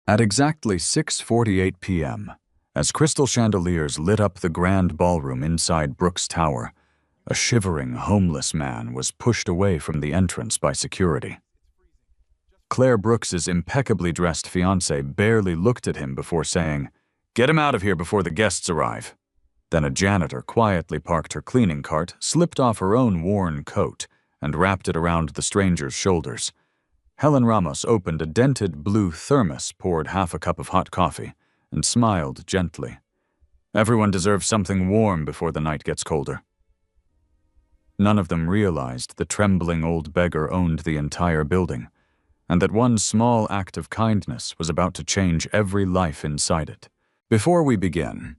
At exactly 6:48 p.m., as crystal chandeliers lit up the grand ballroom inside Brooks Tower, a shivering homeless man was pushed away from the entrance by security. Claire Brooks's impeccably dressed fiancé barely looked at him before saying, "Get him out of here before the guests arrive." Then a janitor quietly parked her cleaning cart, slipped off her own worn coat, and wrapped it around the stranger's shoulders. Helen Ramos opened a dented blue thermos, poured half a cup of hot coffee, and smiled gently. Everyone deserves something warm before the night gets colder. None of them realized the trembling old beggar owned the entire building, and that one small act of kindness was about to change every life inside it. Before we begin,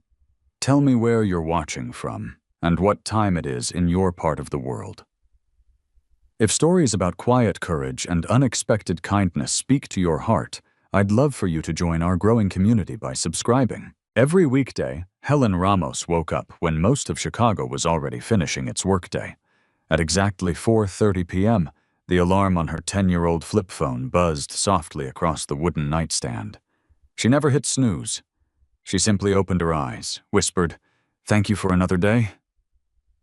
tell me where you're watching from and what time it is in your part of the world. If stories about quiet courage and unexpected kindness speak to your heart, I'd love for you to join our growing community by subscribing. Every weekday, Helen Ramos woke up when most of Chicago was already finishing its workday. At exactly 4:30 p.m., the alarm on her 10-year-old flip phone buzzed softly across the wooden nightstand. She never hit snooze. She simply opened her eyes, whispered, "Thank you for another day,"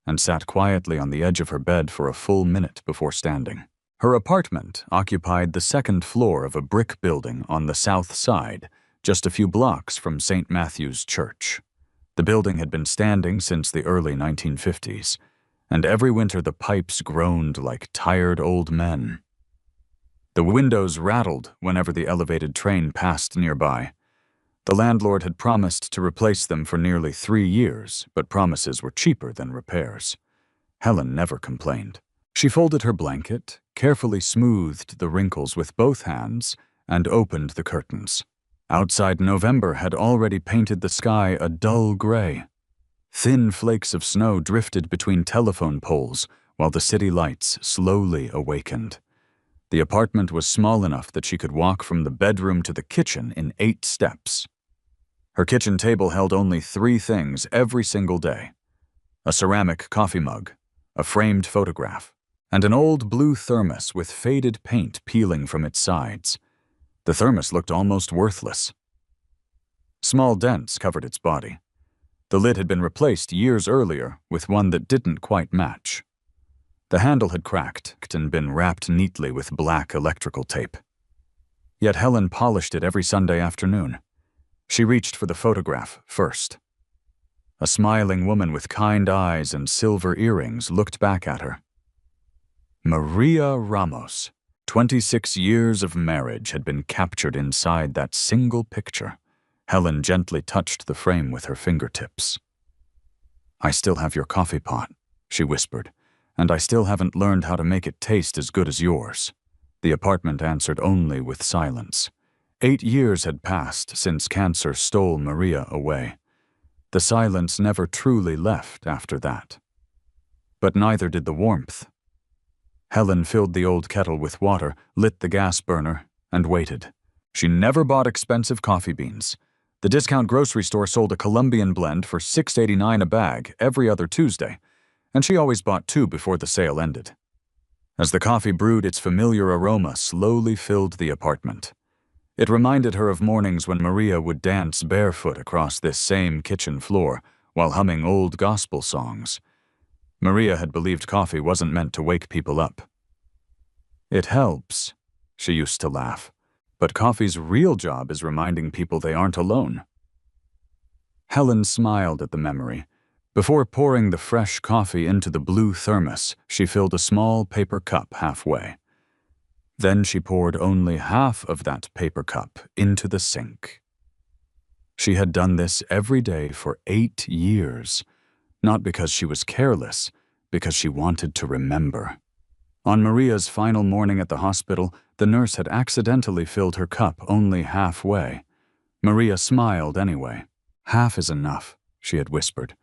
and sat quietly on the edge of her bed for a full minute before standing. Her apartment occupied the second floor of a brick building on the south side, just a few blocks from St. Matthew's Church. The building had been standing since the early 1950s, and every winter the pipes groaned like tired old men. The windows rattled whenever the elevated train passed nearby. The landlord had promised to replace them for nearly 3 years, but promises were cheaper than repairs. Helen never complained. She folded her blanket, carefully smoothed the wrinkles with both hands, and opened the curtains. Outside, November had already painted the sky a dull gray. Thin flakes of snow drifted between telephone poles while the city lights slowly awakened. The apartment was small enough that she could walk from the bedroom to the kitchen in 8 steps. Her kitchen table held only 3 things every single day: a ceramic coffee mug, a framed photograph, and an old blue thermos with faded paint peeling from its sides. The thermos looked almost worthless. Small dents covered its body. The lid had been replaced years earlier with one that didn't quite match. The handle had cracked and been wrapped neatly with black electrical tape. Yet Helen polished it every Sunday afternoon. She reached for the photograph first. A smiling woman with kind eyes and silver earrings looked back at her. Maria Ramos. 26 years of marriage had been captured inside that single picture. Helen gently touched the frame with her fingertips. "I still have your coffee pot," she whispered, "and I still haven't learned how to make it taste as good as yours." The apartment answered only with silence. 8 years had passed since cancer stole Maria away. The silence never truly left after that. But neither did the warmth. Helen filled the old kettle with water, lit the gas burner, and waited. She never bought expensive coffee beans. The discount grocery store sold a Colombian blend for $6.89 a bag every other Tuesday, and she always bought 2 before the sale ended. As the coffee brewed, its familiar aroma slowly filled the apartment. It reminded her of mornings when Maria would dance barefoot across this same kitchen floor while humming old gospel songs. Maria had believed coffee wasn't meant to wake people up. "It helps," she used to laugh, "but coffee's real job is reminding people they aren't alone." Helen smiled at the memory. Before pouring the fresh coffee into the blue thermos, she filled a small paper cup halfway. Then she poured only half of that paper cup into the sink. She had done this every day for 8 years, not because she was careless, because she wanted to remember. On Maria's final morning at the hospital, the nurse had accidentally filled her cup only halfway. Maria smiled anyway. "Half is enough," she had whispered.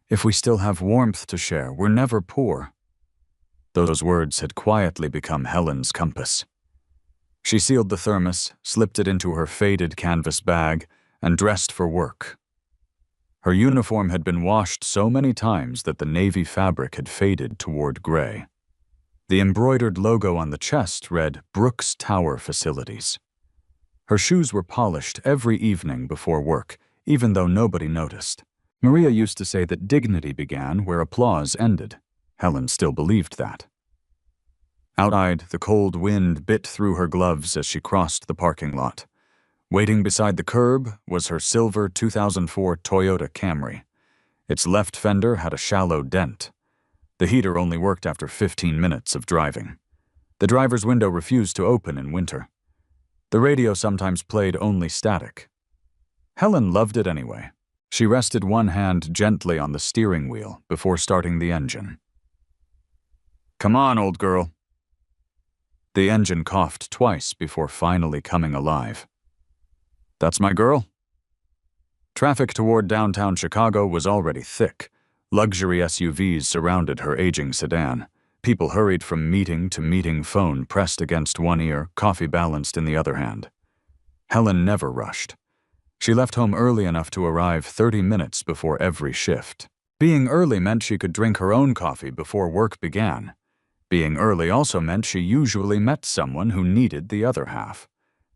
"If we still have warmth to share, we're never poor." Those words had quietly become Helen's compass. She sealed the thermos, slipped it into her faded canvas bag, and dressed for work. Her uniform had been washed so many times that the navy fabric had faded toward gray. The embroidered logo on the chest read Brooks Tower Facilities. Her shoes were polished every evening before work, even though nobody noticed. Maria used to say that dignity began where applause ended. Helen still believed that. Outside, the cold wind bit through her gloves as she crossed the parking lot. Waiting beside the curb was her silver 2004 Toyota Camry. Its left fender had a shallow dent. The heater only worked after 15 minutes of driving. The driver's window refused to open in winter. The radio sometimes played only static. Helen loved it anyway. She rested one hand gently on the steering wheel before starting the engine. "Come on, old girl." The engine coughed twice before finally coming alive. "That's my girl?" Traffic toward downtown Chicago was already thick. Luxury SUVs surrounded her aging sedan. People hurried from meeting to meeting, phone pressed against one ear, coffee balanced in the other hand. Helen never rushed. She left home early enough to arrive 30 minutes before every shift. Being early meant she could drink her own coffee before work began. Being early also meant she usually met someone who needed the other half.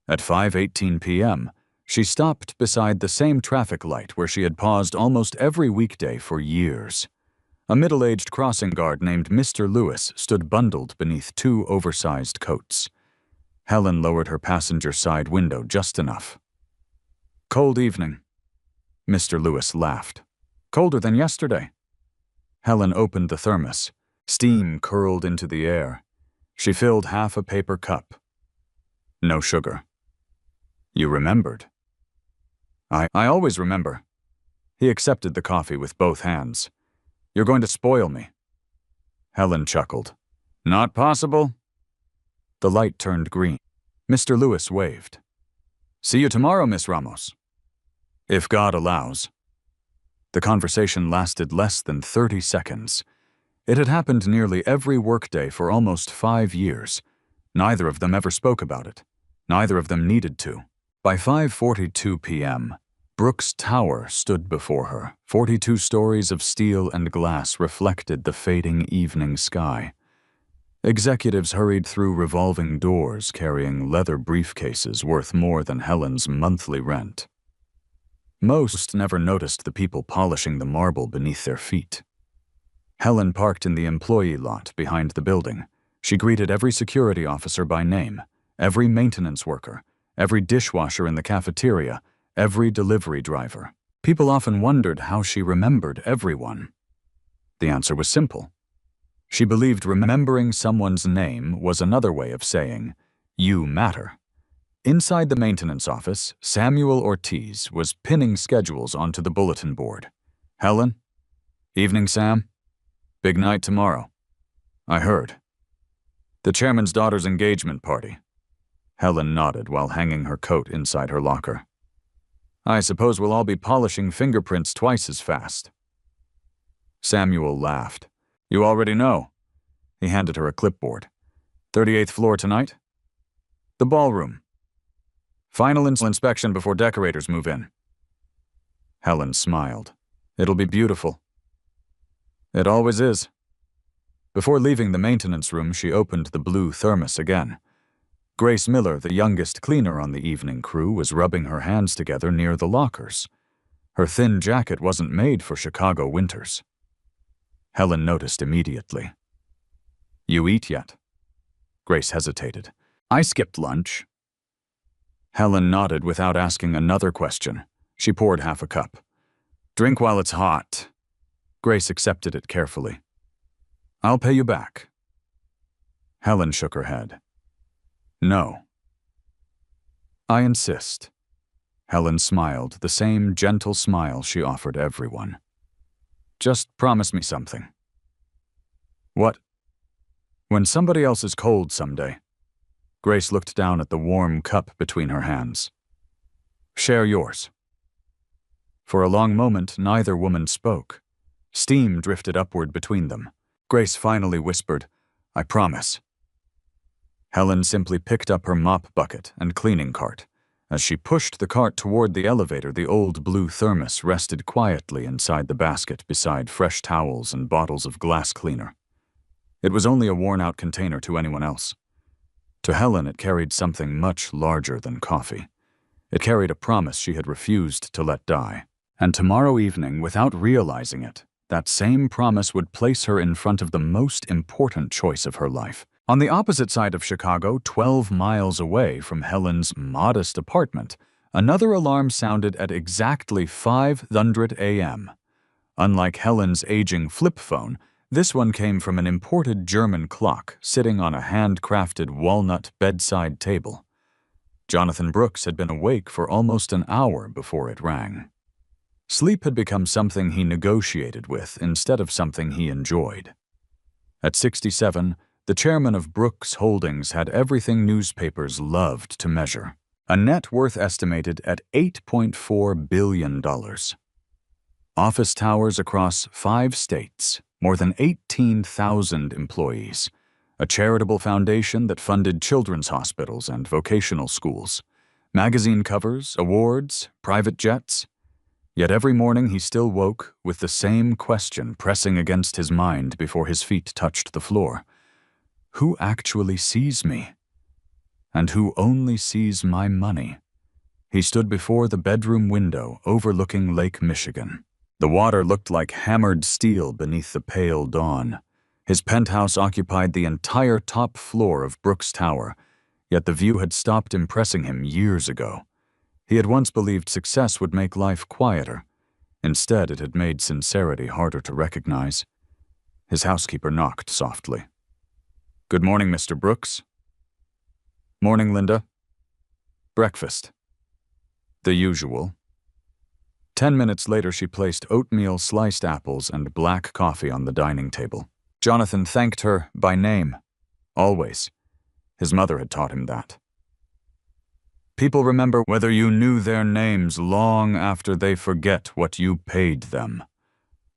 At 5:18 p.m., she stopped beside the same traffic light where she had paused almost every weekday for years. A middle-aged crossing guard named Mr. Lewis stood bundled beneath two oversized coats. Helen lowered her passenger side window just enough. "Cold evening." Mr. Lewis laughed. "Colder than yesterday." Helen opened the thermos. Steam curled into the air. She filled half a paper cup. No sugar. "You remembered." I always remember." He accepted the coffee with both hands. "You're going to spoil me." Helen chuckled. "Not possible." The light turned green. Mr. Lewis waved. "See you tomorrow, Miss Ramos." "If God allows." The conversation lasted less than 30 seconds. It had happened nearly every workday for almost 5 years. Neither of them ever spoke about it. Neither of them needed to. By 5:42 p.m., Brooks Tower stood before her. 42 stories of steel and glass reflected the fading evening sky. Executives hurried through revolving doors carrying leather briefcases worth more than Helen's monthly rent. Most never noticed the people polishing the marble beneath their feet. Helen parked in the employee lot behind the building. She greeted every security officer by name, every maintenance worker, every dishwasher in the cafeteria, every delivery driver. People often wondered how she remembered everyone. The answer was simple. She believed remembering someone's name was another way of saying, "You matter." Inside the maintenance office, Samuel Ortiz was pinning schedules onto the bulletin board. "Helen? Evening, Sam? Big night tomorrow. I heard. The chairman's daughter's engagement party." Helen nodded while hanging her coat inside her locker. "I suppose we'll all be polishing fingerprints twice as fast." Samuel laughed. "You already know." He handed her a clipboard. 38th floor tonight? "The ballroom. Final inspection before decorators move in." Helen smiled. "It'll be beautiful." "It always is." Before leaving the maintenance room, she opened the blue thermos again. Grace Miller, the youngest cleaner on the evening crew, was rubbing her hands together near the lockers. Her thin jacket wasn't made for Chicago winters. Helen noticed immediately. "You eat yet?" Grace hesitated. "I skipped lunch." Helen nodded without asking another question. She poured half a cup. "Drink while it's hot." Grace accepted it carefully. "I'll pay you back." Helen shook her head. "No." "I insist." Helen smiled, the same gentle smile she offered everyone. "Just promise me something." "What?" "When somebody else is cold someday." Grace looked down at the warm cup between her hands. "Share yours." For a long moment, neither woman spoke. Steam drifted upward between them. Grace finally whispered, "I promise." Helen simply picked up her mop bucket and cleaning cart. As she pushed the cart toward the elevator, the old blue thermos rested quietly inside the basket beside fresh towels and bottles of glass cleaner. It was only a worn-out container to anyone else. To Helen, it carried something much larger than coffee. It carried a promise she had refused to let die. And tomorrow evening, without realizing it, that same promise would place her in front of the most important choice of her life. On the opposite side of Chicago, 12 miles away from Helen's modest apartment, another alarm sounded at exactly 5:00 a.m. Unlike Helen's aging flip phone, this one came from an imported German clock sitting on a handcrafted walnut bedside table. Jonathan Brooks had been awake for almost an hour before it rang. Sleep had become something he negotiated with instead of something he enjoyed. At 67, the chairman of Brooks Holdings had everything newspapers loved to measure, a net worth estimated at $8.4 billion. Office towers across 5 states, more than 18,000 employees, a charitable foundation that funded children's hospitals and vocational schools, magazine covers, awards, private jets. Yet every morning he still woke with the same question pressing against his mind before his feet touched the floor. Who actually sees me? And who only sees my money? He stood before the bedroom window overlooking Lake Michigan. The water looked like hammered steel beneath the pale dawn. His penthouse occupied the entire top floor of Brooks Tower, yet the view had stopped impressing him years ago. He had once believed success would make life quieter. Instead, it had made sincerity harder to recognize. His housekeeper knocked softly. "Good morning, Mr. Brooks." "Morning, Linda." "Breakfast." "The usual." 10 minutes later, she placed oatmeal, sliced apples, and black coffee on the dining table. Jonathan thanked her by name. Always. His mother had taught him that. People remember whether you knew their names long after they forget what you paid them.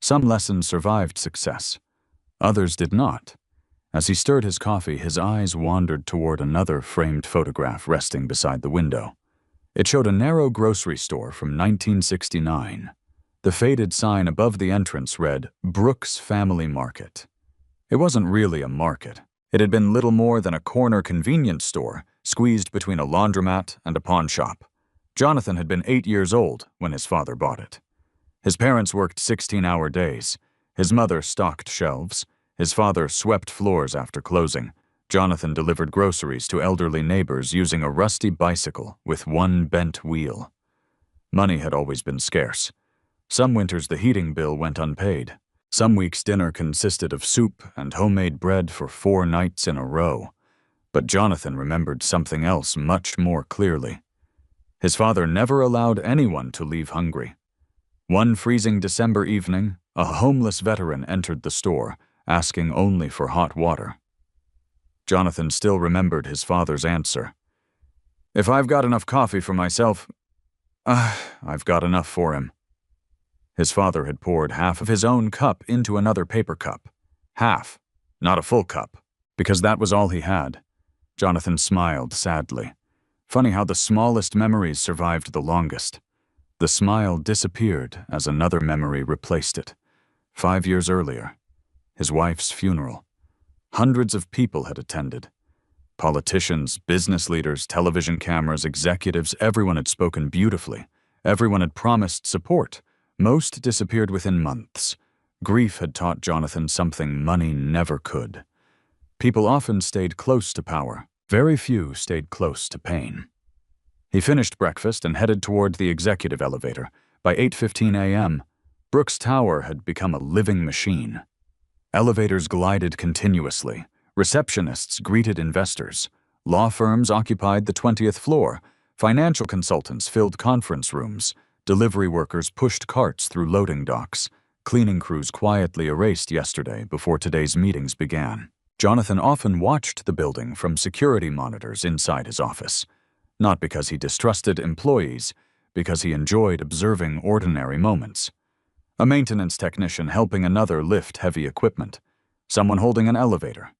Some lessons survived success. Others did not. As he stirred his coffee, his eyes wandered toward another framed photograph resting beside the window. It showed a narrow grocery store from 1969. The faded sign above the entrance read, "Brooks Family Market." It wasn't really a market. It had been little more than a corner convenience store, squeezed between a laundromat and a pawn shop. Jonathan had been 8 years old when his father bought it. His parents worked 16-hour days. His mother stocked shelves. His father swept floors after closing. Jonathan delivered groceries to elderly neighbors using a rusty bicycle with one bent wheel. Money had always been scarce. Some winters the heating bill went unpaid. Some weeks dinner consisted of soup and homemade bread for 4 nights in a row. But Jonathan remembered something else much more clearly. His father never allowed anyone to leave hungry. One freezing December evening, a homeless veteran entered the store, asking only for hot water. Jonathan still remembered his father's answer. "If I've got enough coffee for myself, I've got enough for him." His father had poured half of his own cup into another paper cup. Half, not a full cup, because that was all he had. Jonathan smiled sadly. Funny how the smallest memories survived the longest. The smile disappeared as another memory replaced it. 5 years earlier, his wife's funeral. Hundreds of people had attended. Politicians, business leaders, television cameras, executives, everyone had spoken beautifully. Everyone had promised support. Most disappeared within months. Grief had taught Jonathan something money never could. People often stayed close to power. Very few stayed close to pain. He finished breakfast and headed toward the executive elevator. By 8:15 a.m., Brooks Tower had become a living machine. Elevators glided continuously. Receptionists greeted investors. Law firms occupied the 20th floor. Financial consultants filled conference rooms. Delivery workers pushed carts through loading docks. Cleaning crews quietly erased yesterday before today's meetings began. Jonathan often watched the building from security monitors inside his office. Not because he distrusted employees, because he enjoyed observing ordinary moments. A maintenance technician helping another lift heavy equipment. Someone holding an elevator.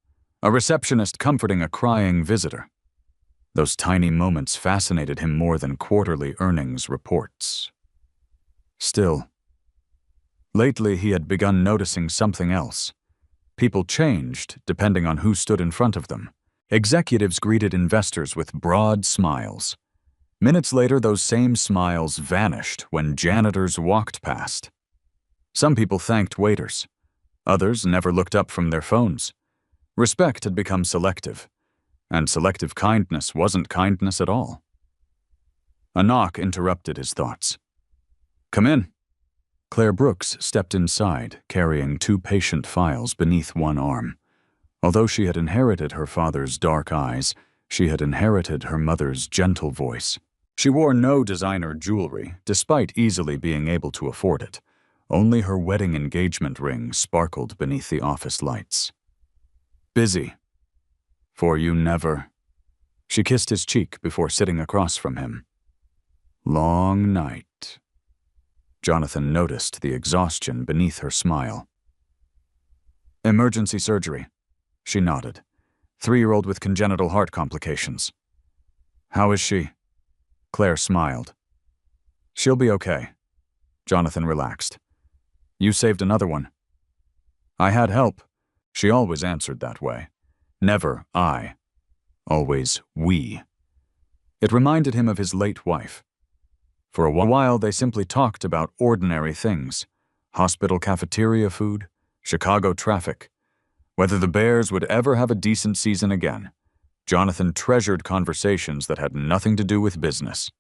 A receptionist comforting a crying visitor. Those tiny moments fascinated him more than quarterly earnings reports. Still, lately he had begun noticing something else. People changed depending on who stood in front of them. Executives greeted investors with broad smiles. Minutes later, those same smiles vanished when janitors walked past. Some people thanked waiters. Others never looked up from their phones. Respect had become selective, and selective kindness wasn't kindness at all. A knock interrupted his thoughts. "Come in." Claire Brooks stepped inside, carrying 2 patient files beneath one arm. Although she had inherited her father's dark eyes, she had inherited her mother's gentle voice. She wore no designer jewelry, despite easily being able to afford it. Only her wedding engagement ring sparkled beneath the office lights. "Busy. For you never." She kissed his cheek before sitting across from him. "Long night." Jonathan noticed the exhaustion beneath her smile. "Emergency surgery." She nodded. 3-year-old with congenital heart complications. "How is she?" Claire smiled. "She'll be okay." Jonathan relaxed. "You saved another one." "I had help." She always answered that way. Never I. Always we. It reminded him of his late wife. For a while, they simply talked about ordinary things. Hospital cafeteria food, Chicago traffic. Whether the Bears would ever have a decent season again. Jonathan treasured conversations that had nothing to do with business.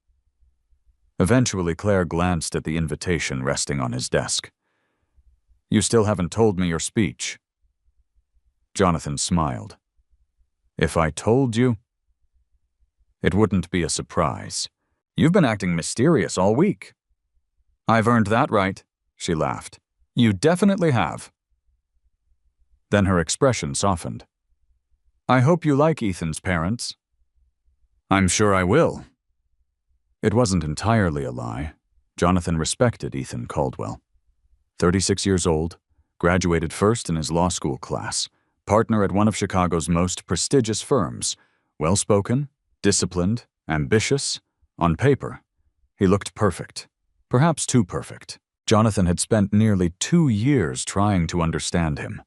Eventually, Claire glanced at the invitation resting on his desk. "You still haven't told me your speech." Jonathan smiled. "If I told you, it wouldn't be a surprise. You've been acting mysterious all week." "I've earned that right," she laughed. "You definitely have." Then her expression softened. "I hope you like Ethan's parents." "I'm sure I will." It wasn't entirely a lie. Jonathan respected Ethan Caldwell. 36 years old, graduated first in his law school class, partner at one of Chicago's most prestigious firms, well-spoken, disciplined, ambitious. On paper, he looked perfect, perhaps too perfect. Jonathan had spent nearly 2 years trying to understand him.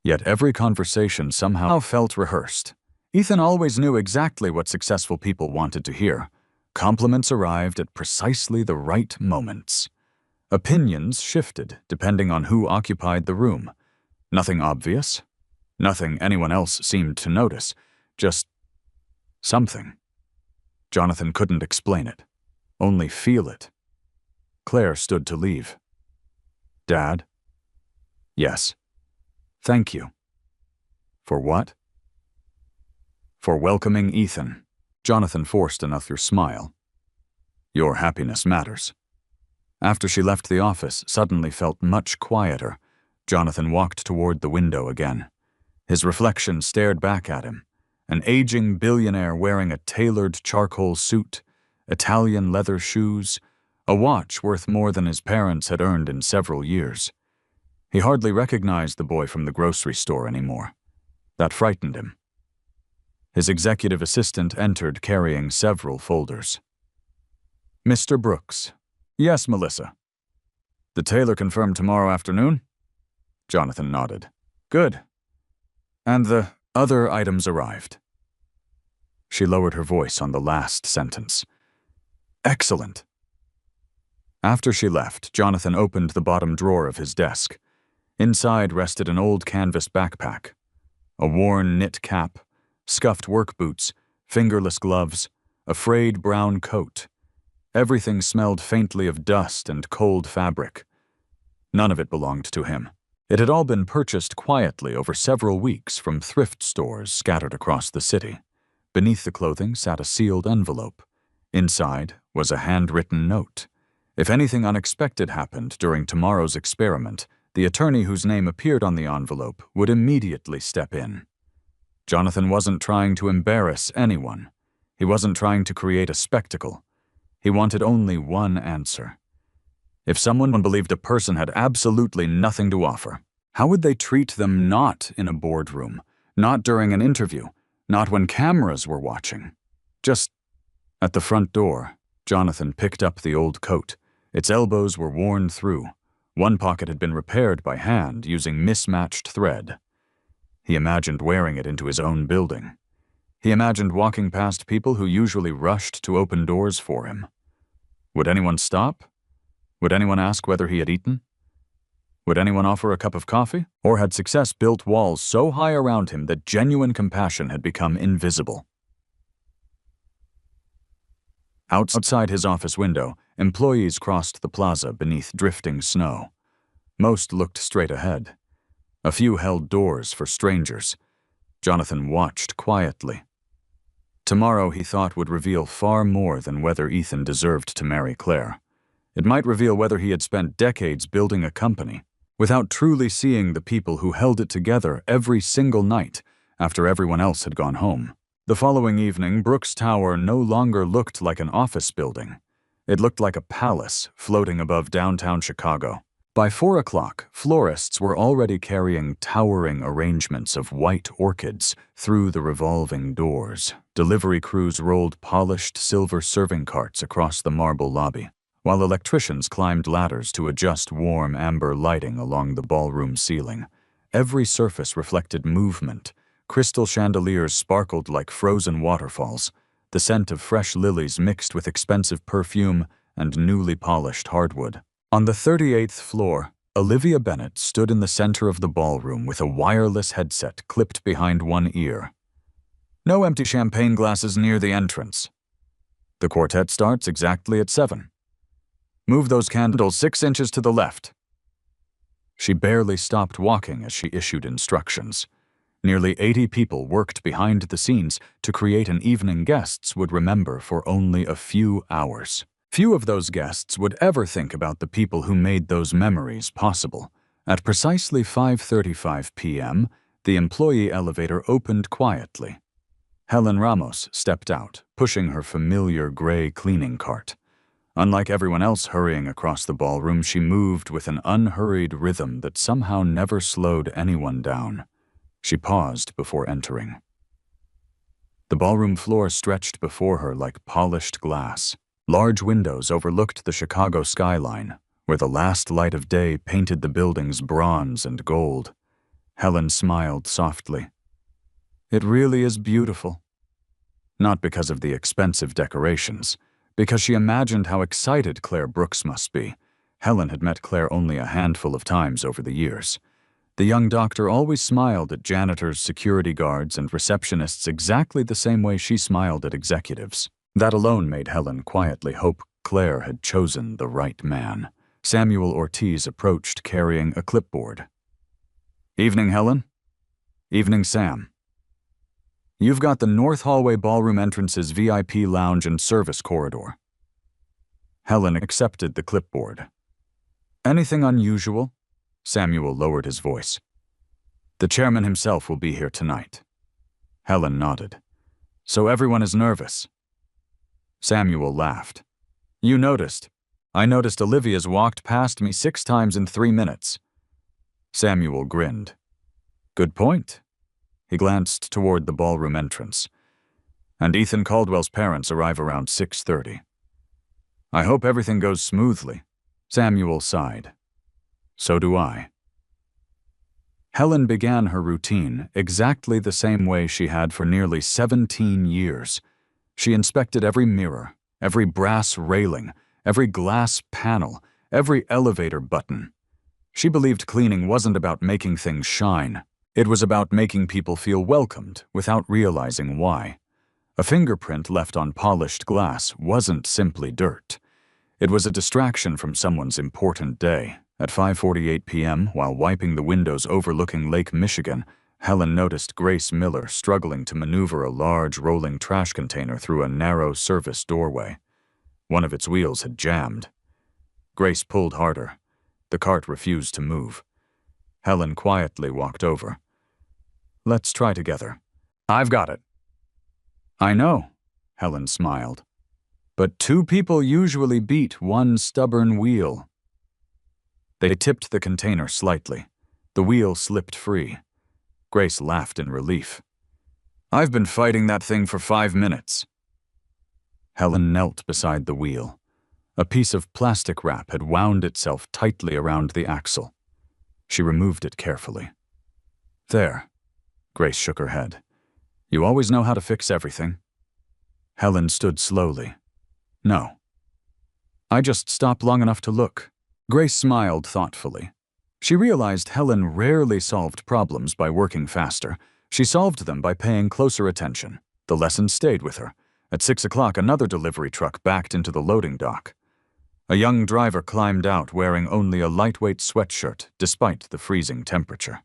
Yet every conversation somehow felt rehearsed. Ethan always knew exactly what successful people wanted to hear. Compliments arrived at precisely the right moments. Opinions shifted depending on who occupied the room. Nothing obvious. Nothing anyone else seemed to notice. Just something. Jonathan couldn't explain it. Only feel it. Claire stood to leave. "Dad?" "Yes." "Thank you." "For what?" "For welcoming Ethan." Jonathan forced another smile. "Your happiness matters." After she left the office, suddenly felt much quieter. Jonathan walked toward the window again. His reflection stared back at him. An aging billionaire wearing a tailored charcoal suit, Italian leather shoes, a watch worth more than his parents had earned in several years. He hardly recognized the boy from the grocery store anymore. That frightened him. His executive assistant entered carrying several folders. "Mr. Brooks." "Yes, Melissa." "The tailor confirmed tomorrow afternoon?" Jonathan nodded. "Good." "And the other items arrived." She lowered her voice on the last sentence. "Excellent." After she left, Jonathan opened the bottom drawer of his desk. Inside rested an old canvas backpack, a worn knit cap, scuffed work boots, fingerless gloves, a frayed brown coat. Everything smelled faintly of dust and cold fabric. None of it belonged to him. It had all been purchased quietly over several weeks from thrift stores scattered across the city. Beneath the clothing sat a sealed envelope. Inside was a handwritten note. If anything unexpected happened during tomorrow's experiment, the attorney whose name appeared on the envelope would immediately step in. Jonathan wasn't trying to embarrass anyone. He wasn't trying to create a spectacle. He wanted only one answer. If someone believed a person had absolutely nothing to offer, how would they treat them not in a boardroom, not during an interview, not when cameras were watching? Just at the front door, Jonathan picked up the old coat. Its elbows were worn through. One pocket had been repaired by hand using mismatched thread. He imagined wearing it into his own building. He imagined walking past people who usually rushed to open doors for him. Would anyone stop? Would anyone ask whether he had eaten? Would anyone offer a cup of coffee? Or had success built walls so high around him that genuine compassion had become invisible? Outside his office window, employees crossed the plaza beneath drifting snow. Most looked straight ahead. A few held doors for strangers. Jonathan watched quietly. Tomorrow, he thought, would reveal far more than whether Ethan deserved to marry Claire. It might reveal whether he had spent decades building a company, without truly seeing the people who held it together every single night after everyone else had gone home. The following evening, Brooks Tower no longer looked like an office building. It looked like a palace floating above downtown Chicago. By 4 o'clock, florists were already carrying towering arrangements of white orchids through the revolving doors. Delivery crews rolled polished silver serving carts across the marble lobby, while electricians climbed ladders to adjust warm amber lighting along the ballroom ceiling. Every surface reflected movement. Crystal chandeliers sparkled like frozen waterfalls. The scent of fresh lilies mixed with expensive perfume and newly polished hardwood. On the 38th floor, Olivia Bennett stood in the center of the ballroom with a wireless headset clipped behind one ear. No empty champagne glasses near the entrance. The quartet starts exactly at 7. Move those candles 6 inches to the left. She barely stopped walking as she issued instructions. Nearly 80 people worked behind the scenes to create an evening guests would remember for only a few hours. Few of those guests would ever think about the people who made those memories possible. At precisely 5:35 p.m., the employee elevator opened quietly. Helen Ramos stepped out, pushing her familiar gray cleaning cart. Unlike everyone else hurrying across the ballroom, she moved with an unhurried rhythm that somehow never slowed anyone down. She paused before entering. The ballroom floor stretched before her like polished glass. Large windows overlooked the Chicago skyline, where the last light of day painted the buildings bronze and gold. Helen smiled softly. It really is beautiful. Not because of the expensive decorations, because she imagined how excited Claire Brooks must be. Helen had met Claire only a handful of times over the years. The young doctor always smiled at janitors, security guards, and receptionists exactly the same way she smiled at executives. That alone made Helen quietly hope Claire had chosen the right man. Samuel Ortiz approached carrying a clipboard. Evening, Helen. Evening, Sam. You've got the North Hallway Ballroom entrance's VIP lounge and service corridor. Helen accepted the clipboard. Anything unusual? Samuel lowered his voice. The chairman himself will be here tonight. Helen nodded. So everyone is nervous. Samuel laughed. You noticed. I noticed Olivia's walked past me 6 times in 3 minutes. Samuel grinned. Good point. He glanced toward the ballroom entrance. And Ethan Caldwell's parents arrive around 6:30. I hope everything goes smoothly. Samuel sighed. So do I. Helen began her routine exactly the same way she had for nearly 17 years. She inspected every mirror, every brass railing, every glass panel, every elevator button. She believed cleaning wasn't about making things shine. It was about making people feel welcomed without realizing why. A fingerprint left on polished glass wasn't simply dirt. It was a distraction from someone's important day. At 5:48 p.m., while wiping the windows overlooking Lake Michigan, Helen noticed Grace Miller struggling to maneuver a large rolling trash container through a narrow service doorway. One of its wheels had jammed. Grace pulled harder. The cart refused to move. Helen quietly walked over. Let's try together. I've got it. I know, Helen smiled. But 2 people usually beat 1 stubborn wheel. They tipped the container slightly. The wheel slipped free. Grace laughed in relief. I've been fighting that thing for 5 minutes. Helen knelt beside the wheel. A piece of plastic wrap had wound itself tightly around the axle. She removed it carefully. There. Grace shook her head. You always know how to fix everything. Helen stood slowly. No. I just stopped long enough to look. Grace smiled thoughtfully. She realized Helen rarely solved problems by working faster. She solved them by paying closer attention. The lesson stayed with her. At 6 o'clock, another delivery truck backed into the loading dock. A young driver climbed out wearing only a lightweight sweatshirt despite the freezing temperature.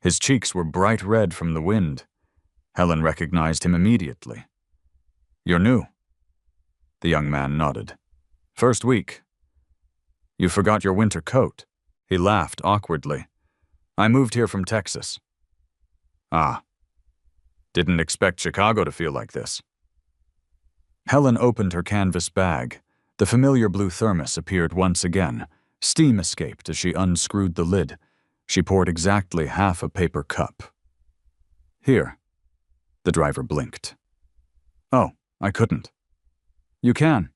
His cheeks were bright red from the wind. Helen recognized him immediately. You're new? The young man nodded. First week. You forgot your winter coat. He laughed awkwardly. I moved here from Texas. Ah. Didn't expect Chicago to feel like this. Helen opened her canvas bag. The familiar blue thermos appeared once again. Steam escaped as she unscrewed the lid. She poured exactly half a paper cup. Here. The driver blinked. Oh, I couldn't. You can.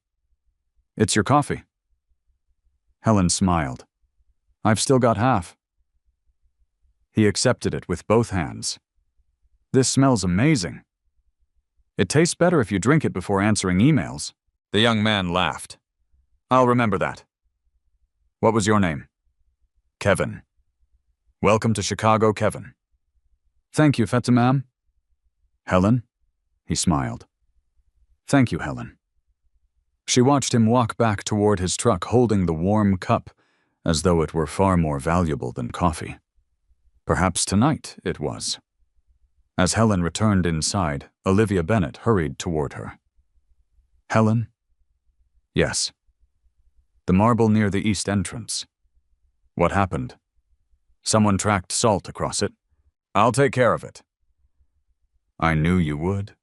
It's your coffee. Helen smiled. I've still got half. He accepted it with both hands. This smells amazing. It tastes better if you drink it before answering emails. The young man laughed. I'll remember that. What was your name? Kevin. Welcome to Chicago, Kevin. Thank you, Fatima. Helen? He smiled. Thank you, Helen. She watched him walk back toward his truck holding the warm cup, as though it were far more valuable than coffee. Perhaps tonight it was. As Helen returned inside, Olivia Bennett hurried toward her. Helen? Yes. The marble near the east entrance. What happened? Someone tracked salt across it. I'll take care of it. I knew you would.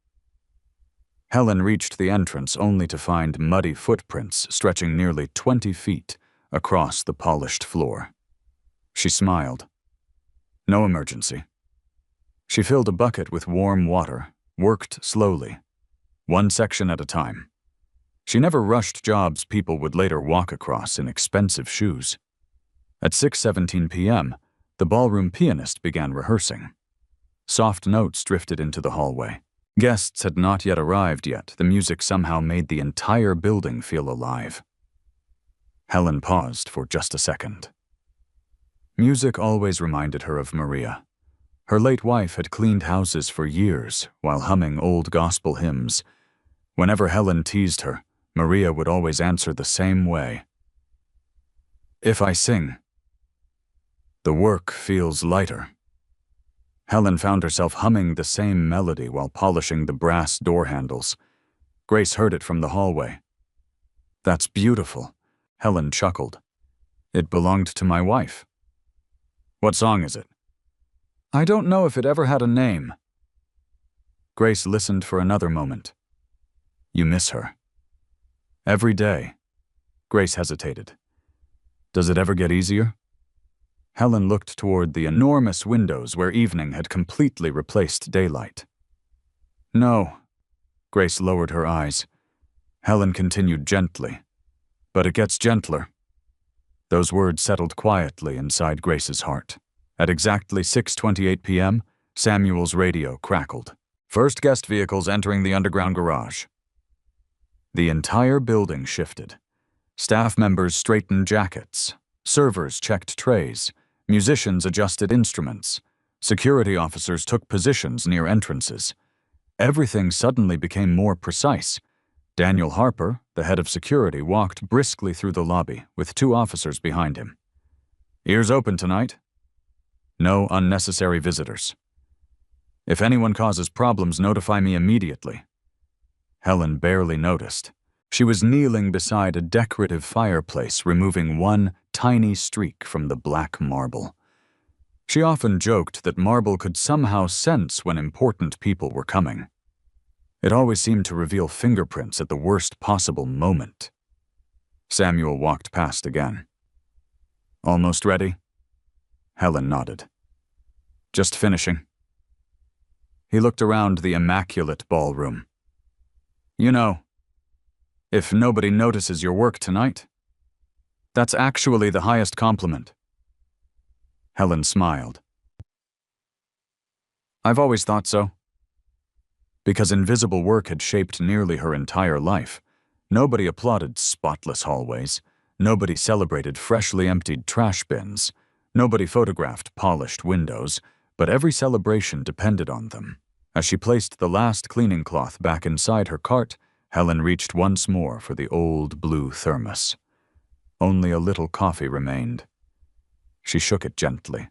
Helen reached the entrance only to find muddy footprints stretching nearly 20 feet across the polished floor. She smiled. No emergency. She filled a bucket with warm water, worked slowly, one section at a time. She never rushed jobs people would later walk across in expensive shoes. At 6:17 p.m., the ballroom pianist began rehearsing. Soft notes drifted into the hallway. Guests had not yet arrived yet. The music somehow made the entire building feel alive. Helen paused for just a second. Music always reminded her of Maria. Her late wife had cleaned houses for years while humming old gospel hymns. Whenever Helen teased her, Maria would always answer the same way. If I sing, the work feels lighter. Helen found herself humming the same melody while polishing the brass door handles. Grace heard it from the hallway. That's beautiful, Helen chuckled. It belonged to my wife. What song is it? I don't know if it ever had a name. Grace listened for another moment. You miss her. Every day. Grace hesitated. Does it ever get easier? Helen looked toward the enormous windows where evening had completely replaced daylight. No. Grace lowered her eyes. Helen continued gently. But it gets gentler. Those words settled quietly inside Grace's heart. At exactly 6:28 p.m., Samuel's radio crackled. First guest vehicles entering the underground garage. The entire building shifted. Staff members straightened jackets. Servers checked trays. Musicians adjusted instruments. Security officers took positions near entrances. Everything suddenly became more precise. Daniel Harper, the head of security, walked briskly through the lobby with 2 officers behind him. Ears open tonight. No unnecessary visitors. If anyone causes problems, notify me immediately. Helen barely noticed. She was kneeling beside a decorative fireplace, removing one tiny streak from the black marble. She often joked that marble could somehow sense when important people were coming. It always seemed to reveal fingerprints at the worst possible moment. Samuel walked past again. Almost ready? Helen nodded. Just finishing. He looked around the immaculate ballroom. You know, if nobody notices your work tonight, that's actually the highest compliment. Helen smiled. I've always thought so. because invisible work had shaped nearly her entire life. Nobody applauded spotless hallways. Nobody celebrated freshly emptied trash bins. Nobody photographed polished windows, but every celebration depended on them. As she placed the last cleaning cloth back inside her cart, Helen reached once more for the old blue thermos. Only a little coffee remained. She shook it gently,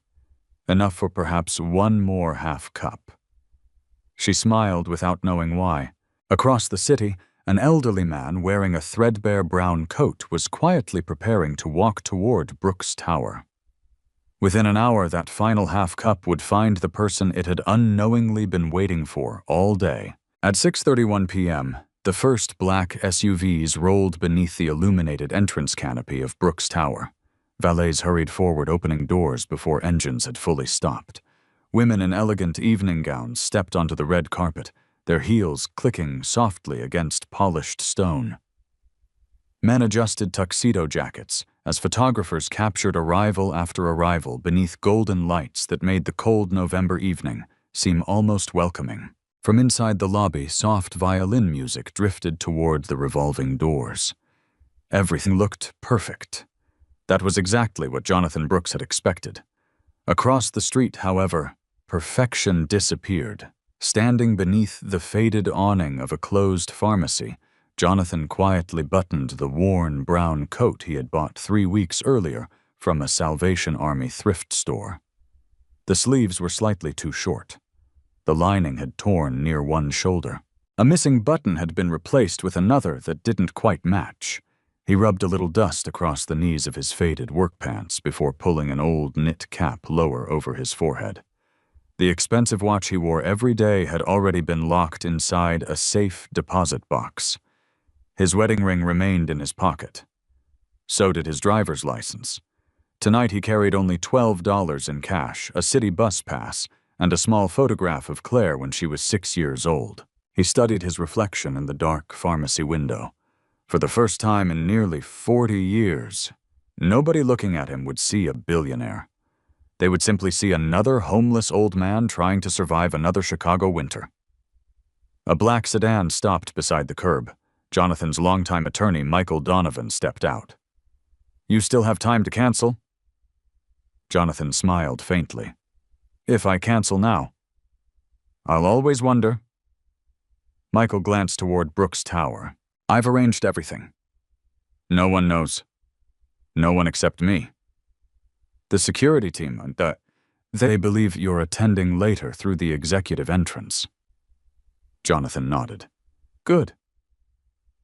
enough for perhaps one more half cup. She smiled without knowing why. Across the city, an elderly man wearing a threadbare brown coat was quietly preparing to walk toward Brooks Tower. Within an hour, that final half cup would find the person it had unknowingly been waiting for all day. At 6:31 p.m., the first black SUVs rolled beneath the illuminated entrance canopy of Brooks Tower. Valets hurried forward, opening doors before engines had fully stopped. Women in elegant evening gowns stepped onto the red carpet, their heels clicking softly against polished stone. Men adjusted tuxedo jackets as photographers captured arrival after arrival beneath golden lights that made the cold November evening seem almost welcoming. From inside the lobby, soft violin music drifted toward the revolving doors. Everything looked perfect. That was exactly what Jonathan Brooks had expected. Across the street, however, perfection disappeared. Standing beneath the faded awning of a closed pharmacy, Jonathan quietly buttoned the worn brown coat he had bought 3 weeks earlier from a Salvation Army thrift store. The sleeves were slightly too short. The lining had torn near one shoulder. A missing button had been replaced with another that didn't quite match. He rubbed a little dust across the knees of his faded work pants before pulling an old knit cap lower over his forehead. The expensive watch he wore every day had already been locked inside a safe deposit box. His wedding ring remained in his pocket. So did his driver's license. Tonight he carried only $12 in cash, a city bus pass, and a small photograph of Claire when she was 6 years old. He studied his reflection in the dark pharmacy window. For the first time in nearly 40 years, nobody looking at him would see a billionaire. They would simply see another homeless old man trying to survive another Chicago winter. A black sedan stopped beside the curb. Jonathan's longtime attorney, Michael Donovan, stepped out. "You still have time to cancel?" Jonathan smiled faintly. "If I cancel now." "I'll always wonder." Michael glanced toward Brooks Tower. "I've arranged everything." "No one knows." "No one except me." "The security team, they believe you're attending later through the executive entrance." Jonathan nodded. "Good."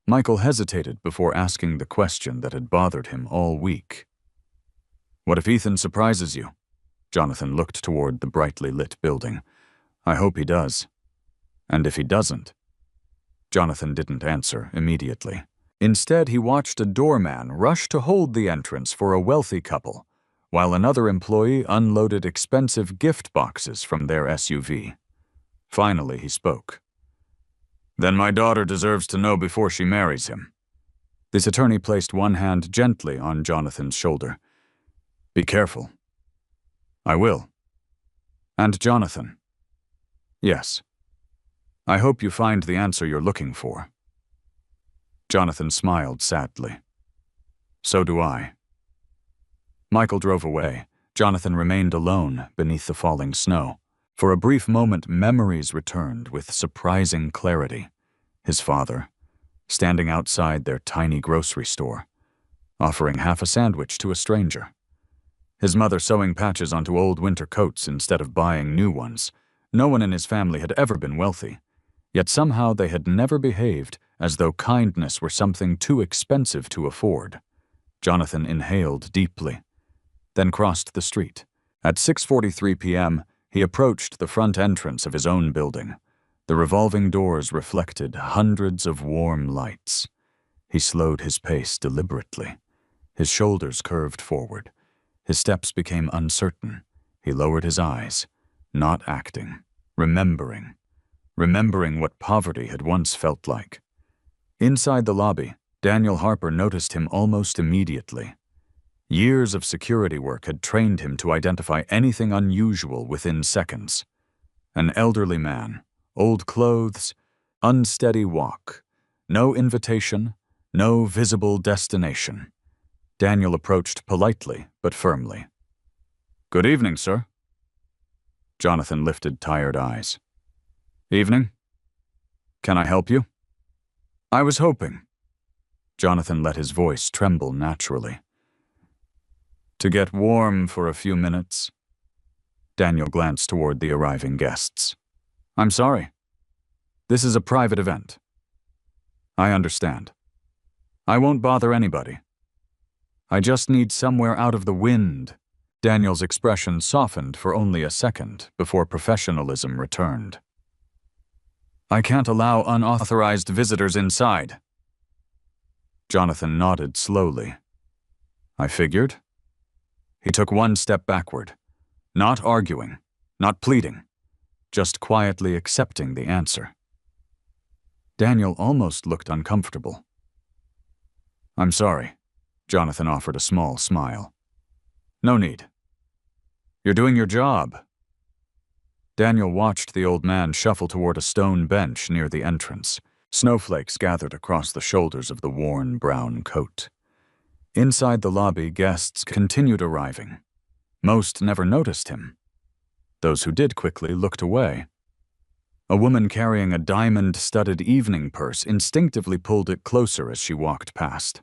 Michael hesitated before asking the question that had bothered him all week. "What if Ethan surprises you?" Jonathan looked toward the brightly lit building. "I hope he does." "And if he doesn't?" Jonathan didn't answer immediately. Instead, he watched a doorman rush to hold the entrance for a wealthy couple, while another employee unloaded expensive gift boxes from their SUV. Finally, he spoke. "Then my daughter deserves to know before she marries him." This attorney placed one hand gently on Jonathan's shoulder. "Be careful." "I will." "And Jonathan." "Yes. I hope you find the answer you're looking for." Jonathan smiled sadly. "So do I." Michael drove away. Jonathan remained alone beneath the falling snow. For a brief moment, memories returned with surprising clarity. His father, standing outside their tiny grocery store, offering half a sandwich to a stranger. His mother sewing patches onto old winter coats instead of buying new ones. No one in his family had ever been wealthy, yet somehow they had never behaved as though kindness were something too expensive to afford. Jonathan inhaled deeply, then crossed the street. At 6:43 p.m., he approached the front entrance of his own building. The revolving doors reflected hundreds of warm lights. He slowed his pace deliberately. His shoulders curved forward. His steps became uncertain. He lowered his eyes, not acting, remembering what poverty had once felt like. Inside the lobby, Daniel Harper noticed him almost immediately. Years of security work had trained him to identify anything unusual within seconds. An elderly man, old clothes, unsteady walk. No invitation, no visible destination. Daniel approached politely but firmly. "Good evening, sir." Jonathan lifted tired eyes. "Evening. Can I help you?" "I was hoping." Jonathan let his voice tremble naturally. "To get warm for a few minutes." Daniel glanced toward the arriving guests. "I'm sorry. This is a private event." "I understand. I won't bother anybody. I just need somewhere out of the wind." Daniel's expression softened for only a second before professionalism returned. "I can't allow unauthorized visitors inside." Jonathan nodded slowly. "I figured." He took one step backward, not arguing, not pleading, just quietly accepting the answer. Daniel almost looked uncomfortable. "I'm sorry," Jonathan offered a small smile. "No need. You're doing your job." Daniel watched the old man shuffle toward a stone bench near the entrance. Snowflakes gathered across the shoulders of the worn brown coat. Inside the lobby, guests continued arriving. Most never noticed him. Those who did quickly looked away. A woman carrying a diamond-studded evening purse instinctively pulled it closer as she walked past.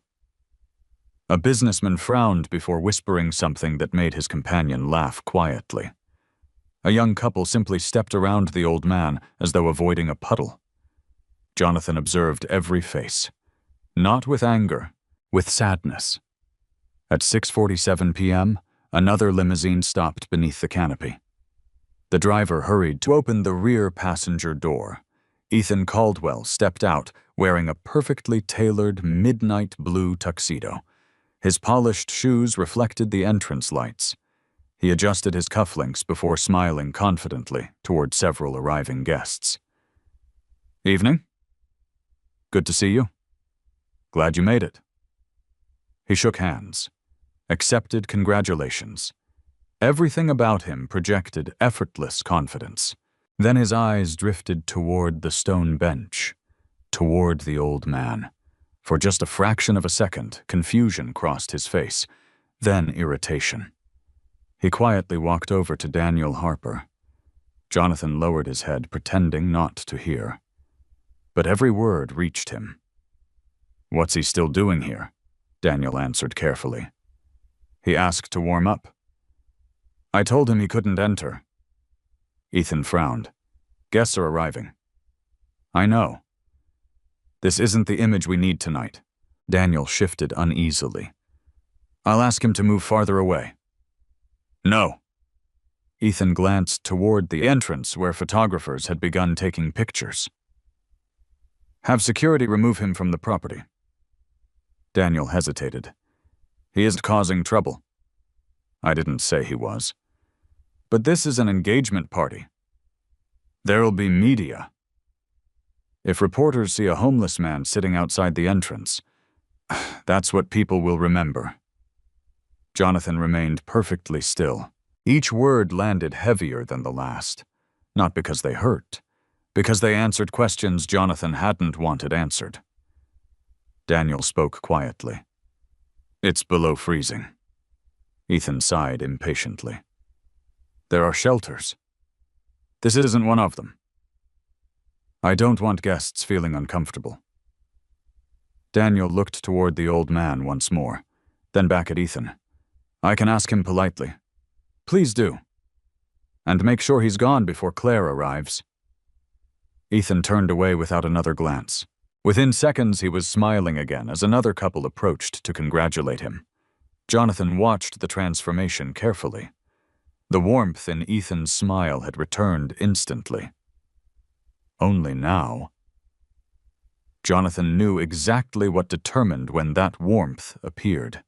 A businessman frowned before whispering something that made his companion laugh quietly. A young couple simply stepped around the old man as though avoiding a puddle. Jonathan observed every face, not with anger, with sadness. At 6:47 p.m., another limousine stopped beneath the canopy. The driver hurried to open the rear passenger door. Ethan Caldwell stepped out wearing a perfectly tailored midnight blue tuxedo. His polished shoes reflected the entrance lights. He adjusted his cufflinks before smiling confidently toward several arriving guests. "Evening. Good to see you. Glad you made it." He shook hands, accepted congratulations. Everything about him projected effortless confidence. Then his eyes drifted toward the stone bench, toward the old man. For just a fraction of a second, confusion crossed his face, then irritation. He quietly walked over to Daniel Harper. Jonathan lowered his head, pretending not to hear. But every word reached him. "What's he still doing here?" Daniel answered carefully. "He asked to warm up. I told him he couldn't enter." Ethan frowned. "Guests are arriving." "I know. This isn't the image we need tonight." Daniel shifted uneasily. "I'll ask him to move farther away." "No." Ethan glanced toward the entrance where photographers had begun taking pictures. "Have security remove him from the property." Daniel hesitated. "He isn't causing trouble." "I didn't say he was. But this is an engagement party. There'll be media. If reporters see a homeless man sitting outside the entrance, that's what people will remember." Jonathan remained perfectly still. Each word landed heavier than the last, not because they hurt, because they answered questions Jonathan hadn't wanted answered. Daniel spoke quietly. "It's below freezing." Ethan sighed impatiently. "There are shelters. This isn't one of them. I don't want guests feeling uncomfortable." Daniel looked toward the old man once more, then back at Ethan. "I can ask him politely." "Please do. And make sure he's gone before Claire arrives." Ethan turned away without another glance. Within seconds, he was smiling again as another couple approached to congratulate him. Jonathan watched the transformation carefully. The warmth in Ethan's smile had returned instantly. Only now. Jonathan knew exactly what determined when that warmth appeared.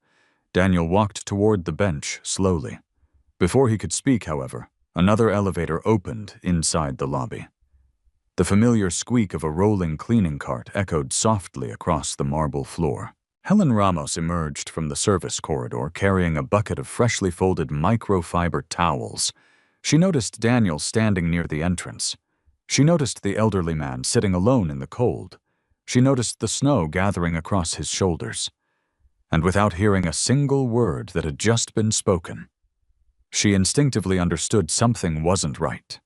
Daniel walked toward the bench slowly. Before he could speak, however, another elevator opened inside the lobby. The familiar squeak of a rolling cleaning cart echoed softly across the marble floor. Helen Ramos emerged from the service corridor carrying a bucket of freshly folded microfiber towels. She noticed Daniel standing near the entrance. She noticed the elderly man sitting alone in the cold. She noticed the snow gathering across his shoulders. And without hearing a single word that had just been spoken, she instinctively understood something wasn't right.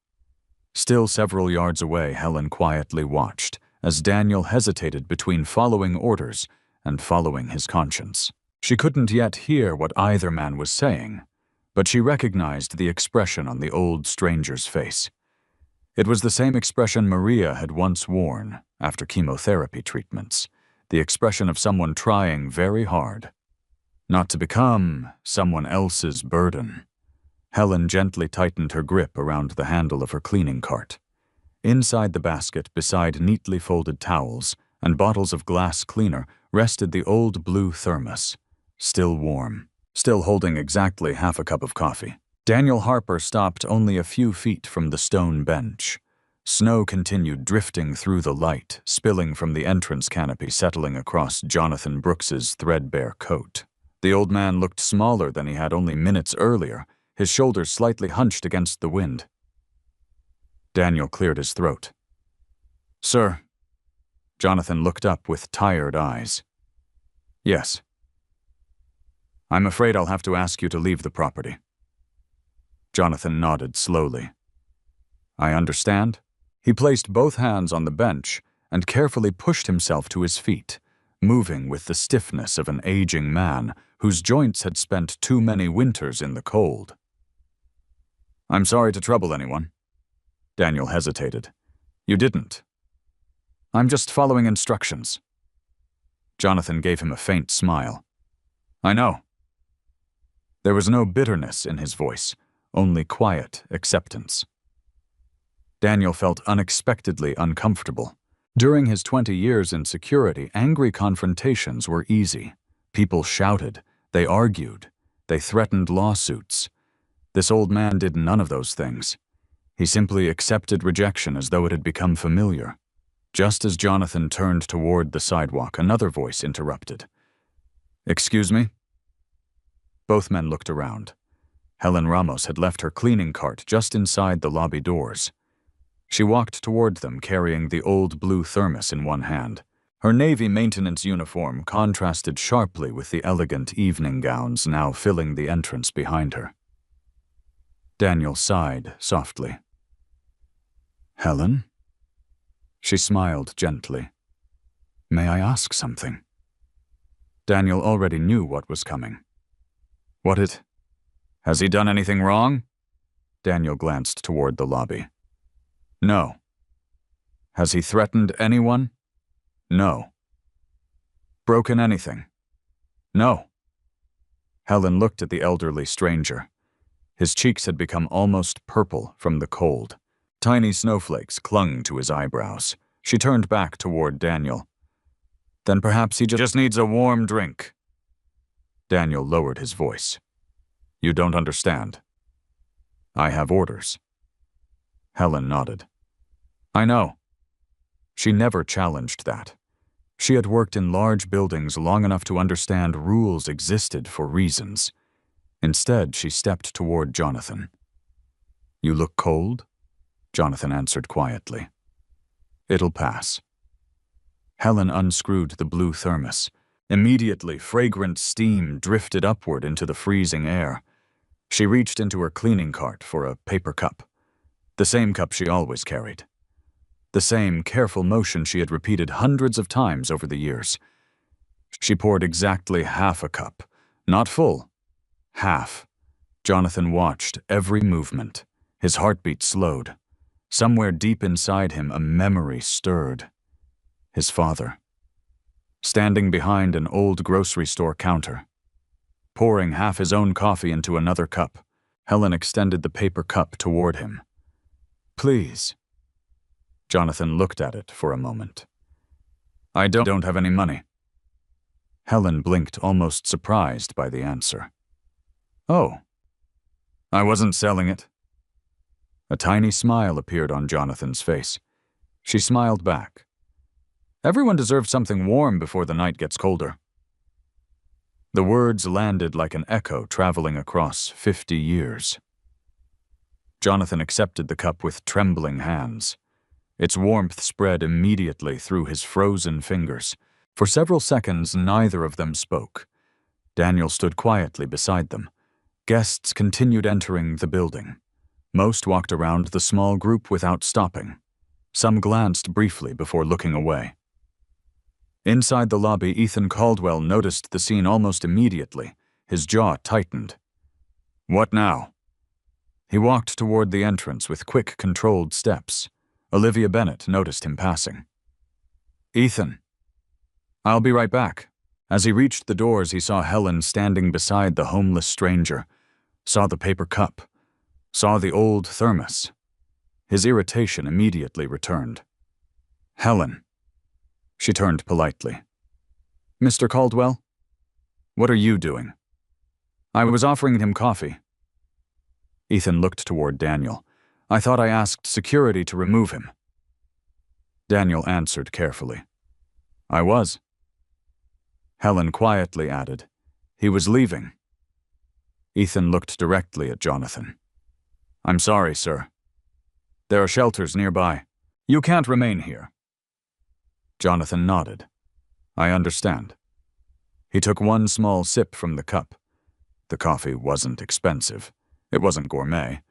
Still several yards away, Helen quietly watched as Daniel hesitated between following orders and following his conscience. She couldn't yet hear what either man was saying, but she recognized the expression on the old stranger's face. It was the same expression Maria had once worn after chemotherapy treatments, the expression of someone trying very hard not to become someone else's burden. Helen gently tightened her grip around the handle of her cleaning cart. Inside the basket, beside neatly folded towels and bottles of glass cleaner, rested the old blue thermos, still warm, still holding exactly half a cup of coffee. Daniel Harper stopped only a few feet from the stone bench. Snow continued drifting through the light, spilling from the entrance canopy, settling across Jonathan Brooks's threadbare coat. The old man looked smaller than he had only minutes earlier, his shoulders slightly hunched against the wind. Daniel cleared his throat. "Sir." Jonathan looked up with tired eyes. "Yes." "I'm afraid I'll have to ask you to leave the property." Jonathan nodded slowly. "I understand." He placed both hands on the bench and carefully pushed himself to his feet, moving with the stiffness of an aging man whose joints had spent too many winters in the cold. "I'm sorry to trouble anyone." Daniel hesitated. "You didn't." "I'm just following instructions." Jonathan gave him a faint smile. "I know." There was no bitterness in his voice, only quiet acceptance. Daniel felt unexpectedly uncomfortable. During his 20 years in security, angry confrontations were easy. People shouted, they argued, they threatened lawsuits. This old man did none of those things. He simply accepted rejection as though it had become familiar. Just as Jonathan turned toward the sidewalk, another voice interrupted. "Excuse me?" Both men looked around. Helen Ramos had left her cleaning cart just inside the lobby doors. She walked toward them carrying the old blue thermos in one hand. Her Navy maintenance uniform contrasted sharply with the elegant evening gowns now filling the entrance behind her. Daniel sighed softly. "Helen?" She smiled gently. "May I ask something?" Daniel already knew what was coming. Has he done anything wrong?" Daniel glanced toward the lobby. "No." "Has he threatened anyone?" "No." "Broken anything?" "No." Helen looked at the elderly stranger. His cheeks had become almost purple from the cold. Tiny snowflakes clung to his eyebrows. She turned back toward Daniel. "Then perhaps he just needs a warm drink." Daniel lowered his voice. "You don't understand. I have orders." Helen nodded. "I know." She never challenged that. She had worked in large buildings long enough to understand rules existed for reasons. Instead, she stepped toward Jonathan. "You look cold?" Jonathan answered quietly. "It'll pass." Helen unscrewed the blue thermos. Immediately, fragrant steam drifted upward into the freezing air. She reached into her cleaning cart for a paper cup, the same cup she always carried. The same careful motion she had repeated hundreds of times over the years. She poured exactly half a cup, not full, half. Jonathan watched every movement. His heartbeat slowed. Somewhere deep inside him, a memory stirred. His father, standing behind an old grocery store counter, pouring half his own coffee into another cup. Helen extended the paper cup toward him. "Please." Jonathan looked at it for a moment. "I don't have any money." Helen blinked, almost surprised by the answer. "Oh, I wasn't selling it." A tiny smile appeared on Jonathan's face. She smiled back. "Everyone deserves something warm before the night gets colder." The words landed like an echo traveling across 50 years. Jonathan accepted the cup with trembling hands. Its warmth spread immediately through his frozen fingers. For several seconds, neither of them spoke. Daniel stood quietly beside them. Guests continued entering the building. Most walked around the small group without stopping. Some glanced briefly before looking away. Inside the lobby, Ethan Caldwell noticed the scene almost immediately. His jaw tightened. "What now?" He walked toward the entrance with quick, controlled steps. Olivia Bennett noticed him passing. "Ethan." "I'll be right back." As he reached the doors, he saw Helen standing beside the homeless stranger, saw the paper cup, saw the old thermos. His irritation immediately returned. "Helen." She turned politely. "Mr. Caldwell? What are you doing?" "I was offering him coffee." Ethan looked toward Daniel. "I thought I asked security to remove him." Daniel answered carefully. "I was." Helen quietly added, "He was leaving." Ethan looked directly at Jonathan. "I'm sorry, sir. There are shelters nearby. You can't remain here." Jonathan nodded. "I understand." He took one small sip from the cup. The coffee wasn't expensive. It wasn't gourmet,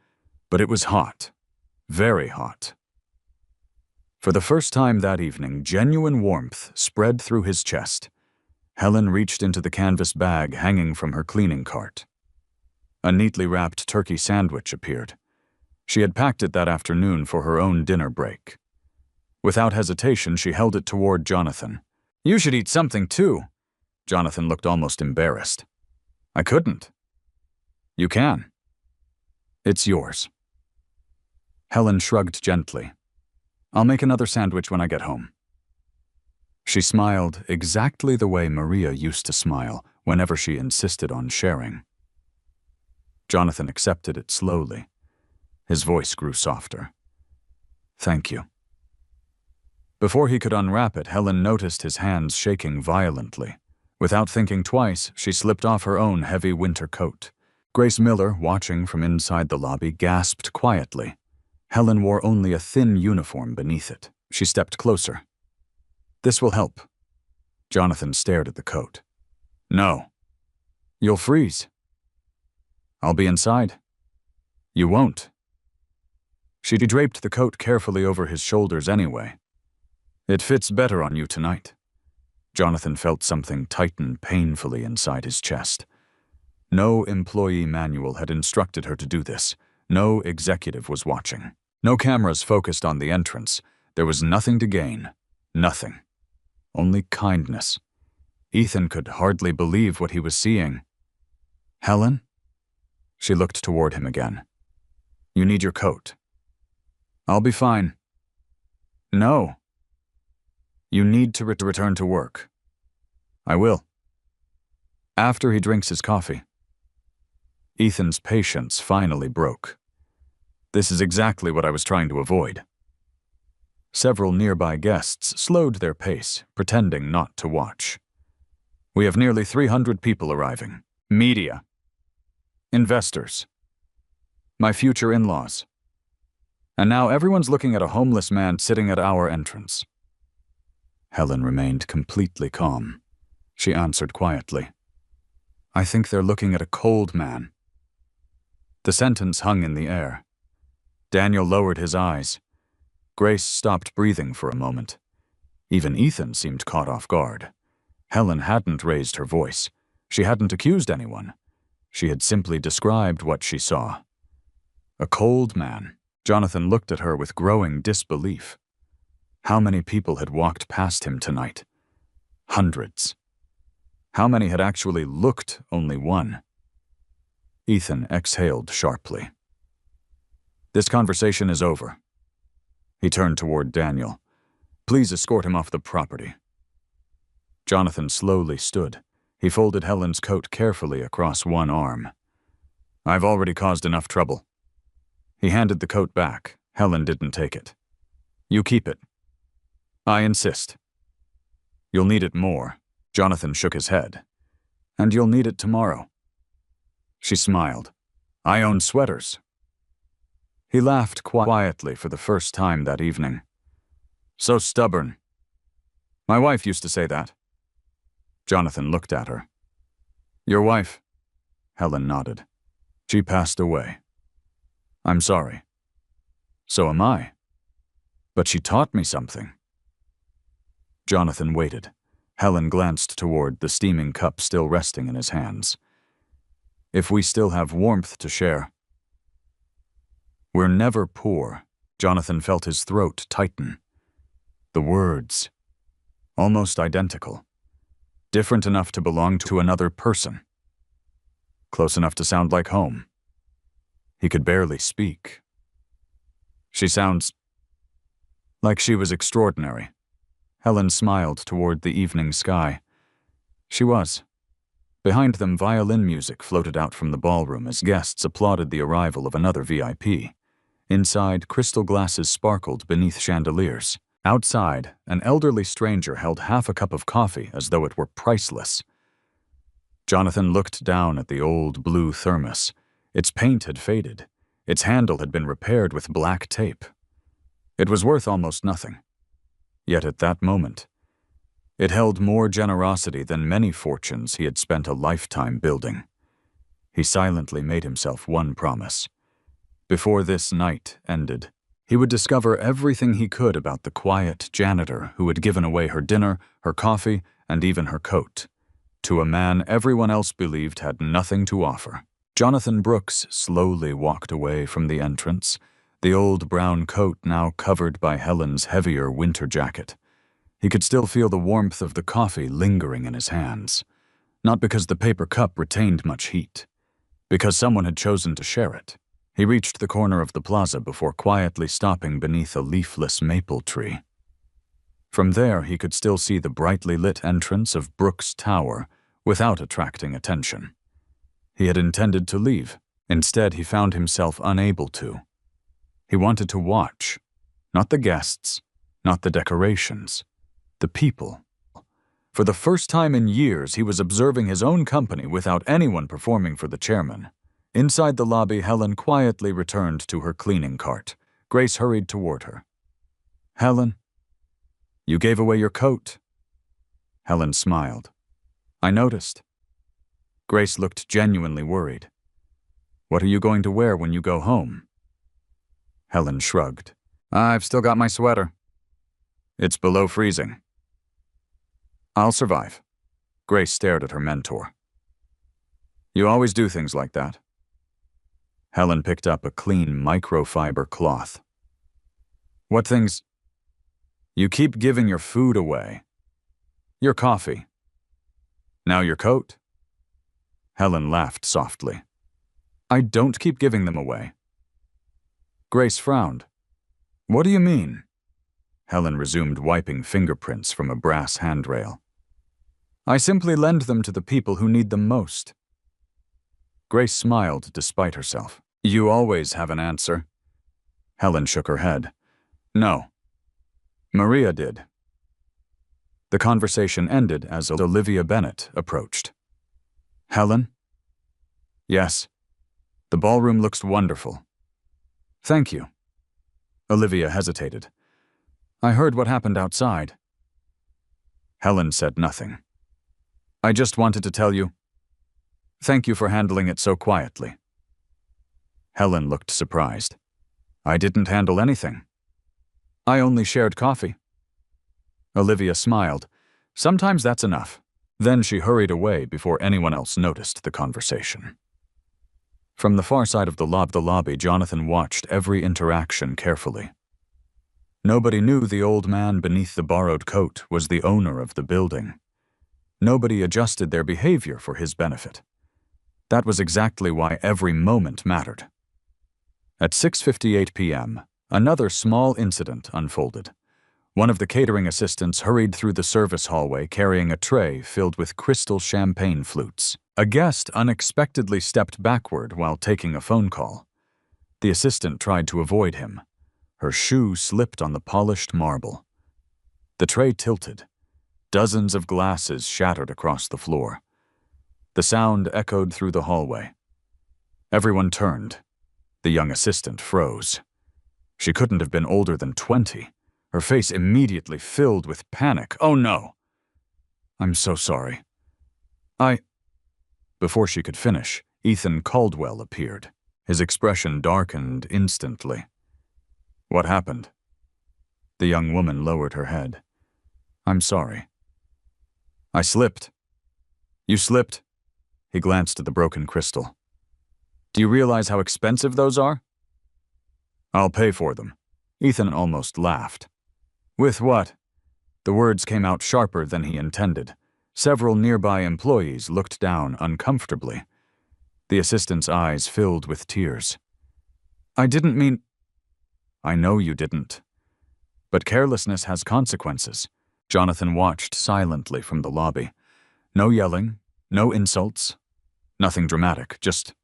but it was hot. Very hot. For the first time that evening, genuine warmth spread through his chest. Helen reached into the canvas bag hanging from her cleaning cart. A neatly wrapped turkey sandwich appeared. She had packed it that afternoon for her own dinner break. Without hesitation, she held it toward Jonathan. "You should eat something too." Jonathan looked almost embarrassed. "I couldn't." "You can." "It's yours." Helen shrugged gently. "I'll make another sandwich when I get home." She smiled exactly the way Maria used to smile whenever she insisted on sharing. Jonathan accepted it slowly. His voice grew softer. "Thank you." Before he could unwrap it, Helen noticed his hands shaking violently. Without thinking twice, she slipped off her own heavy winter coat. Grace Miller, watching from inside the lobby, gasped quietly. Helen wore only a thin uniform beneath it. She stepped closer. "This will help." Jonathan stared at the coat. "No." "You'll freeze." "I'll be inside." "You won't." She draped the coat carefully over his shoulders anyway. "It fits better on you tonight." Jonathan felt something tighten painfully inside his chest. No employee manual had instructed her to do this. No executive was watching. No cameras focused on the entrance. There was nothing to gain. Nothing. Only kindness. Ethan could hardly believe what he was seeing. "Helen?" She looked toward him again. "You need your coat." "I'll be fine." "No." "You need to return to work." "I will." "After he drinks his coffee." Ethan's patience finally broke. "This is exactly what I was trying to avoid." Several nearby guests slowed their pace, pretending not to watch. "We have nearly 300 people arriving. Media. Investors. My future in-laws. And now everyone's looking at a homeless man sitting at our entrance." Helen remained completely calm. She answered quietly, "I think they're looking at a cold man." The sentence hung in the air. Daniel lowered his eyes. Grace stopped breathing for a moment. Even Ethan seemed caught off guard. Helen hadn't raised her voice. She hadn't accused anyone. She had simply described what she saw. A cold man. Jonathan looked at her with growing disbelief. How many people had walked past him tonight? Hundreds. How many had actually looked only one? Ethan exhaled sharply. "This conversation is over." He turned toward Daniel. "Please escort him off the property." Jonathan slowly stood. He folded Helen's coat carefully across one arm. "I've already caused enough trouble." He handed the coat back. Helen didn't take it. "You keep it." "I insist." "You'll need it more." Jonathan shook his head. "And you'll need it tomorrow." She smiled. "I own sweaters." He laughed quietly for the first time that evening. So stubborn. My wife used to say that. Jonathan looked at her. Your wife? Helen nodded. She passed away. I'm sorry. So am I. But she taught me something. Jonathan waited. Helen glanced toward the steaming cup still resting in his hands. If we still have warmth to share. We're never poor. Jonathan felt his throat tighten. The words, almost identical. Different enough to belong to another person. Close enough to sound like home. He could barely speak. She sounds like she was extraordinary. Helen smiled toward the evening sky. She was. Behind them, violin music floated out from the ballroom as guests applauded the arrival of another VIP. Inside, crystal glasses sparkled beneath chandeliers. Outside, an elderly stranger held half a cup of coffee as though it were priceless. Jonathan looked down at the old blue thermos. Its paint had faded. Its handle had been repaired with black tape. It was worth almost nothing. Yet at that moment, it held more generosity than many fortunes he had spent a lifetime building. He silently made himself one promise. Before this night ended, he would discover everything he could about the quiet janitor who had given away her dinner, her coffee, and even her coat, to a man everyone else believed had nothing to offer. Jonathan Brooks slowly walked away from the entrance, the old brown coat now covered by Helen's heavier winter jacket. He could still feel the warmth of the coffee lingering in his hands, not because the paper cup retained much heat, because someone had chosen to share it. He reached the corner of the plaza before quietly stopping beneath a leafless maple tree. From there, he could still see the brightly lit entrance of Brooks Tower without attracting attention. He had intended to leave. Instead, he found himself unable to. He wanted to watch, not the guests, not the decorations, the people. For the first time in years, he was observing his own company without anyone performing for the chairman. Inside the lobby, Helen quietly returned to her cleaning cart. Grace hurried toward her. Helen, you gave away your coat. Helen smiled. I noticed. Grace looked genuinely worried. What are you going to wear when you go home? Helen shrugged. I've still got my sweater. It's below freezing. I'll survive. Grace stared at her mentor. You always do things like that. Helen picked up a clean microfiber cloth. What things? You keep giving your food away. Your coffee. Now your coat. Helen laughed softly. I don't keep giving them away. Grace frowned. What do you mean? Helen resumed wiping fingerprints from a brass handrail. I simply lend them to the people who need them most. Grace smiled despite herself. You always have an answer. Helen shook her head. No. Maria did. The conversation ended as Olivia Bennett approached. Helen? Yes. The ballroom looks wonderful. Thank you. Olivia hesitated. I heard what happened outside. Helen said nothing. I just wanted to tell you. Thank you for handling it so quietly. Helen looked surprised. I didn't handle anything. I only shared coffee. Olivia smiled. Sometimes that's enough. Then she hurried away before anyone else noticed the conversation. From the far side of the lobby, Jonathan watched every interaction carefully. Nobody knew the old man beneath the borrowed coat was the owner of the building. Nobody adjusted their behavior for his benefit. That was exactly why every moment mattered. At 6:58 p.m., another small incident unfolded. One of the catering assistants hurried through the service hallway carrying a tray filled with crystal champagne flutes. A guest unexpectedly stepped backward while taking a phone call. The assistant tried to avoid him. Her shoe slipped on the polished marble. The tray tilted. Dozens of glasses shattered across the floor. The sound echoed through the hallway. Everyone turned. The young assistant froze. She couldn't have been older than 20. her face immediately filled with panic. "Oh no! I'm so sorry. Before she could finish, Ethan Caldwell appeared. His expression darkened instantly. "What happened?" The young woman lowered her head. "I'm sorry. I slipped." "You slipped?" He glanced at the broken crystal. "Do you realize how expensive those are?" "I'll pay for them." Ethan almost laughed. "With what?" The words came out sharper than he intended. Several nearby employees looked down uncomfortably. The assistant's eyes filled with tears. "I didn't mean—" "I know you didn't. But carelessness has consequences." Jonathan watched silently from the lobby. No yelling, no insults, nothing dramatic, just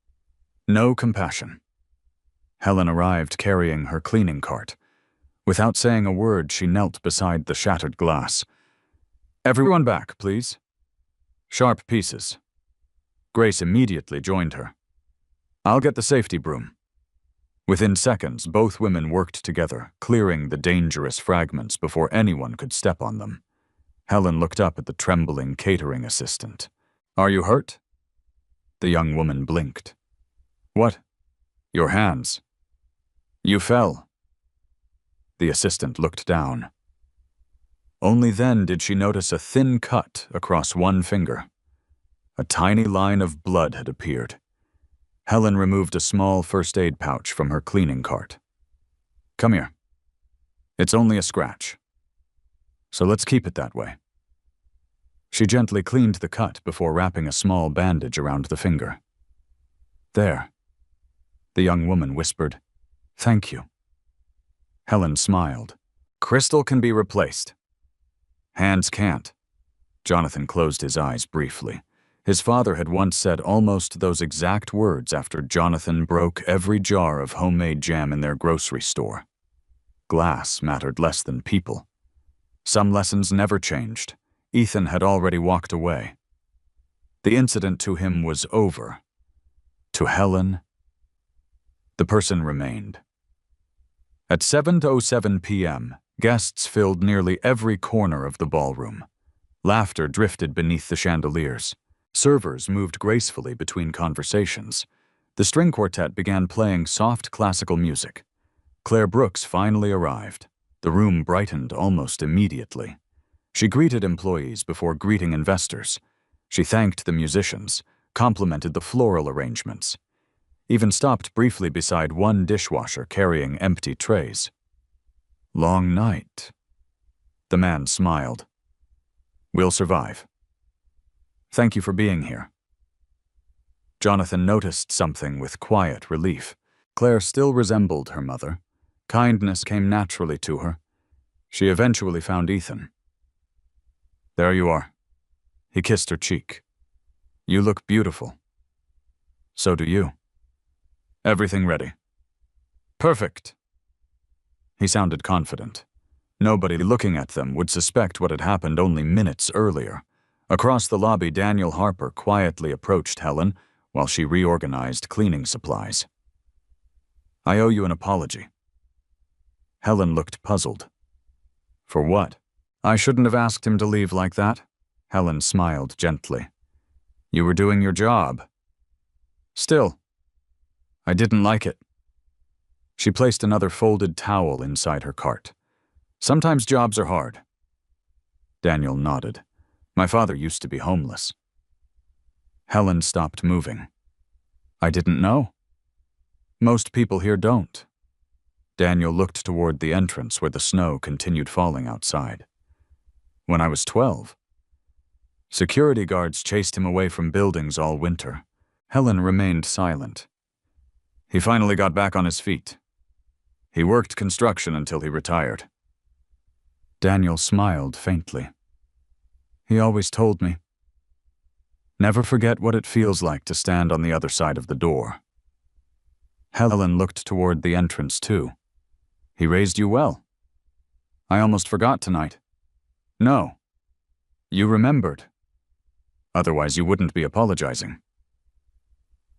no compassion. Helen arrived carrying her cleaning cart. Without saying a word, she knelt beside the shattered glass. "Everyone back, please." "Sharp pieces." Grace immediately joined her. "I'll get the safety broom." Within seconds, both women worked together, clearing the dangerous fragments before anyone could step on them. Helen looked up at the trembling catering assistant. "Are you hurt?" The young woman blinked. "What?" "Your hands." "You fell." The assistant looked down. Only then did she notice a thin cut across one finger. A tiny line of blood had appeared. Helen removed a small first aid pouch from her cleaning cart. "Come here. It's only a scratch. So let's keep it that way." She gently cleaned the cut before wrapping a small bandage around the finger. "There." The young woman whispered, "Thank you." Helen smiled. "Crystal can be replaced. Hands can't." Jonathan closed his eyes briefly. His father had once said almost those exact words after Jonathan broke every jar of homemade jam in their grocery store. Glass mattered less than people. Some lessons never changed. Ethan had already walked away. The incident to him was over. To Helen, the person remained. At 7:07 p.m., guests filled nearly every corner of the ballroom. Laughter drifted beneath the chandeliers. Servers moved gracefully between conversations. The string quartet began playing soft classical music. Claire Brooks finally arrived. The room brightened almost immediately. She greeted employees before greeting investors. She thanked the musicians, complimented the floral arrangements, even stopped briefly beside one dishwasher carrying empty trays. "Long night." The man smiled. "We'll survive. Thank you for being here." Jonathan noticed something with quiet relief. Claire still resembled her mother. Kindness came naturally to her. She eventually found Ethan. "There you are." He kissed her cheek. "You look beautiful." "So do you." "Everything ready." "Perfect." He sounded confident. Nobody looking at them would suspect what had happened only minutes earlier. Across the lobby, Daniel Harper quietly approached Helen while she reorganized cleaning supplies. "I owe you an apology." Helen looked puzzled. "For what?" "I shouldn't have asked him to leave like that." Helen smiled gently. "You were doing your job." "Still, I didn't like it." She placed another folded towel inside her cart. "Sometimes jobs are hard." Daniel nodded. "My father used to be homeless." Helen stopped moving. "I didn't know." "Most people here don't." Daniel looked toward the entrance where the snow continued falling outside. "When I was 12. Security guards chased him away from buildings all winter." Helen remained silent. "He finally got back on his feet. He worked construction until he retired." Daniel smiled faintly. "He always told me. Never forget what it feels like to stand on the other side of the door." Helen looked toward the entrance too. "He raised you well." "I almost forgot tonight." "No. You remembered. Otherwise you wouldn't be apologizing."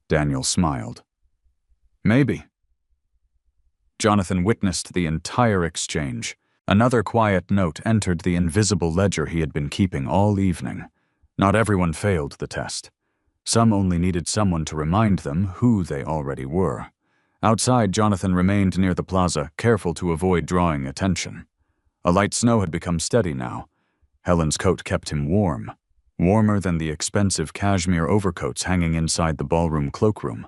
Daniel smiled. "Maybe." Jonathan witnessed the entire exchange. Another quiet note entered the invisible ledger he had been keeping all evening. Not everyone failed the test. Some only needed someone to remind them who they already were. Outside, Jonathan remained near the plaza, careful to avoid drawing attention. A light snow had become steady now. Helen's coat kept him warm, warmer than the expensive cashmere overcoats hanging inside the ballroom cloakroom.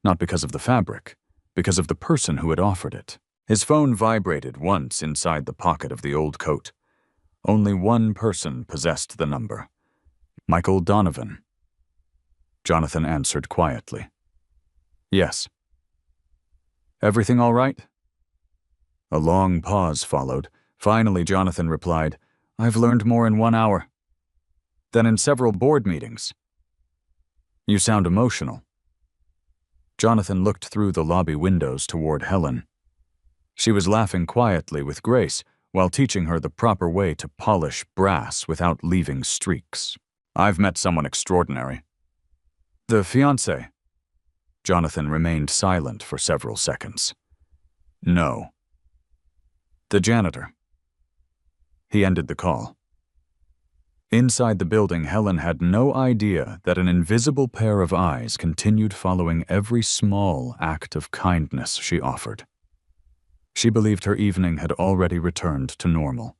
Not because of the fabric, because of the person who had offered it. His phone vibrated once inside the pocket of the old coat. Only one person possessed the number. Michael Donovan. Jonathan answered quietly. Yes. Everything all right? A long pause followed. Finally, Jonathan replied, I've learned more in 1 hour than in several board meetings. You sound emotional. Jonathan looked through the lobby windows toward Helen. She was laughing quietly with Grace while teaching her the proper way to polish brass without leaving streaks. I've met someone extraordinary. The fiancé. Jonathan remained silent for several seconds. No. The janitor. He ended the call. Inside the building, Helen had no idea that an invisible pair of eyes continued following every small act of kindness she offered. She believed her evening had already returned to normal.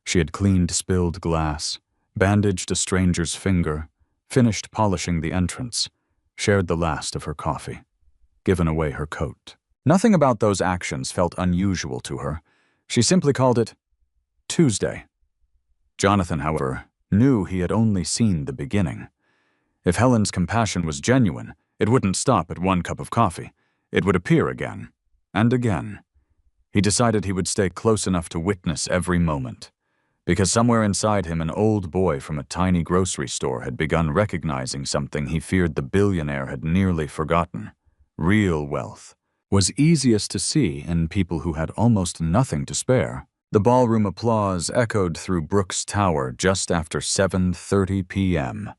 She had cleaned spilled glass, bandaged a stranger's finger, finished polishing the entrance, shared the last of her coffee, given away her coat. Nothing about those actions felt unusual to her. She simply called it Tuesday. Jonathan, however, knew he had only seen the beginning. If Helen's compassion was genuine, it wouldn't stop at 1 cup of coffee. It would appear again, and again. He decided he would stay close enough to witness every moment, because somewhere inside him an old boy from a tiny grocery store had begun recognizing something he feared the billionaire had nearly forgotten. Real wealth was easiest to see in people who had almost nothing to spare. The ballroom applause echoed through Brooks Tower just after 7:30 p.m.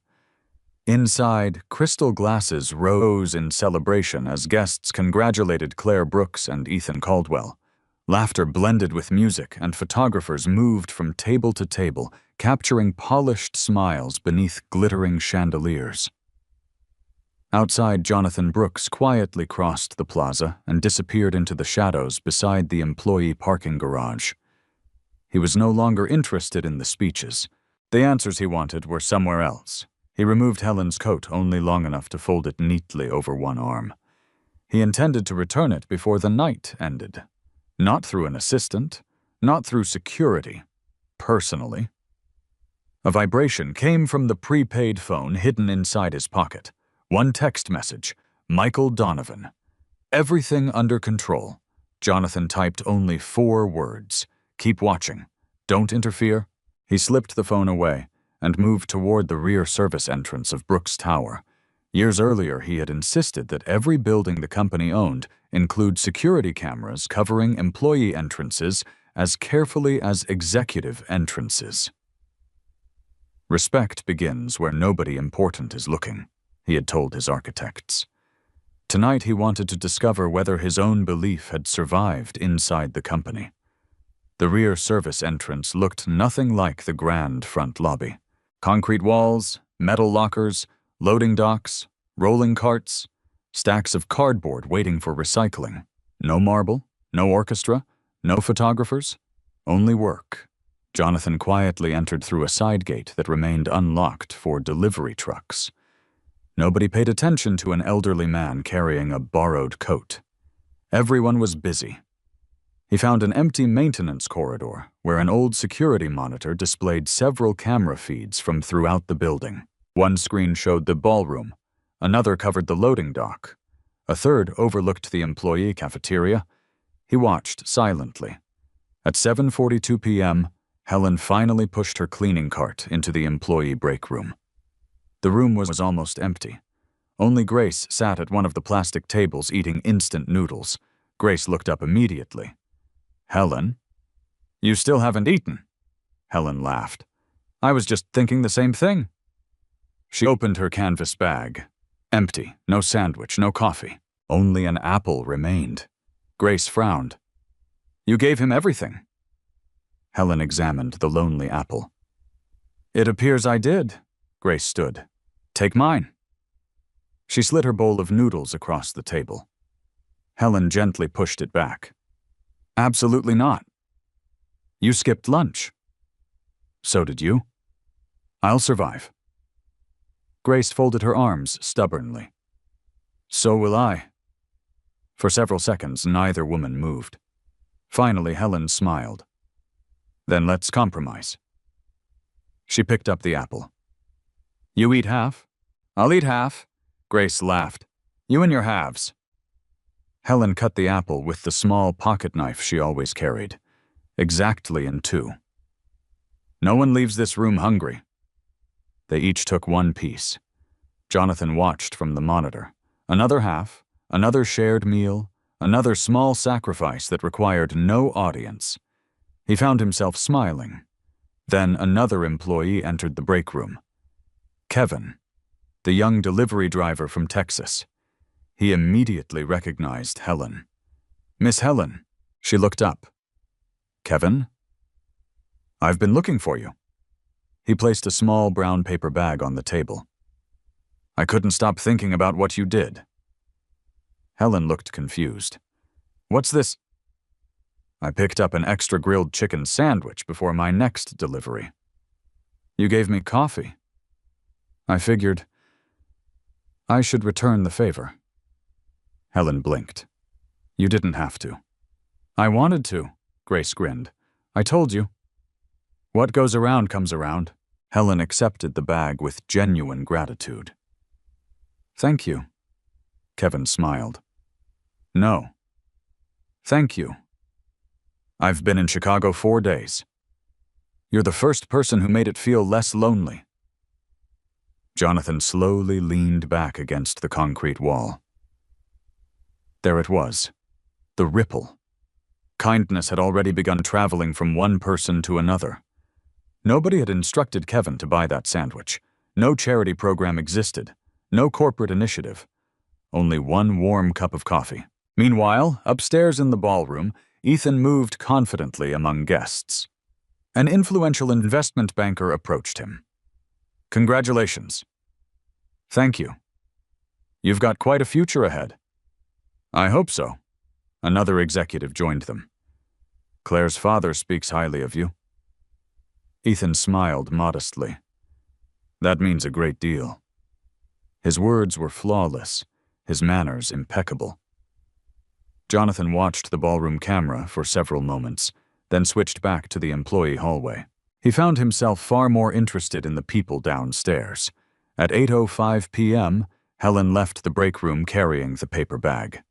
Inside, crystal glasses rose in celebration as guests congratulated Claire Brooks and Ethan Caldwell. Laughter blended with music, and photographers moved from table to table, capturing polished smiles beneath glittering chandeliers. Outside, Jonathan Brooks quietly crossed the plaza and disappeared into the shadows beside the employee parking garage. He was no longer interested in the speeches. The answers he wanted were somewhere else. He removed Helen's coat only long enough to fold it neatly over one arm. He intended to return it before the night ended. Not through an assistant, not through security, personally. A vibration came from the prepaid phone hidden inside his pocket. One text message, Michael Donovan. Everything under control. Jonathan typed only 4 words. Keep watching. Don't interfere. He slipped the phone away and moved toward the rear service entrance of Brooks Tower. Years earlier, he had insisted that every building the company owned include security cameras covering employee entrances as carefully as executive entrances. Respect begins where nobody important is looking, he had told his architects. Tonight he wanted to discover whether his own belief had survived inside the company. The rear service entrance looked nothing like the grand front lobby. Concrete walls, metal lockers, loading docks, rolling carts, stacks of cardboard waiting for recycling. No marble, no orchestra, no photographers, only work. Jonathan quietly entered through a side gate that remained unlocked for delivery trucks. Nobody paid attention to an elderly man carrying a borrowed coat. Everyone was busy. He found an empty maintenance corridor where an old security monitor displayed several camera feeds from throughout the building. One screen showed the ballroom, another covered the loading dock, a third overlooked the employee cafeteria. He watched silently. At 7:42 p.m., Helen finally pushed her cleaning cart into the employee break room. The room was almost empty. Only Grace sat at one of the plastic tables eating instant noodles. Grace looked up immediately. Helen? You still haven't eaten? Helen laughed. I was just thinking the same thing. She opened her canvas bag. Empty, no sandwich, no coffee. Only an apple remained. Grace frowned. You gave him everything. Helen examined the lonely apple. It appears I did. Grace stood. Take mine. She slid her bowl of noodles across the table. Helen gently pushed it back. Absolutely not. You skipped lunch. So did you. I'll survive. Grace folded her arms stubbornly. So will I. For several seconds, neither woman moved. Finally, Helen smiled. Then let's compromise. She picked up the apple. You eat half. I'll eat half. Grace laughed. You and your halves. Helen cut the apple with the small pocket knife she always carried, exactly in two. No one leaves this room hungry. They each took one piece. Jonathan watched from the monitor. Another half, another shared meal, another small sacrifice that required no audience. He found himself smiling. Then another employee entered the break room. Kevin, the young delivery driver from Texas. He immediately recognized Helen. Miss Helen. She looked up. Kevin? I've been looking for you. He placed a small brown paper bag on the table. I couldn't stop thinking about what you did. Helen looked confused. What's this? I picked up an extra grilled chicken sandwich before my next delivery. You gave me coffee. I figured I should return the favor. Helen blinked. You didn't have to. I wanted to, Grace grinned. I told you. What goes around comes around. Helen accepted the bag with genuine gratitude. Thank you. Kevin smiled. No. Thank you. I've been in Chicago 4 days. You're the first person who made it feel less lonely. Jonathan slowly leaned back against the concrete wall. There it was, the ripple. Kindness had already begun traveling from one person to another. Nobody had instructed Kevin to buy that sandwich. No charity program existed. No corporate initiative. Only one warm cup of coffee. Meanwhile, upstairs in the ballroom, Ethan moved confidently among guests. An influential investment banker approached him. Congratulations. Thank you. You've got quite a future ahead. I hope so. Another executive joined them. Claire's father speaks highly of you. Ethan smiled modestly. That means a great deal. His words were flawless, his manners impeccable. Jonathan watched the ballroom camera for several moments, then switched back to the employee hallway. He found himself far more interested in the people downstairs. At 8:05 p.m., Helen left the break room carrying the paper bag.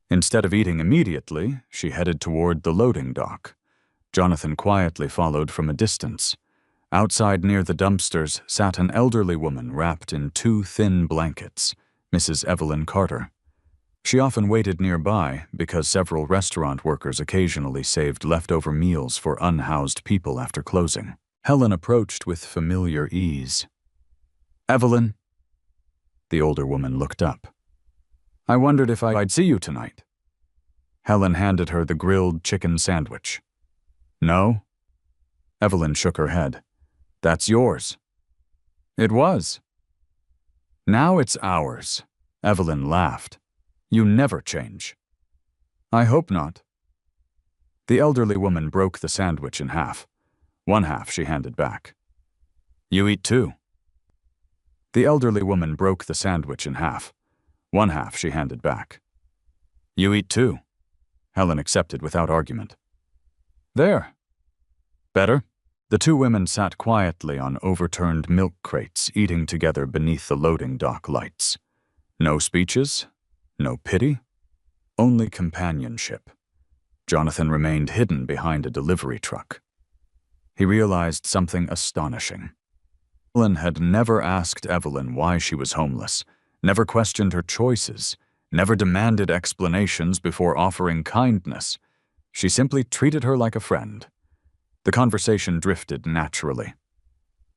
Instead of eating immediately, she headed toward the loading dock. Jonathan quietly followed from a distance. Outside near the dumpsters sat an elderly woman wrapped in 2 thin blankets, Mrs. Evelyn Carter. She often waited nearby because several restaurant workers occasionally saved leftover meals for unhoused people after closing. Helen approached with familiar ease. Evelyn. The older woman looked up. I wondered if I'd see you tonight. Helen handed her the grilled chicken sandwich. No? Evelyn shook her head. That's yours. It was. Now it's ours. Evelyn laughed. You never change. I hope not. The elderly woman broke the sandwich in half. One half she handed back. You eat too. The elderly woman broke the sandwich in half. One half she handed back. You eat too. Helen accepted without argument. There. Better? The 2 women sat quietly on overturned milk crates, eating together beneath the loading dock lights. No speeches, no pity, only companionship. Jonathan remained hidden behind a delivery truck. He realized something astonishing. Helen had never asked Evelyn why she was homeless, never questioned her choices, never demanded explanations before offering kindness. She simply treated her like a friend. The conversation drifted naturally.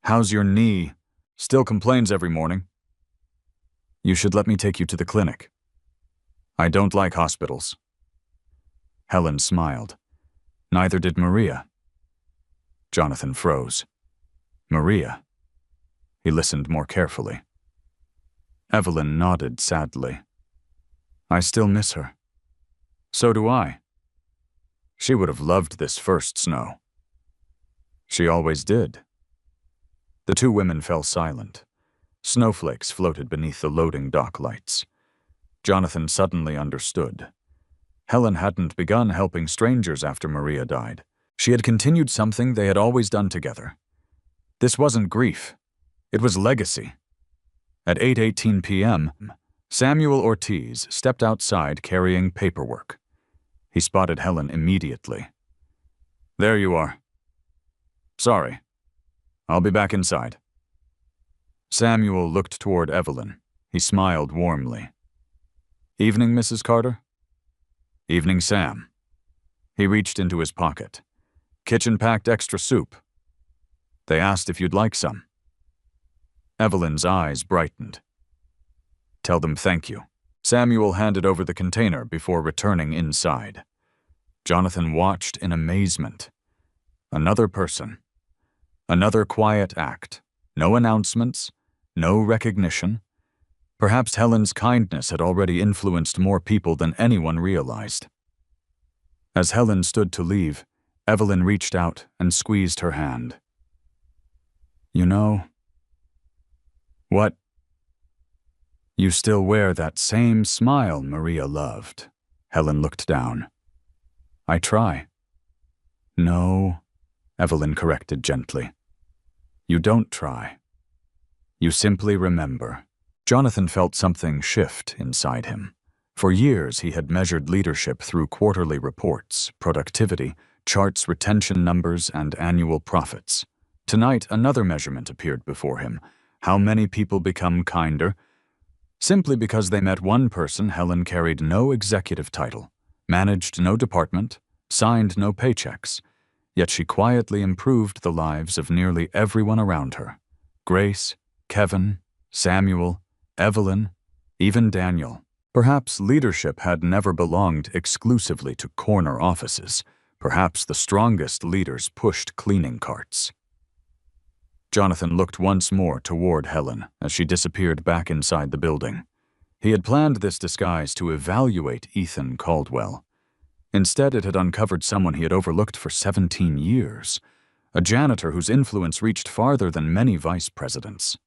How's your knee? Still complains every morning. You should let me take you to the clinic. I don't like hospitals. Helen smiled. Neither did Maria. Jonathan froze. Maria. He listened more carefully. Evelyn nodded sadly. I still miss her. So do I. She would have loved this first snow. She always did. The two women fell silent. Snowflakes floated beneath the loading dock lights. Jonathan suddenly understood. Helen hadn't begun helping strangers after Maria died. She had continued something they had always done together. This wasn't grief. It was legacy. At 8:18 p.m., Samuel Ortiz stepped outside carrying paperwork. He spotted Helen immediately. There you are. Sorry. I'll be back inside. Samuel looked toward Evelyn. He smiled warmly. Evening, Mrs. Carter? Evening, Sam. He reached into his pocket. Kitchen-packed extra soup. They asked if you'd like some. Evelyn's eyes brightened. Tell them thank you. Samuel handed over the container before returning inside. Jonathan watched in amazement. Another person. Another quiet act. No announcements. No recognition. Perhaps Helen's kindness had already influenced more people than anyone realized. As Helen stood to leave, Evelyn reached out and squeezed her hand. You know... What? You still wear that same smile Maria loved. Helen looked down. I try. No, Evelyn corrected gently. You don't try. You simply remember. Jonathan felt something shift inside him. For years he had measured leadership through quarterly reports, productivity, charts, retention numbers, and annual profits. Tonight another measurement appeared before him. How many people become kinder? Simply because they met one person, Helen carried no executive title, managed no department, signed no paychecks, yet she quietly improved the lives of nearly everyone around her. Grace, Kevin, Samuel, Evelyn, even Daniel. Perhaps leadership had never belonged exclusively to corner offices. Perhaps the strongest leaders pushed cleaning carts. Jonathan looked once more toward Helen as she disappeared back inside the building. He had planned this disguise to evaluate Ethan Caldwell. Instead, it had uncovered someone he had overlooked for 17 years, a janitor whose influence reached farther than many vice presidents.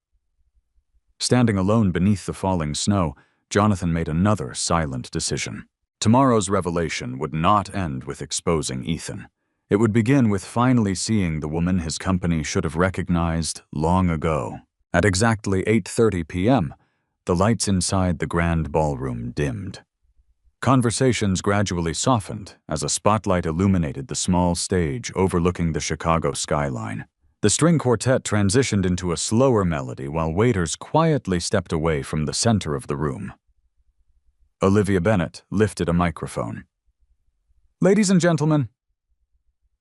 Standing alone beneath the falling snow, Jonathan made another silent decision. Tomorrow's revelation would not end with exposing Ethan. It would begin with finally seeing the woman his company should have recognized long ago. At exactly 8:30 p.m., the lights inside the grand ballroom dimmed. Conversations gradually softened as a spotlight illuminated the small stage overlooking the Chicago skyline. The string quartet transitioned into a slower melody while waiters quietly stepped away from the center of the room. Olivia Bennett lifted a microphone. Ladies and gentlemen,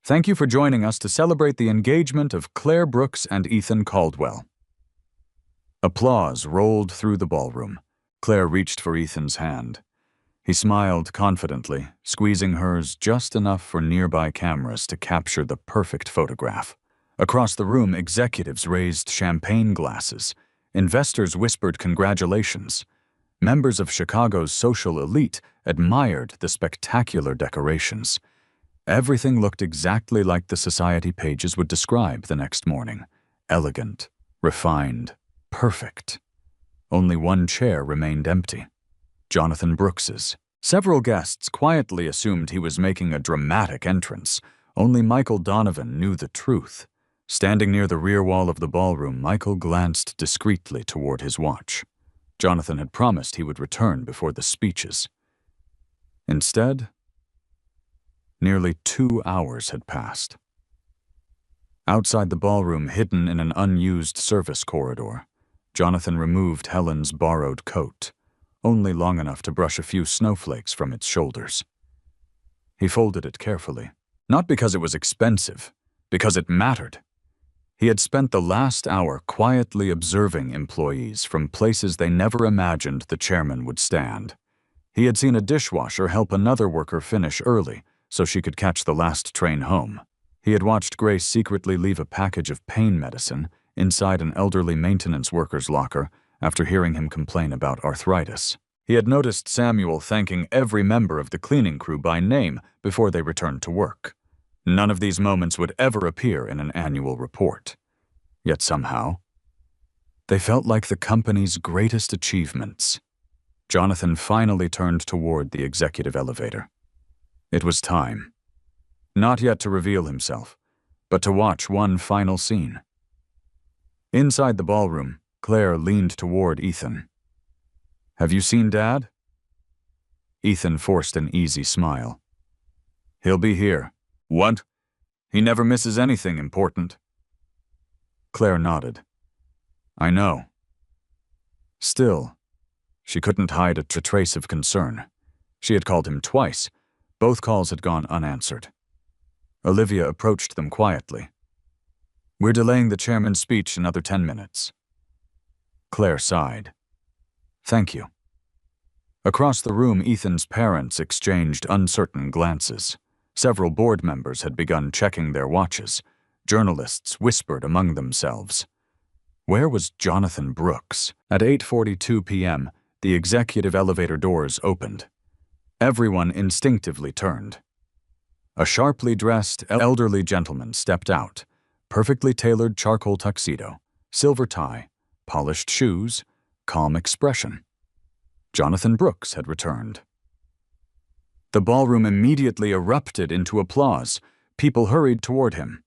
thank you for joining us to celebrate the engagement of Claire Brooks and Ethan Caldwell. Applause rolled through the ballroom. Claire reached for Ethan's hand. He smiled confidently, squeezing hers just enough for nearby cameras to capture the perfect photograph. Across the room, executives raised champagne glasses. Investors whispered congratulations. Members of Chicago's social elite admired the spectacular decorations. Everything looked exactly like the society pages would describe the next morning. Elegant, refined, perfect. Only one chair remained empty. Jonathan Brooks's. Several guests quietly assumed he was making a dramatic entrance. Only Michael Donovan knew the truth. Standing near the rear wall of the ballroom, Michael glanced discreetly toward his watch. Jonathan had promised he would return before the speeches. Instead, nearly 2 hours had passed. Outside the ballroom, hidden in an unused service corridor, Jonathan removed Helen's borrowed coat, only long enough to brush a few snowflakes from its shoulders. He folded it carefully, not because it was expensive, because it mattered. He had spent the last hour quietly observing employees from places they never imagined the chairman would stand. He had seen a dishwasher help another worker finish early so she could catch the last train home. He had watched Grace secretly leave a package of pain medicine inside an elderly maintenance worker's locker after hearing him complain about arthritis. He had noticed Samuel thanking every member of the cleaning crew by name before they returned to work. None of these moments would ever appear in an annual report. Yet somehow, they felt like the company's greatest achievements. Jonathan finally turned toward the executive elevator. It was time. Not yet to reveal himself, but to watch one final scene. Inside the ballroom, Claire leaned toward Ethan. "Have you seen Dad?" Ethan forced an easy smile. "He'll be here." "What? He never misses anything important." Claire nodded. "I know." Still, she couldn't hide a trace of concern. She had called him twice. Both calls had gone unanswered. Olivia approached them quietly. "We're delaying the chairman's speech another 10 minutes. Claire sighed. "Thank you." Across the room, Ethan's parents exchanged uncertain glances. Several board members had begun checking their watches. Journalists whispered among themselves. Where was Jonathan Brooks? At 8:42 p.m., the executive elevator doors opened. Everyone instinctively turned. A sharply dressed, elderly gentleman stepped out, perfectly tailored charcoal tuxedo, silver tie, polished shoes, calm expression. Jonathan Brooks had returned. The ballroom immediately erupted into applause. People hurried toward him.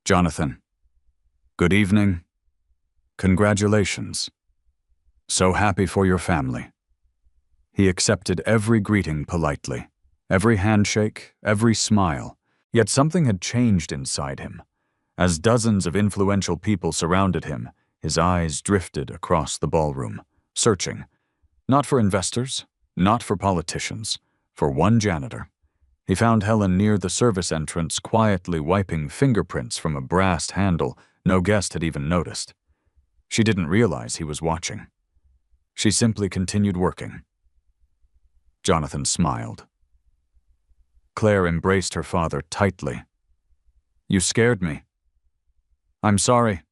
"Jonathan, good evening. Congratulations. So happy for your family." He accepted every greeting politely, every handshake, every smile. Yet something had changed inside him. As dozens of influential people surrounded him, his eyes drifted across the ballroom, searching, not for investors, not for politicians, for one janitor. He found Helen near the service entrance, quietly wiping fingerprints from a brass handle no guest had even noticed. She didn't realize he was watching. She simply continued working. Jonathan smiled. Claire embraced her father tightly. "You scared me." "I'm sorry.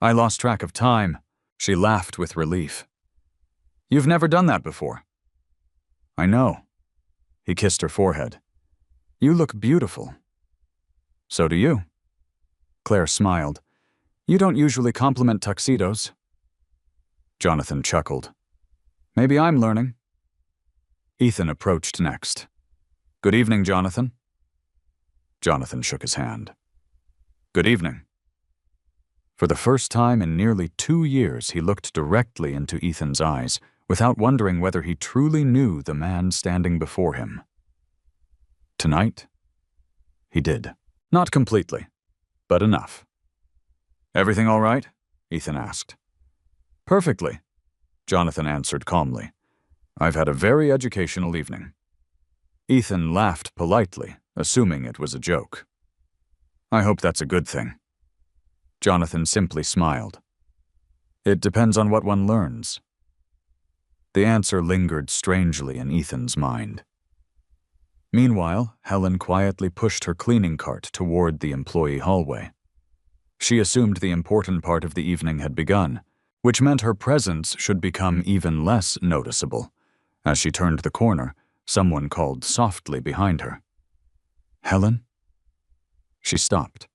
I lost track of time." She laughed with relief. "You've never done that before." "I know." He kissed her forehead. "You look beautiful." "So do you." Claire smiled. "You don't usually compliment tuxedos." Jonathan chuckled. "Maybe I'm learning." Ethan approached next. "Good evening, Jonathan." Jonathan shook his hand. "Good evening." For the first time in nearly 2 years, he looked directly into Ethan's eyes, without wondering whether he truly knew the man standing before him. Tonight, he did. Not completely, but enough. "Everything all right?" Ethan asked. "Perfectly," Jonathan answered calmly. "I've had a very educational evening." Ethan laughed politely, assuming it was a joke. "I hope that's a good thing." Jonathan simply smiled. "It depends on what one learns." The answer lingered strangely in Ethan's mind. Meanwhile, Helen quietly pushed her cleaning cart toward the employee hallway. She assumed the important part of the evening had begun, which meant her presence should become even less noticeable. As she turned the corner, someone called softly behind her. "Helen?" She stopped.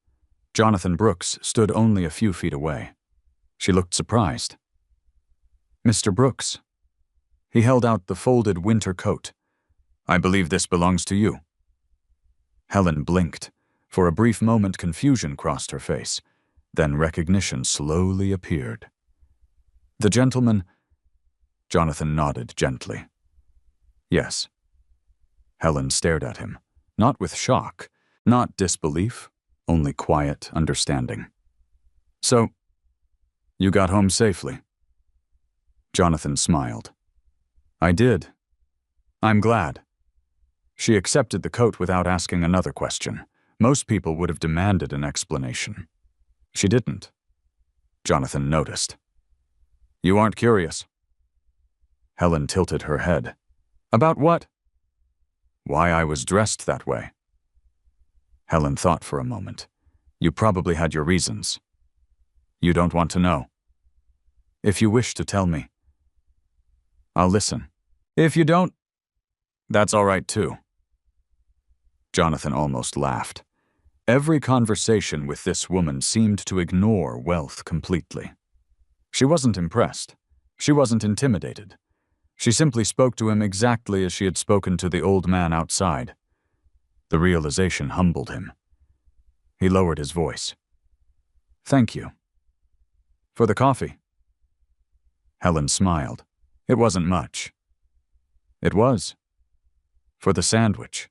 Jonathan Brooks stood only a few feet away. She looked surprised. "Mr. Brooks." He held out the folded winter coat. "I believe this belongs to you." Helen blinked. For a brief moment, confusion crossed her face. Then recognition slowly appeared. "The gentleman—" Jonathan nodded gently. "Yes." Helen stared at him, not with shock, not disbelief, only quiet understanding. "So, you got home safely?" Jonathan smiled. "I did. I'm glad." She accepted the coat without asking another question. Most people would have demanded an explanation. She didn't. Jonathan noticed. "You aren't curious?" Helen tilted her head. "About what?" "Why I was dressed that way." Helen thought for a moment. You probably had your reasons. You don't want to know. If you wish to tell me, I'll listen. If you don't, that's all right too. Jonathan almost laughed. Every conversation with this woman seemed to ignore wealth completely. She wasn't impressed. She wasn't intimidated. She simply spoke to him exactly as she had spoken to the old man outside. The realization humbled him. He lowered his voice. Thank you. For the coffee. Helen smiled. It wasn't much. It was. For the sandwich.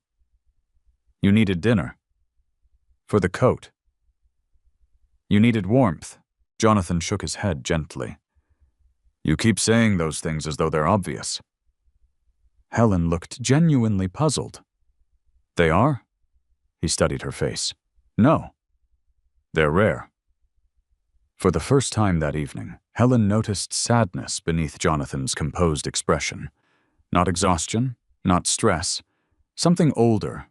You needed dinner. For the coat. You needed warmth. Jonathan shook his head gently. You keep saying those things as though they're obvious. Helen looked genuinely puzzled. They are? He studied her face. No. They're rare. For the first time that evening, Helen noticed sadness beneath Jonathan's composed expression. Not exhaustion, not stress. Something older,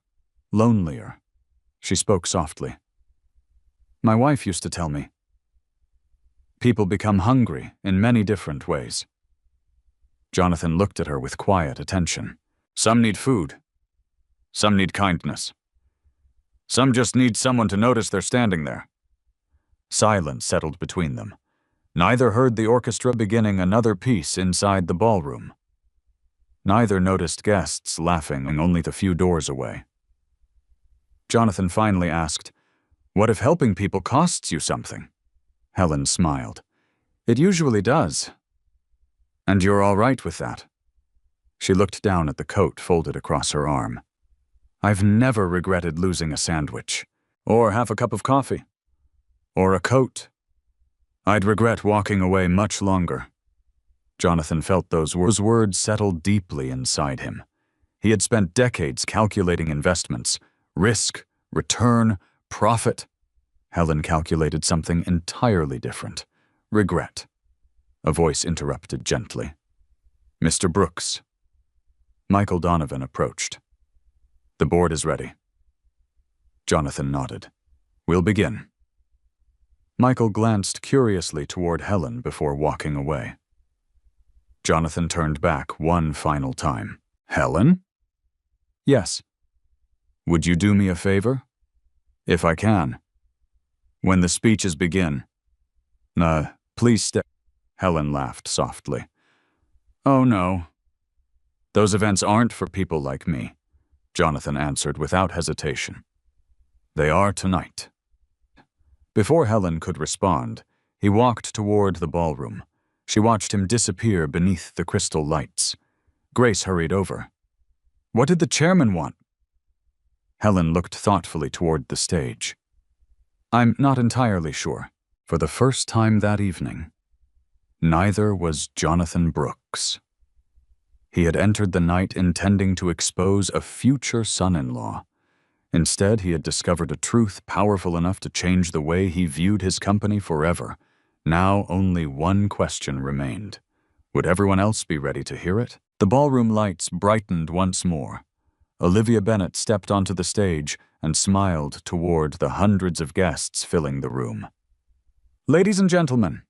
lonelier. She spoke softly. My wife used to tell me. People become hungry in many different ways. Jonathan looked at her with quiet attention. Some need food. Some need kindness. Some just need someone to notice they're standing there. Silence settled between them. Neither heard the orchestra beginning another piece inside the ballroom. Neither noticed guests laughing only the few doors away. Jonathan finally asked, What if helping people costs you something? Helen smiled. It usually does. And you're all right with that. She looked down at the coat folded across her arm. I've never regretted losing a sandwich, or half a cup of coffee, or a coat. I'd regret walking away much longer. Jonathan felt those words settle deeply inside him. He had spent decades calculating investments, risk, return, profit. Helen calculated something entirely different. Regret. A voice interrupted gently. Mr. Brooks. Michael Donovan approached. The board is ready. Jonathan nodded. We'll begin. Michael glanced curiously toward Helen before walking away. Jonathan turned back one final time. Helen? Yes. Would you do me a favor? If I can. When the speeches begin. Please stay. Helen laughed softly. Oh no. Those events aren't for people like me, Jonathan answered without hesitation. They are tonight. Before Helen could respond, he walked toward the ballroom. She watched him disappear beneath the crystal lights. Grace hurried over. What did the chairman want? Helen looked thoughtfully toward the stage. I'm not entirely sure. For the first time that evening, neither was Jonathan Brooks. He had entered the night intending to expose a future son-in-law. Instead, he had discovered a truth powerful enough to change the way he viewed his company forever. Now only one question remained. Would everyone else be ready to hear it? The ballroom lights brightened once more. Olivia Bennet stepped onto the stage and smiled toward the hundreds of guests filling the room. Ladies and gentlemen,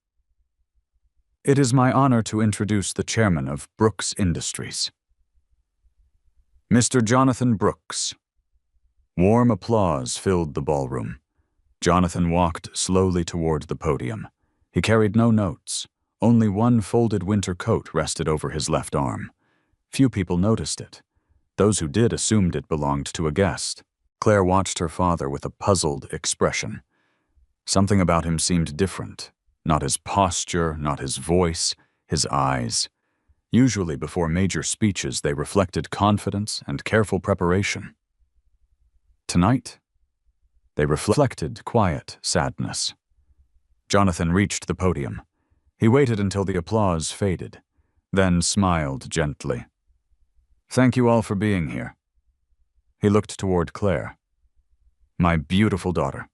it is my honor to introduce the chairman of Brooks Industries, Mr. Jonathan Brooks. Warm applause filled the ballroom. Jonathan walked slowly toward the podium. He carried no notes. Only one folded winter coat rested over his left arm. Few people noticed it. Those who did assumed it belonged to a guest. Claire watched her father with a puzzled expression. Something about him seemed different. Not his posture, not his voice, his eyes. Usually before major speeches, they reflected confidence and careful preparation. Tonight, they reflected quiet sadness. Jonathan reached the podium. He waited until the applause faded, then smiled gently. Thank you all for being here. He looked toward Claire. My beautiful daughter.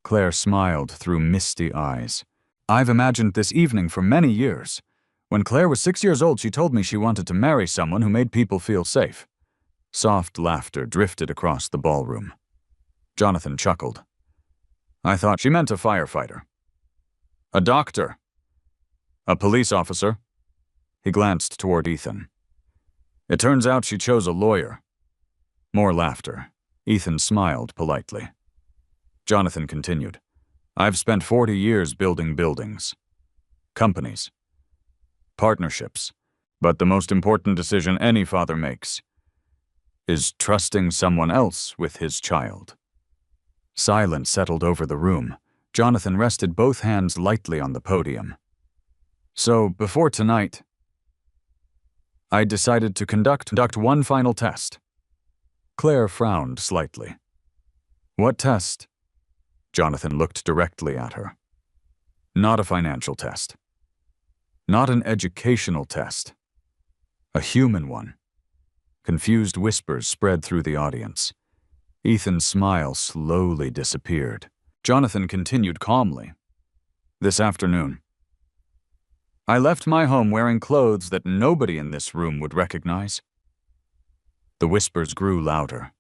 Claire smiled through misty eyes. I've imagined this evening for many years. When Claire was 6 years old, she told me she wanted to marry someone who made people feel safe. Soft laughter drifted across the ballroom. Jonathan chuckled. I thought she meant a firefighter. A doctor. A police officer. He glanced toward Ethan. It turns out she chose a lawyer. More laughter. Ethan smiled politely. Jonathan continued. I've spent 40 years building buildings, companies, partnerships, but the most important decision any father makes is trusting someone else with his child. Silence settled over the room. Jonathan rested both hands lightly on the podium. So, before tonight, I decided to conduct one final test. Claire frowned slightly. What test? Jonathan looked directly at her. Not a financial test. Not an educational test. A human one. Confused whispers spread through the audience. Ethan's smile slowly disappeared. Jonathan continued calmly. This afternoon, I left my home wearing clothes that nobody in this room would recognize. The whispers grew louder.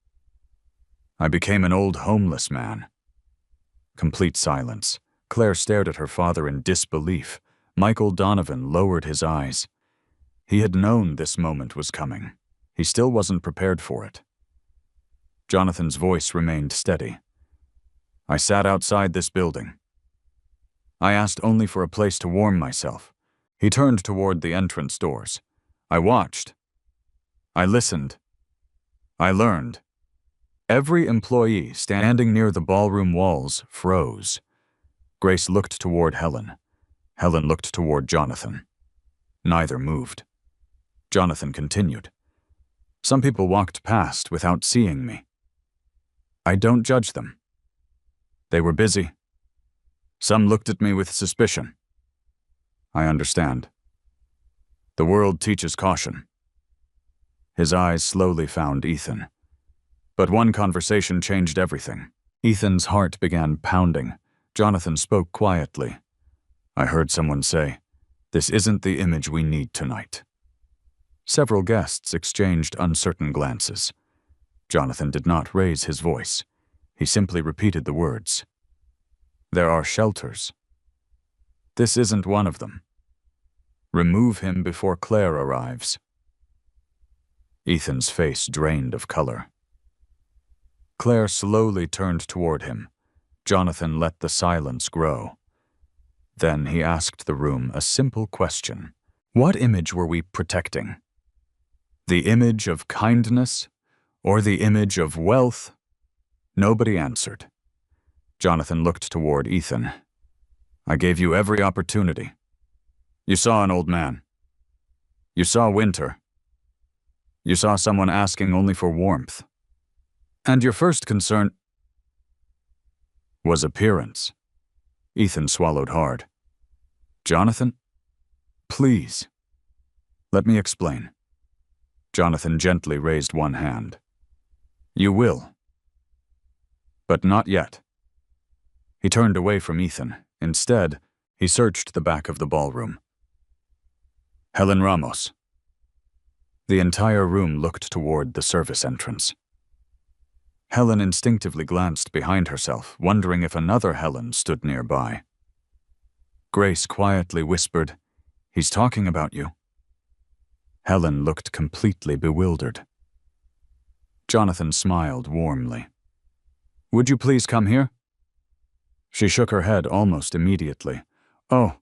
I became an old homeless man. Complete silence. Claire stared at her father in disbelief. Michael Donovan lowered his eyes. He had known this moment was coming. He still wasn't prepared for it. Jonathan's voice remained steady. I sat outside this building. I asked only for a place to warm myself. He turned toward the entrance doors. I watched. I listened. I learned. Every employee standing near the ballroom walls froze. Grace looked toward Helen. Helen looked toward Jonathan. Neither moved. Jonathan continued. Some people walked past without seeing me. I don't judge them. They were busy. Some looked at me with suspicion. I understand. The world teaches caution. His eyes slowly found Ethan. But one conversation changed everything. Ethan's heart began pounding. Jonathan spoke quietly. I heard someone say, "This isn't the image we need tonight." Several guests exchanged uncertain glances. Jonathan did not raise his voice. He simply repeated the words. There are shelters. This isn't one of them. Remove him before Claire arrives. Ethan's face drained of color. Claire slowly turned toward him. Jonathan let the silence grow. Then he asked the room a simple question. What image were we protecting? The image of kindness or the image of wealth? Nobody answered. Jonathan looked toward Ethan. I gave you every opportunity. You saw an old man. You saw winter. You saw someone asking only for warmth. And your first concern was appearance. Ethan swallowed hard. Jonathan, please, let me explain. Jonathan gently raised one hand. You will. But not yet. He turned away from Ethan. Instead, he searched the back of the ballroom. Helen Ramos. The entire room looked toward the service entrance. Helen instinctively glanced behind herself, wondering if another Helen stood nearby. Grace quietly whispered, He's talking about you. Helen looked completely bewildered. Jonathan smiled warmly. Would you please come here? She shook her head almost immediately. Oh,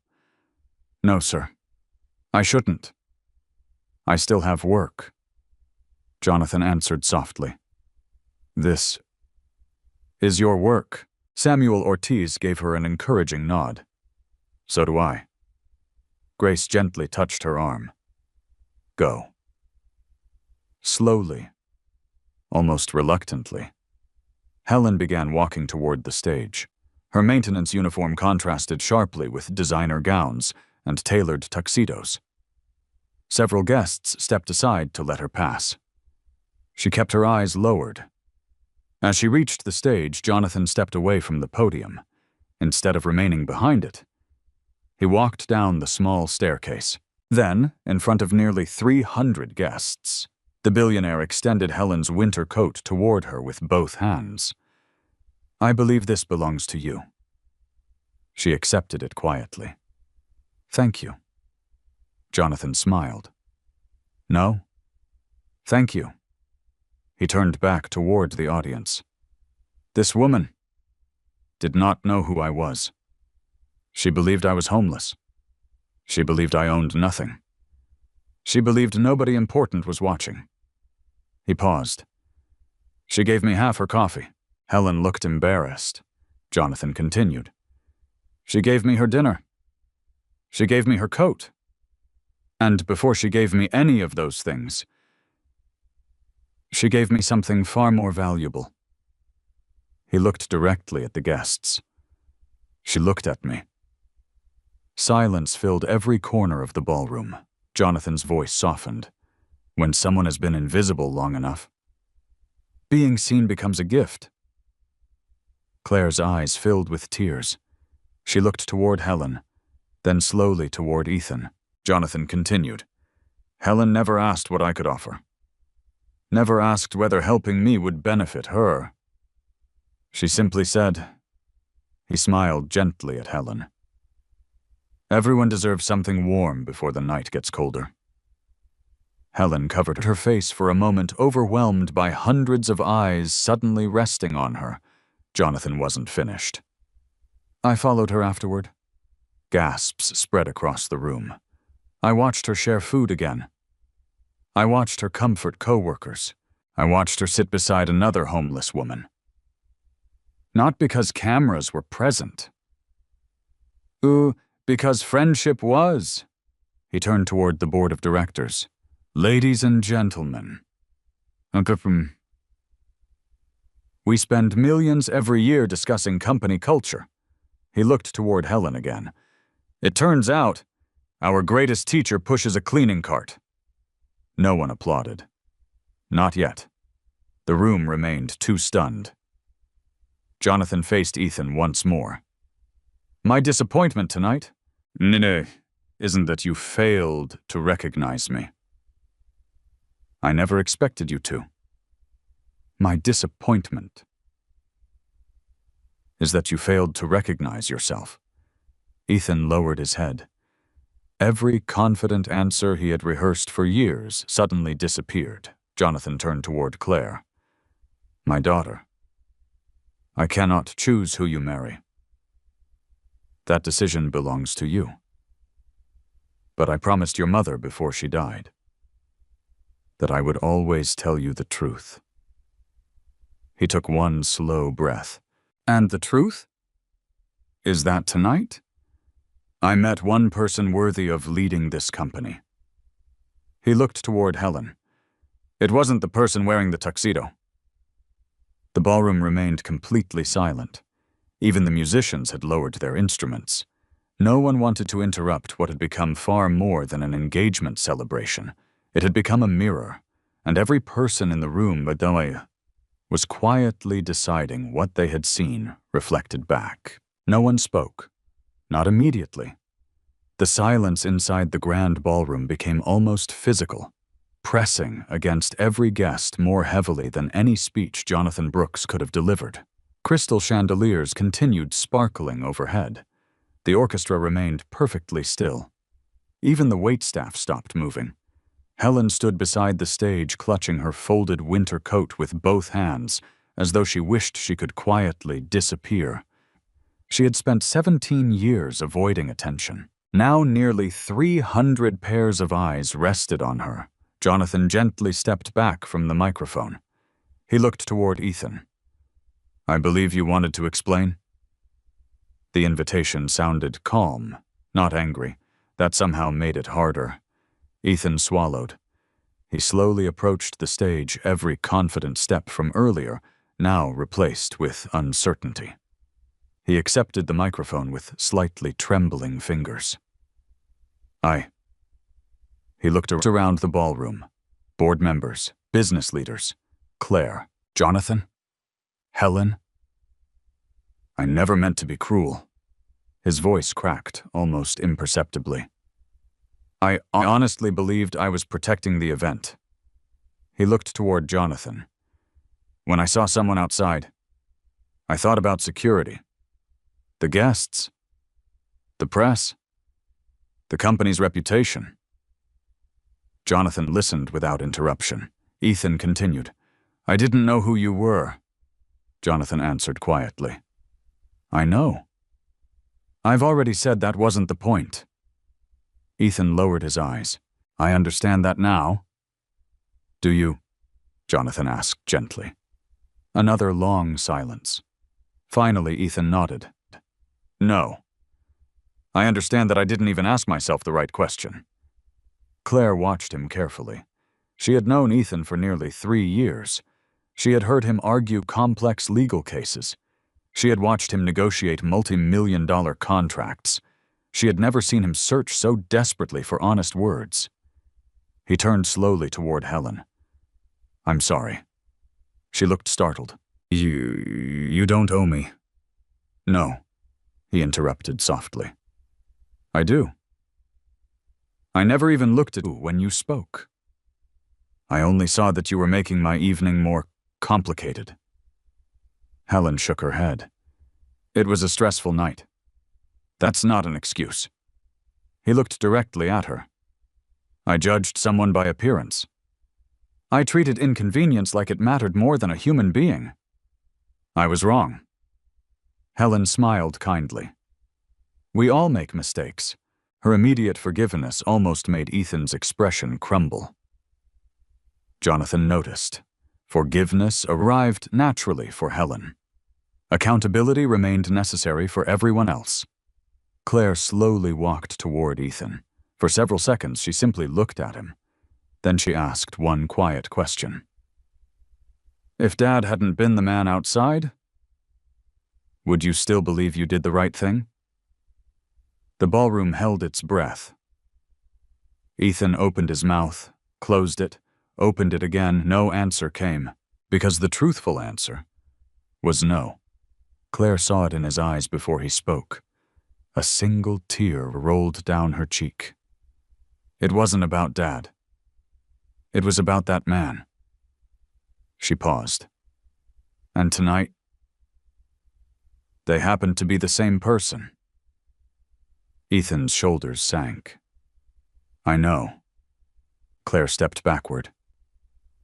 no, sir. I shouldn't. I still have work. Jonathan answered softly. This is your work. Samuel Ortiz gave her an encouraging nod. So do I. Grace gently touched her arm. Go. Slowly, almost reluctantly, Helen began walking toward the stage. Her maintenance uniform contrasted sharply with designer gowns and tailored tuxedos. Several guests stepped aside to let her pass. She kept her eyes lowered. As she reached the stage, Jonathan stepped away from the podium. Instead of remaining behind it, he walked down the small staircase. Then, in front of nearly 300 guests, the billionaire extended Helen's winter coat toward her with both hands. I believe this belongs to you. She accepted it quietly. Thank you. Jonathan smiled. No? Thank you. He turned back toward the audience. This woman did not know who I was. She believed I was homeless. She believed I owned nothing. She believed nobody important was watching. He paused. She gave me half her coffee. Helen looked embarrassed. Jonathan continued. She gave me her dinner. She gave me her coat. And before she gave me any of those things, she gave me something far more valuable. He looked directly at the guests. She looked at me. Silence filled every corner of the ballroom. Jonathan's voice softened. When someone has been invisible long enough, being seen becomes a gift. Claire's eyes filled with tears. She looked toward Helen, then slowly toward Ethan. Jonathan continued. Helen never asked what I could offer. Never asked whether helping me would benefit her. She simply said, he smiled gently at Helen. Everyone deserves something warm before the night gets colder. Helen covered her face for a moment, overwhelmed by hundreds of eyes suddenly resting on her. Jonathan wasn't finished. I followed her afterward. Gasps spread across the room. I watched her share food again. I watched her comfort coworkers. I watched her sit beside another homeless woman. Not because cameras were present. Because friendship was. He turned toward the board of directors. Ladies and gentlemen. We spend millions every year discussing company culture. He looked toward Helen again. It turns out, our greatest teacher pushes a cleaning cart. No one applauded. Not yet. The room remained too stunned. Jonathan faced Ethan once more. My disappointment tonight, isn't that you failed to recognize me. I never expected you to. My disappointment is that you failed to recognize yourself. Ethan lowered his head. Every confident answer he had rehearsed for years suddenly disappeared. Jonathan turned toward Claire. My daughter, I cannot choose who you marry. That decision belongs to you. But I promised your mother before she died that I would always tell you the truth. He took one slow breath. And the truth? Is that tonight? I met one person worthy of leading this company. He looked toward Helen. It wasn't the person wearing the tuxedo. The ballroom remained completely silent. Even the musicians had lowered their instruments. No one wanted to interrupt what had become far more than an engagement celebration. It had become a mirror, and every person in the room was quietly deciding what they had seen reflected back. No one spoke. Not immediately. The silence inside the grand ballroom became almost physical, pressing against every guest more heavily than any speech Jonathan Brooks could have delivered. Crystal chandeliers continued sparkling overhead. The orchestra remained perfectly still. Even the waitstaff stopped moving. Helen stood beside the stage, clutching her folded winter coat with both hands, as though she wished she could quietly disappear. She had spent 17 years avoiding attention. Now nearly 300 pairs of eyes rested on her. Jonathan gently stepped back from the microphone. He looked toward Ethan. I believe you wanted to explain? The invitation sounded calm, not angry. That somehow made it harder. Ethan swallowed. He slowly approached the stage, every confident step from earlier now replaced with uncertainty. He accepted the microphone with slightly trembling fingers. He looked around the ballroom. Board members, business leaders, Claire, Jonathan, Helen. I never meant to be cruel. His voice cracked, almost imperceptibly. I honestly believed I was protecting the event. He looked toward Jonathan. When I saw someone outside, I thought about security. The guests. The press. The company's reputation. Jonathan listened without interruption. Ethan continued. I didn't know who you were. Jonathan answered quietly. I know. I've already said that wasn't the point. Ethan lowered his eyes. I understand that now. Do you? Jonathan asked gently. Another long silence. Finally, Ethan nodded. No. I understand that I didn't even ask myself the right question. Claire watched him carefully. She had known Ethan for nearly 3 years. She had heard him argue complex legal cases. She had watched him negotiate multi-million-dollar contracts. She had never seen him search so desperately for honest words. He turned slowly toward Helen. I'm sorry. She looked startled. You don't owe me. No, he interrupted softly. I do. I never even looked at you when you spoke. I only saw that you were making my evening more complicated. Helen shook her head. It was a stressful night. That's not an excuse. He looked directly at her. I judged someone by appearance. I treated inconvenience like it mattered more than a human being. I was wrong. Helen smiled kindly. We all make mistakes. Her immediate forgiveness almost made Ethan's expression crumble. Jonathan noticed. Forgiveness arrived naturally for Helen. Accountability remained necessary for everyone else. Claire slowly walked toward Ethan. For several seconds, she simply looked at him. Then she asked one quiet question. If Dad hadn't been the man outside, would you still believe you did the right thing? The ballroom held its breath. Ethan opened his mouth, closed it, opened it again. No answer came, because the truthful answer was no. Claire saw it in his eyes before he spoke. A single tear rolled down her cheek. It wasn't about Dad. It was about that man. She paused. And tonight, they happened to be the same person. Ethan's shoulders sank. I know. Claire stepped backward.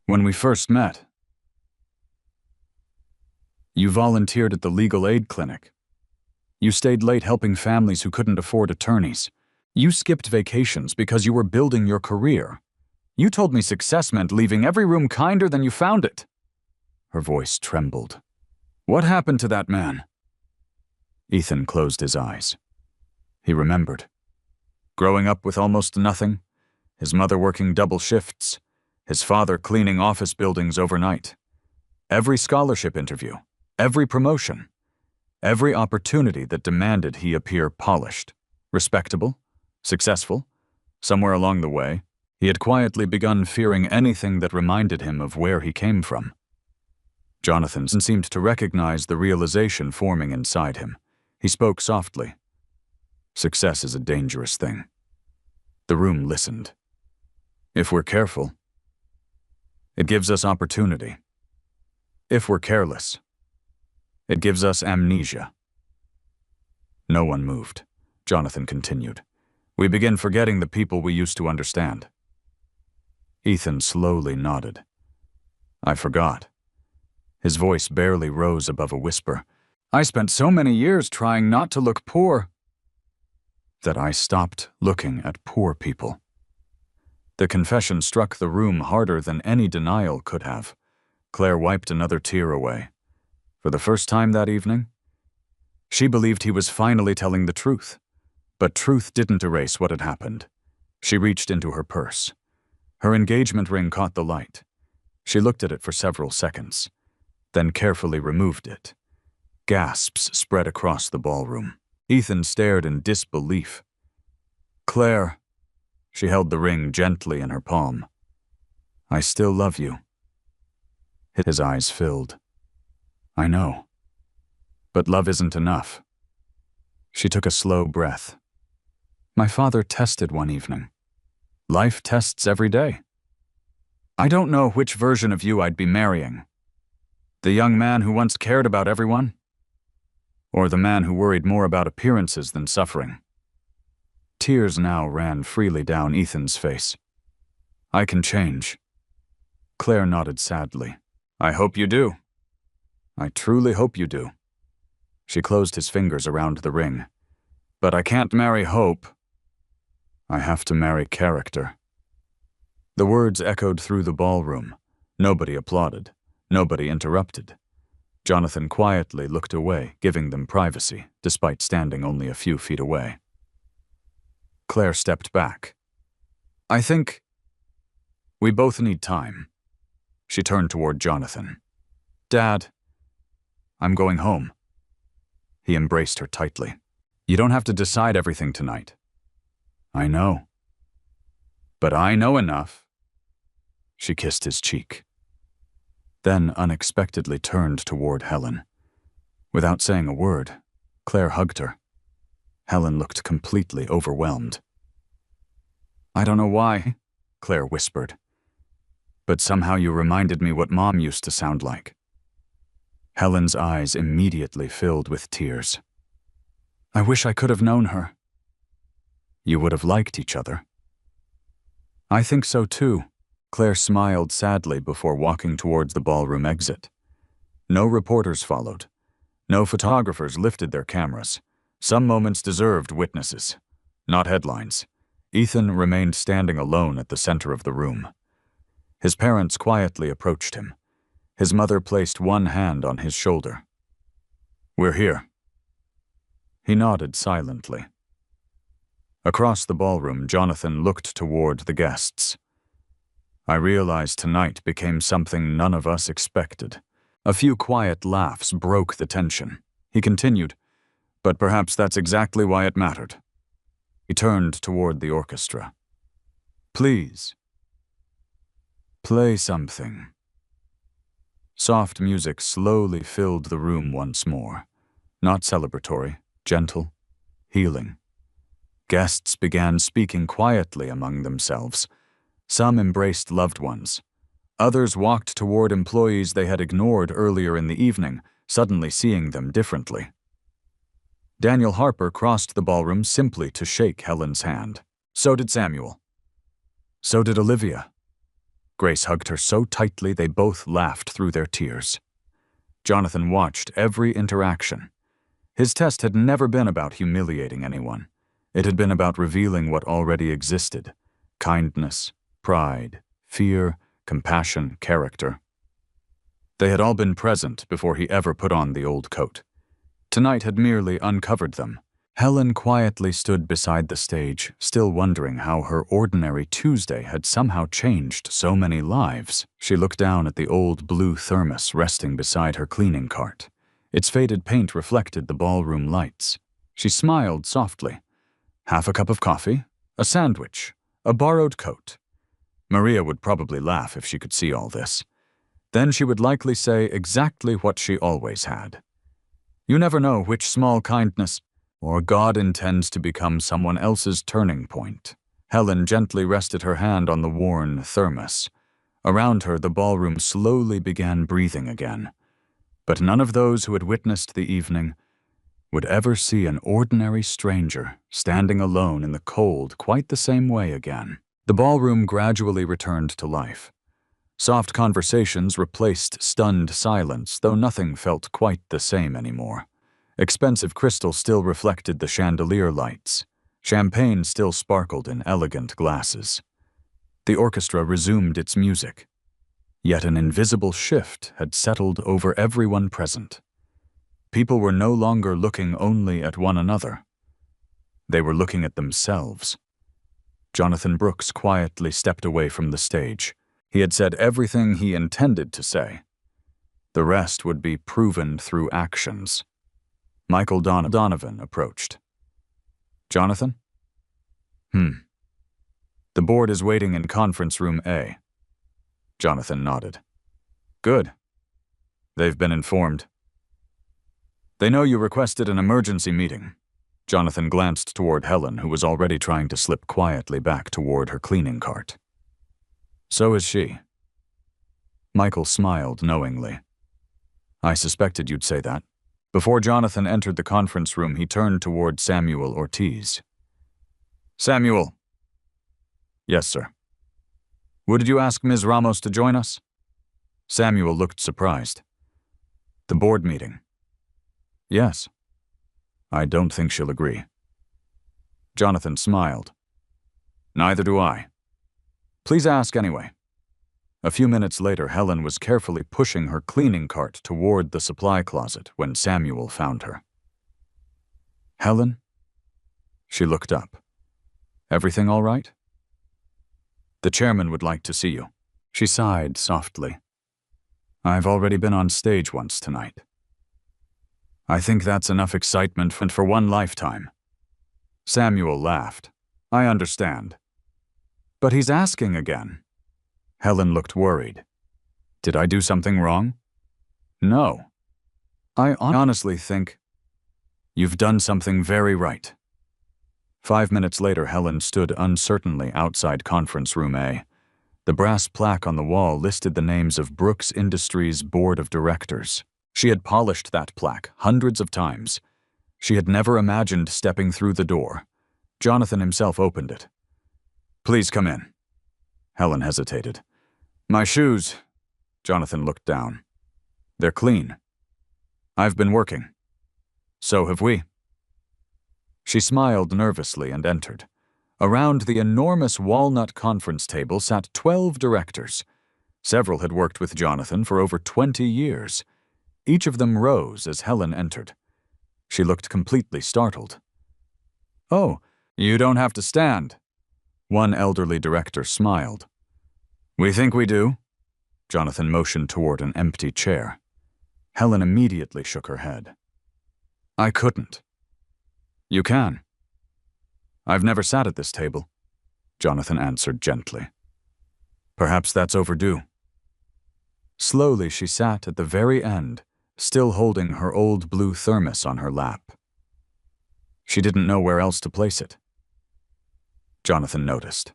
When we first met, you volunteered at the legal aid clinic. You stayed late helping families who couldn't afford attorneys. You skipped vacations because you were building your career. You told me success meant leaving every room kinder than you found it. Her voice trembled. What happened to that man? Ethan closed his eyes. He remembered. Growing up with almost nothing, his mother working double shifts, his father cleaning office buildings overnight. Every scholarship interview, every promotion, every opportunity that demanded he appear polished, respectable, successful. Somewhere along the way, he had quietly begun fearing anything that reminded him of where he came from. Jonathan seemed to recognize the realization forming inside him. He spoke softly. Success is a dangerous thing. The room listened. If we're careful, it gives us opportunity. If we're careless, it gives us amnesia. No one moved. Jonathan continued. We begin forgetting the people we used to understand. Ethan slowly nodded. I forgot. His voice barely rose above a whisper. I spent so many years trying not to look poor that I stopped looking at poor people. The confession struck the room harder than any denial could have. Claire wiped another tear away. For the first time that evening, she believed he was finally telling the truth. But truth didn't erase what had happened. She reached into her purse. Her engagement ring caught the light. She looked at it for several seconds, then carefully removed it. Gasps spread across the ballroom. Ethan stared in disbelief. Claire, she held the ring gently in her palm. I still love you. His eyes filled. I know. But love isn't enough. She took a slow breath. My father tested one evening. Life tests every day. I don't know which version of you I'd be marrying. The young man who once cared about everyone, Or the man who worried more about appearances than suffering? Tears now ran freely down Ethan's face. I can change. Claire nodded sadly. I hope you do. I truly hope you do. She closed his fingers around the ring. But I can't marry hope. I have to marry character. The words echoed through the ballroom. Nobody applauded. Nobody interrupted. Jonathan quietly looked away, giving them privacy, despite standing only a few feet away. Claire stepped back. I think we both need time. She turned toward Jonathan. Dad, I'm going home. He embraced her tightly. You don't have to decide everything tonight. I know. But I know enough. She kissed his cheek. Then unexpectedly turned toward Helen. Without saying a word, Claire hugged her. Helen looked completely overwhelmed. I don't know why, Claire whispered. But somehow you reminded me what Mom used to sound like. Helen's eyes immediately filled with tears. I wish I could have known her. You would have liked each other. I think so too. Claire smiled sadly before walking towards the ballroom exit. No reporters followed. No photographers lifted their cameras. Some moments deserved witnesses, not headlines. Ethan remained standing alone at the center of the room. His parents quietly approached him. His mother placed one hand on his shoulder. We're here. He nodded silently. Across the ballroom, Jonathan looked toward the guests. I realized tonight became something none of us expected. A few quiet laughs broke the tension. He continued, but perhaps that's exactly why it mattered. He turned toward the orchestra. Please, play something. Soft music slowly filled the room once more. Not celebratory, gentle, healing. Guests began speaking quietly among themselves. Some embraced loved ones. Others walked toward employees they had ignored earlier in the evening, suddenly seeing them differently. Daniel Harper crossed the ballroom simply to shake Helen's hand. So did Samuel. So did Olivia. Grace hugged her so tightly they both laughed through their tears. Jonathan watched every interaction. His test had never been about humiliating anyone. It had been about revealing what already existed: kindness, pride, fear, compassion, character. They had all been present before he ever put on the old coat. Tonight had merely uncovered them. Helen quietly stood beside the stage, still wondering how her ordinary Tuesday had somehow changed so many lives. She looked down at the old blue thermos resting beside her cleaning cart. Its faded paint reflected the ballroom lights. She smiled softly. Half a cup of coffee, a sandwich, a borrowed coat. Maria would probably laugh if she could see all this. Then she would likely say exactly what she always had. You never know which small kindness or God intends to become someone else's turning point. Helen gently rested her hand on the worn thermos. Around her, the ballroom slowly began breathing again. But none of those who had witnessed the evening would ever see an ordinary stranger standing alone in the cold quite the same way again. The ballroom gradually returned to life. Soft conversations replaced stunned silence, though nothing felt quite the same anymore. Expensive crystal still reflected the chandelier lights. Champagne still sparkled in elegant glasses. The orchestra resumed its music. Yet an invisible shift had settled over everyone present. People were no longer looking only at one another. They were looking at themselves. Jonathan Brooks quietly stepped away from the stage. He had said everything he intended to say. The rest would be proven through actions. Michael Donovan approached. Jonathan? The board is waiting in conference room A. Jonathan nodded. Good. They've been informed. They know you requested an emergency meeting. Jonathan glanced toward Helen, who was already trying to slip quietly back toward her cleaning cart. So is she. Michael smiled knowingly. I suspected you'd say that. Before Jonathan entered the conference room, he turned toward Samuel Ortiz. Samuel. Yes, sir. Would you ask Ms. Ramos to join us? Samuel looked surprised. The board meeting. Yes. I don't think she'll agree. Jonathan smiled. Neither do I. Please ask anyway. A few minutes later, Helen was carefully pushing her cleaning cart toward the supply closet when Samuel found her. Helen? She looked up. Everything all right? The chairman would like to see you. She sighed softly. I've already been on stage once tonight. I think that's enough excitement for one lifetime. Samuel laughed. I understand. But he's asking again. Helen looked worried. Did I do something wrong? No. I honestly think you've done something very right. 5 minutes later, Helen stood uncertainly outside conference room A. The brass plaque on the wall listed the names of Brooks Industries' board of directors. She had polished that plaque hundreds of times. She had never imagined stepping through the door. Jonathan himself opened it. Please come in. Helen hesitated. My shoes. Jonathan looked down. They're clean. I've been working. So have we. She smiled nervously and entered. Around the enormous walnut conference table sat 12 directors. Several had worked with Jonathan for over 20 years. Each of them rose as Helen entered. She looked completely startled. Oh, you don't have to stand. One elderly director smiled. We think we do. Jonathan motioned toward an empty chair. Helen immediately shook her head. I couldn't. You can. I've never sat at this table, Jonathan answered gently. Perhaps that's overdue. Slowly she sat at the very end, still holding her old blue thermos on her lap. She didn't know where else to place it. Jonathan noticed.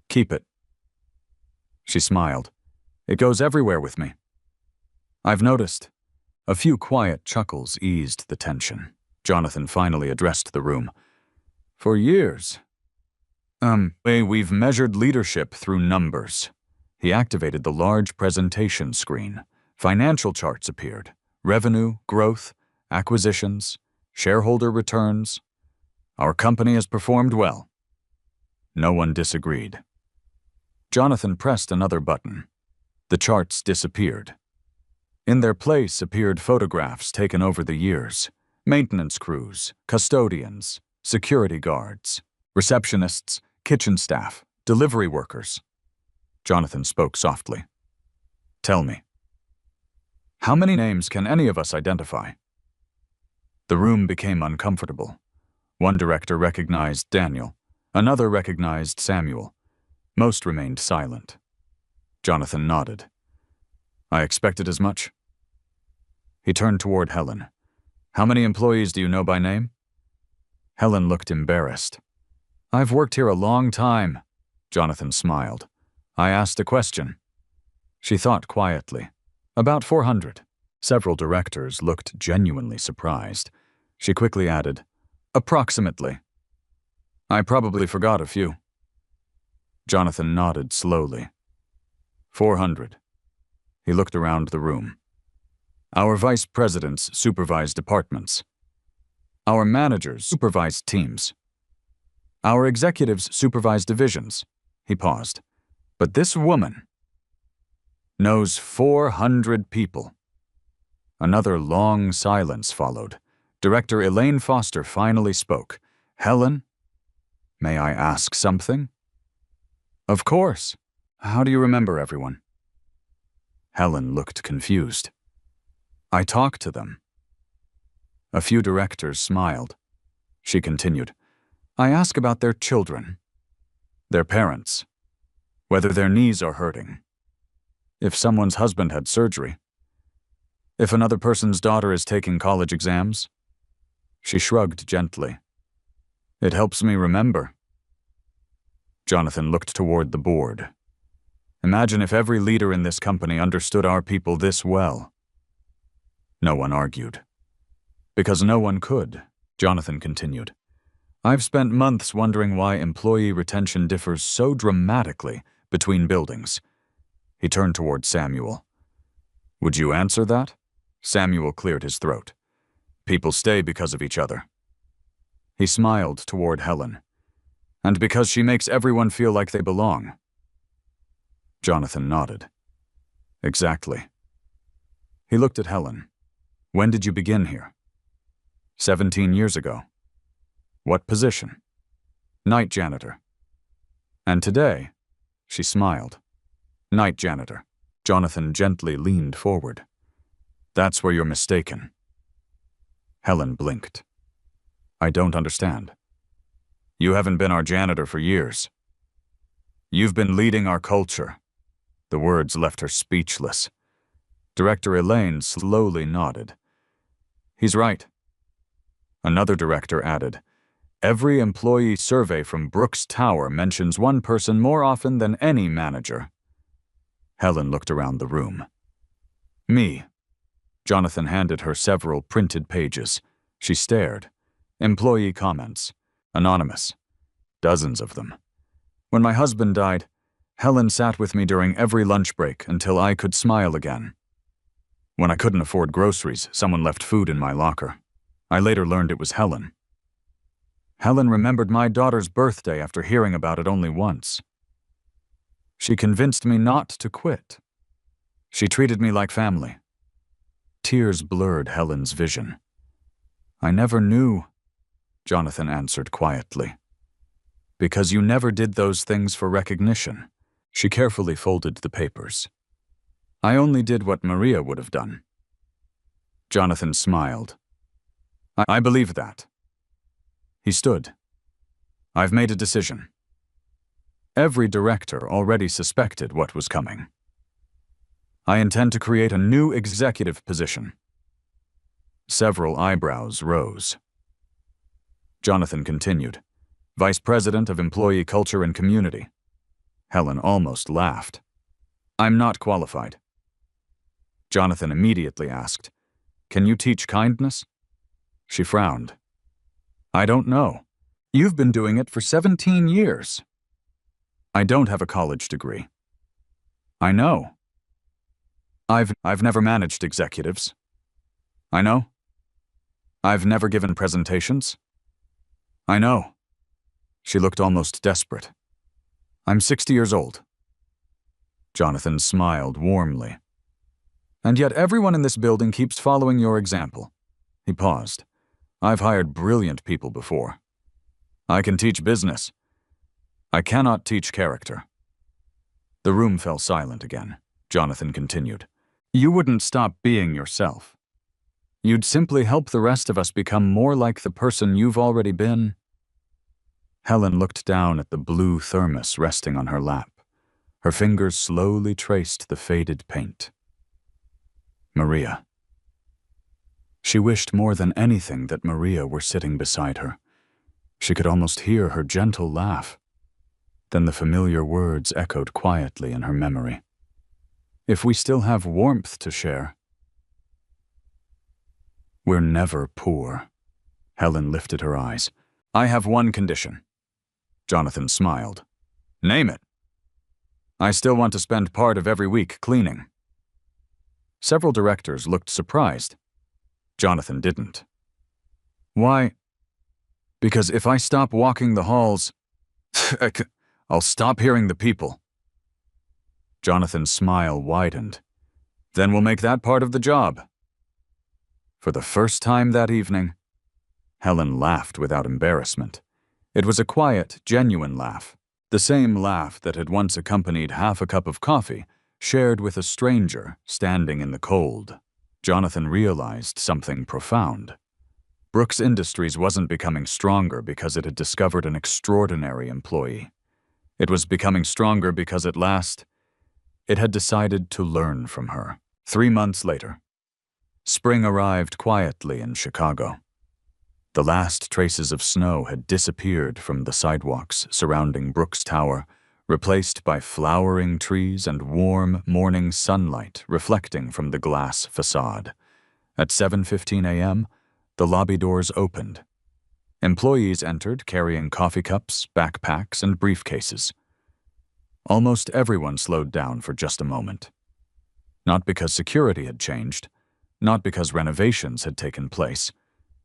Keep it. She smiled. It goes everywhere with me. I've noticed. A few quiet chuckles eased the tension. Jonathan finally addressed the room. For years. We've measured leadership through numbers. He activated the large presentation screen. Financial charts appeared. Revenue, growth, acquisitions, shareholder returns. Our company has performed well. No one disagreed. Jonathan pressed another button. The charts disappeared. In their place appeared photographs taken over the years. Maintenance crews, custodians, security guards, receptionists, kitchen staff, delivery workers. Jonathan spoke softly. Tell me. How many names can any of us identify? The room became uncomfortable. One director recognized Daniel. Another recognized Samuel. Most remained silent. Jonathan nodded. I expected as much. He turned toward Helen. How many employees do you know by name? Helen looked embarrassed. I've worked here a long time. Jonathan smiled. I asked a question. She thought quietly. About 400. Several directors looked genuinely surprised. She quickly added, approximately. I probably forgot a few. Jonathan nodded slowly. 400. He looked around the room. Our vice presidents supervise departments. Our managers supervise teams. Our executives supervise divisions. He paused. But this woman knows 400 people. Another long silence followed. Director Elaine Foster finally spoke. Helen, may I ask something? Of course. How do you remember everyone? Helen looked confused. I talked to them. A few directors smiled. She continued. I ask about their children, their parents, whether their knees are hurting, if someone's husband had surgery, if another person's daughter is taking college exams. She shrugged gently. It helps me remember. Jonathan looked toward the board. Imagine if every leader in this company understood our people this well. No one argued. Because no one could, Jonathan continued. I've spent months wondering why employee retention differs so dramatically between buildings. He turned toward Samuel. Would you answer that? Samuel cleared his throat. People stay because of each other. He smiled toward Helen. And because she makes everyone feel like they belong. Jonathan nodded. Exactly. He looked at Helen. When did you begin here? 17 years ago. What position? Night janitor. And today, she smiled. Night janitor. Jonathan gently leaned forward. That's where you're mistaken. Helen blinked. I don't understand. You haven't been our janitor for years. You've been leading our culture. The words left her speechless. Director Elaine slowly nodded. He's right. Another director added, every employee survey from Brooks Tower mentions one person more often than any manager. Helen looked around the room. Me. Jonathan handed her several printed pages. She stared. Employee comments. Anonymous. Dozens of them. When my husband died, Helen sat with me during every lunch break until I could smile again. When I couldn't afford groceries, someone left food in my locker. I later learned it was Helen. Helen remembered my daughter's birthday after hearing about it only once. She convinced me not to quit. She treated me like family. Tears blurred Helen's vision. I never knew, Jonathan answered quietly. Because you never did those things for recognition. She carefully folded the papers. I only did what Maria would have done. Jonathan smiled. I believe that. He stood. I've made a decision. Every director already suspected what was coming. I intend to create a new executive position. Several eyebrows rose. Jonathan continued. Vice President of Employee Culture and Community. Helen almost laughed. I'm not qualified. Jonathan immediately asked, Can you teach kindness? She frowned. I don't know. You've been doing it for 17 years. I don't have a college degree. I know. I've never managed executives. I know. I've never given presentations. I know. She looked almost desperate. I'm 60 years old. Jonathan smiled warmly. And yet everyone in this building keeps following your example. He paused. I've hired brilliant people before. I can teach business. I cannot teach character. The room fell silent again. Jonathan continued. You wouldn't stop being yourself. You'd simply help the rest of us become more like the person you've already been. Helen looked down at the blue thermos resting on her lap. Her fingers slowly traced the faded paint. Maria. She wished more than anything that Maria were sitting beside her. She could almost hear her gentle laugh. Then the familiar words echoed quietly in her memory. If we still have warmth to share. We're never poor. Helen lifted her eyes. I have one condition. Jonathan smiled. Name it. I still want to spend part of every week cleaning. Several directors looked surprised. Jonathan didn't. Why? Because if I stop walking the halls, I'll stop hearing the people. Jonathan's smile widened. Then we'll make that part of the job. For the first time that evening, Helen laughed without embarrassment. It was a quiet, genuine laugh, the same laugh that had once accompanied half a cup of coffee, shared with a stranger standing in the cold. Jonathan realized something profound. Brooks Industries wasn't becoming stronger because it had discovered an extraordinary employee. It was becoming stronger because at last, it had decided to learn from her. 3 months later, spring arrived quietly in Chicago. The last traces of snow had disappeared from the sidewalks surrounding Brooks Tower, replaced by flowering trees and warm morning sunlight reflecting from the glass facade. At 7:15 a.m., The lobby doors opened. Employees entered carrying coffee cups, backpacks, and briefcases. Almost everyone slowed down for just a moment. Not because security had changed, not because renovations had taken place,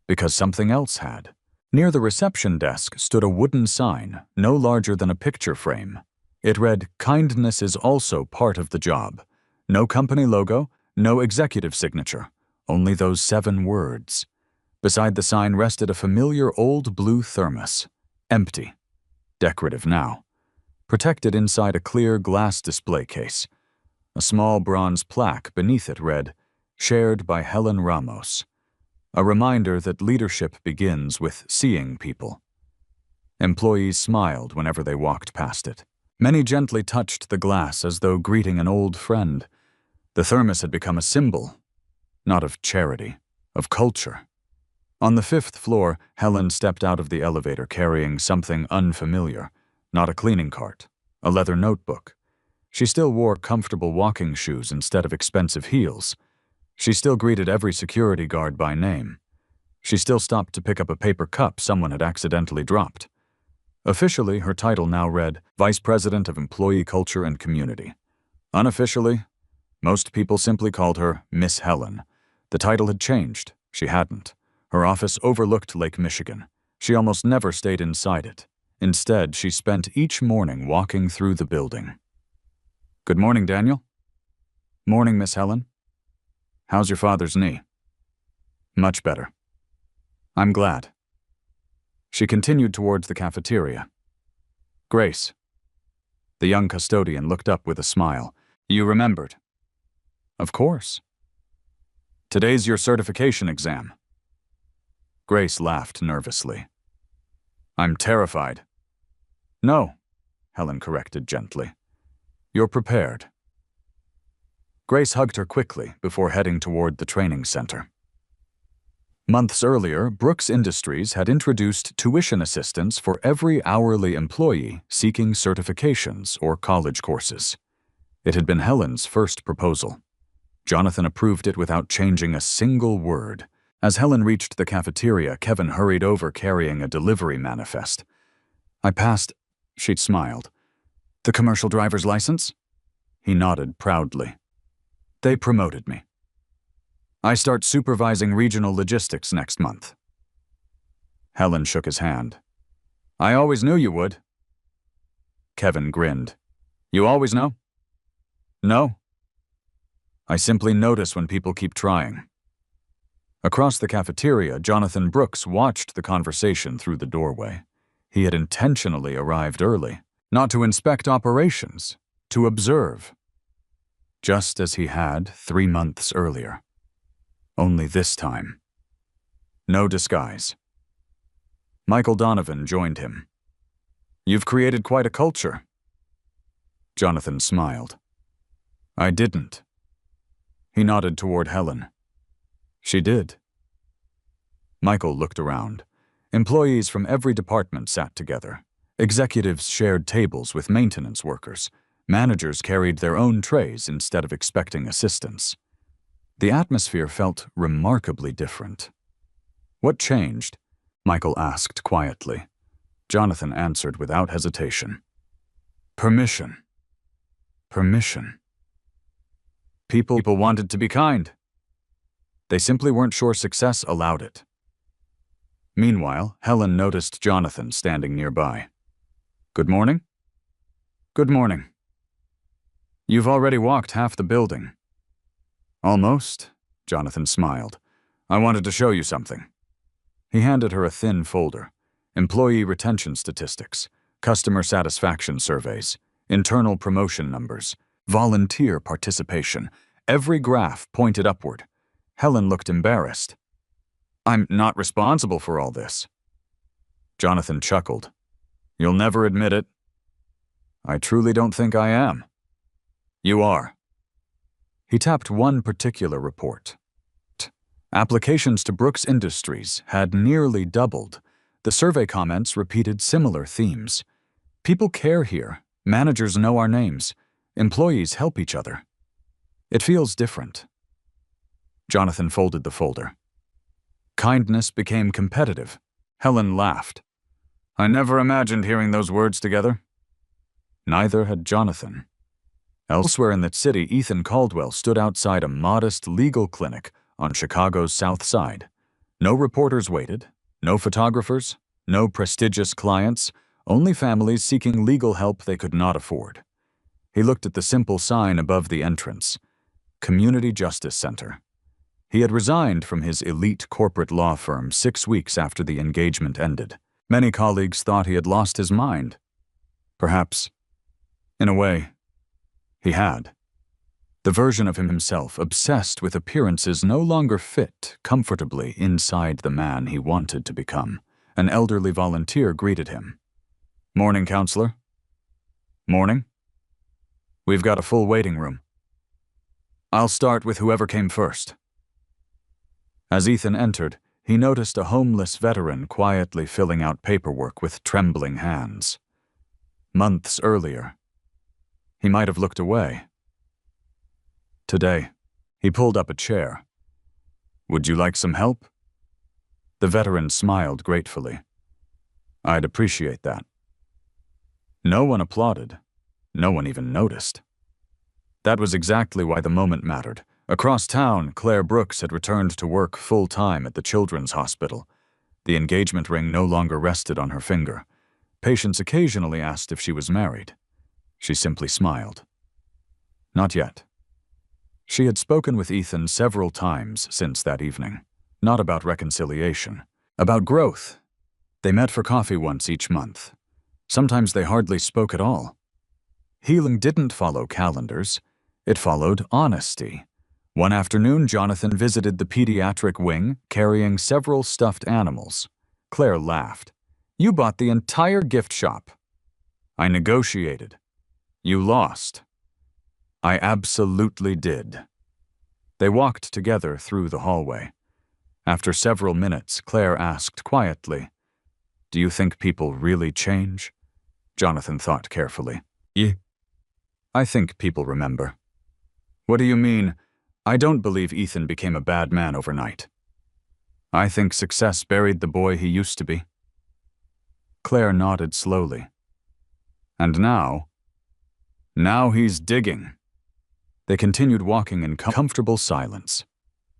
because something else had. Near the reception desk stood a wooden sign, no larger than a picture frame. It read, "Kindness is also part of the job." No company logo, no executive signature, only those 7 words. Beside the sign rested a familiar old blue thermos, empty, decorative now, protected inside a clear glass display case. A small bronze plaque beneath it read, "Shared by Helen Ramos," a reminder that leadership begins with seeing people. Employees smiled whenever they walked past it. Many gently touched the glass as though greeting an old friend. The thermos had become a symbol, not of charity, of culture. On the 5th floor, Helen stepped out of the elevator carrying something unfamiliar, not a cleaning cart, a leather notebook. She still wore comfortable walking shoes instead of expensive heels. She still greeted every security guard by name. She still stopped to pick up a paper cup someone had accidentally dropped. Officially, her title now read Vice President of Employee Culture and Community. Unofficially, most people simply called her Miss Helen. The title had changed. She hadn't. Her office overlooked Lake Michigan. She almost never stayed inside it. Instead, she spent each morning walking through the building. "Good morning, Daniel." "Morning, Miss Helen." "How's your father's knee?" "Much better." "I'm glad." She continued towards the cafeteria. "Grace." The young custodian looked up with a smile. "You remembered?" "Of course." "Today's your certification exam." Grace laughed nervously. "I'm terrified." "No," Helen corrected gently. "You're prepared." Grace hugged her quickly before heading toward the training center. Months earlier, Brooks Industries had introduced tuition assistance for every hourly employee seeking certifications or college courses. It had been Helen's first proposal. Jonathan approved it without changing a single word. As Helen reached the cafeteria, Kevin hurried over carrying a delivery manifest. "I passed," she smiled. "The commercial driver's license?" He nodded proudly. "They promoted me. I start supervising regional logistics next month." Helen shook his hand. "I always knew you would." Kevin grinned. "You always know?" "No. I simply notice when people keep trying." Across the cafeteria, Jonathan Brooks watched the conversation through the doorway. He had intentionally arrived early, not to inspect operations, to observe. Just as he had 3 months earlier. Only this time. No disguise. Michael Donovan joined him. "You've created quite a culture." Jonathan smiled. "I didn't." He nodded toward Helen. "She did." Michael looked around. Employees from every department sat together. Executives shared tables with maintenance workers. Managers carried their own trays instead of expecting assistance. The atmosphere felt remarkably different. "What changed?" Michael asked quietly. Jonathan answered without hesitation. "Permission. Permission." People wanted to be kind. They simply weren't sure success allowed it. Meanwhile, Helen noticed Jonathan standing nearby. "Good morning?" "Good morning." "You've already walked half the building." "Almost," Jonathan smiled. "I wanted to show you something." He handed her a thin folder. Employee retention statistics, customer satisfaction surveys, internal promotion numbers, volunteer participation. Every graph pointed upward. Helen looked embarrassed. "I'm not responsible for all this." Jonathan chuckled. "You'll never admit it." "I truly don't think I am." "You are." He tapped one particular report. Applications to Brooks Industries had nearly doubled. The survey comments repeated similar themes. People care here. Managers know our names. Employees help each other. It feels different. Jonathan folded the folder. Kindness became competitive. Helen laughed. I never imagined hearing those words together. Neither had Jonathan. Elsewhere in that city, Ethan Caldwell stood outside a modest legal clinic on Chicago's South Side. No reporters waited, no photographers, no prestigious clients, only families seeking legal help they could not afford. He looked at the simple sign above the entrance, Community Justice Center. He had resigned from his elite corporate law firm 6 weeks after the engagement ended. Many colleagues thought he had lost his mind. Perhaps, in a way, he had. The version of himself obsessed with appearances no longer fit comfortably inside the man he wanted to become. An elderly volunteer greeted him. Morning, counselor. Morning. We've got a full waiting room. I'll start with whoever came first. As Ethan entered, he noticed a homeless veteran quietly filling out paperwork with trembling hands. Months earlier, he might have looked away. Today, he pulled up a chair. Would you like some help? The veteran smiled gratefully. I'd appreciate that. No one applauded. No one even noticed. That was exactly why the moment mattered. Across town, Claire Brooks had returned to work full-time at the Children's Hospital. The engagement ring no longer rested on her finger. Patients occasionally asked if she was married. She simply smiled. Not yet. She had spoken with Ethan several times since that evening. Not about reconciliation. About growth. They met for coffee once each month. Sometimes they hardly spoke at all. Healing didn't follow calendars. It followed honesty. One afternoon, Jonathan visited the pediatric wing, carrying several stuffed animals. Claire laughed. You bought the entire gift shop. I negotiated. You lost. I absolutely did. They walked together through the hallway. After several minutes, Claire asked quietly, Do you think people really change? Jonathan thought carefully. Yeah. I think people remember. What do you mean? I don't believe Ethan became a bad man overnight. I think success buried the boy he used to be. Claire nodded slowly. And now he's digging. They continued walking in comfortable silence.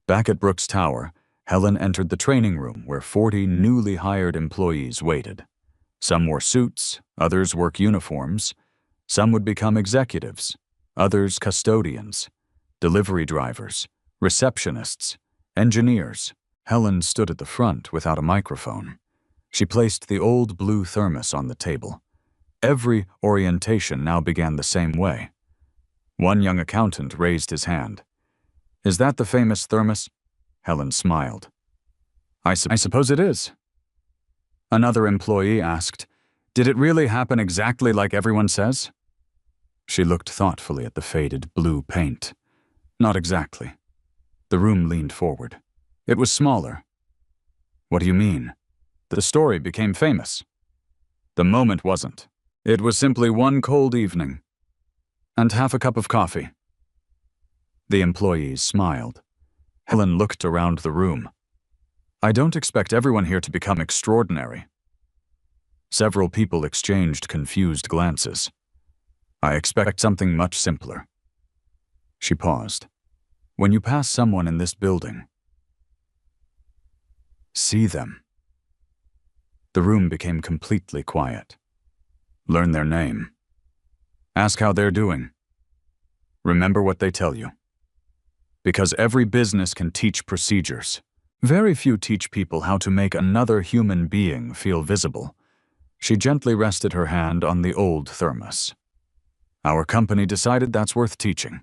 Back at Brooks Tower, Helen entered the training room where 40 newly hired employees waited. Some wore suits, others work uniforms. Some would become executives, others custodians, delivery drivers, receptionists, engineers. Helen stood at the front without a microphone. She placed the old blue thermos on the table. Every orientation now began the same way. One young accountant raised his hand. Is that the famous thermos? Helen smiled. I suppose it is. Another employee asked, Did it really happen exactly like everyone says? She looked thoughtfully at the faded blue paint. Not exactly. The room leaned forward. It was smaller. What do you mean? The story became famous. The moment wasn't. It was simply one cold evening. And half a cup of coffee. The employees smiled. Helen looked around the room. I don't expect everyone here to become extraordinary. Several people exchanged confused glances. I expect something much simpler. She paused. When you pass someone in this building, see them. The room became completely quiet. Learn their name. Ask how they're doing. Remember what they tell you. Because every business can teach procedures. Very few teach people how to make another human being feel visible. She gently rested her hand on the old thermos. Our company decided that's worth teaching.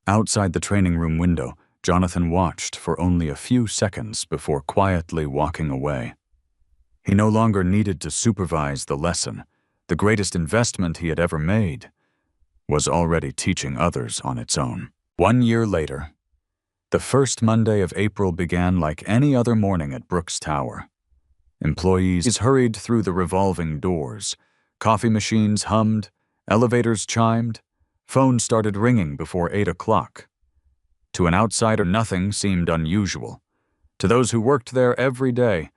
Outside the training room window, Jonathan watched for only a few seconds before quietly walking away. He no longer needed to supervise the lesson. The greatest investment he had ever made was already teaching others on its own. 1 year later, the first Monday of April began like any other morning at Brooks Tower. Employees hurried through the revolving doors. Coffee machines hummed, elevators chimed, phones started ringing before 8 o'clock. To an outsider, nothing seemed unusual. To those who worked there every day,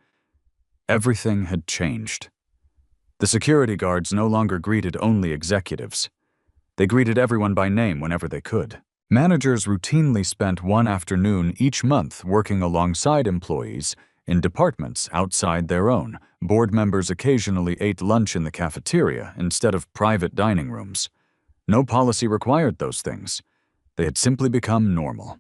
everything had changed. The security guards no longer greeted only executives. They greeted everyone by name whenever they could. Managers routinely spent one afternoon each month working alongside employees in departments outside their own. Board members occasionally ate lunch in the cafeteria instead of private dining rooms. No policy required those things. They had simply become normal.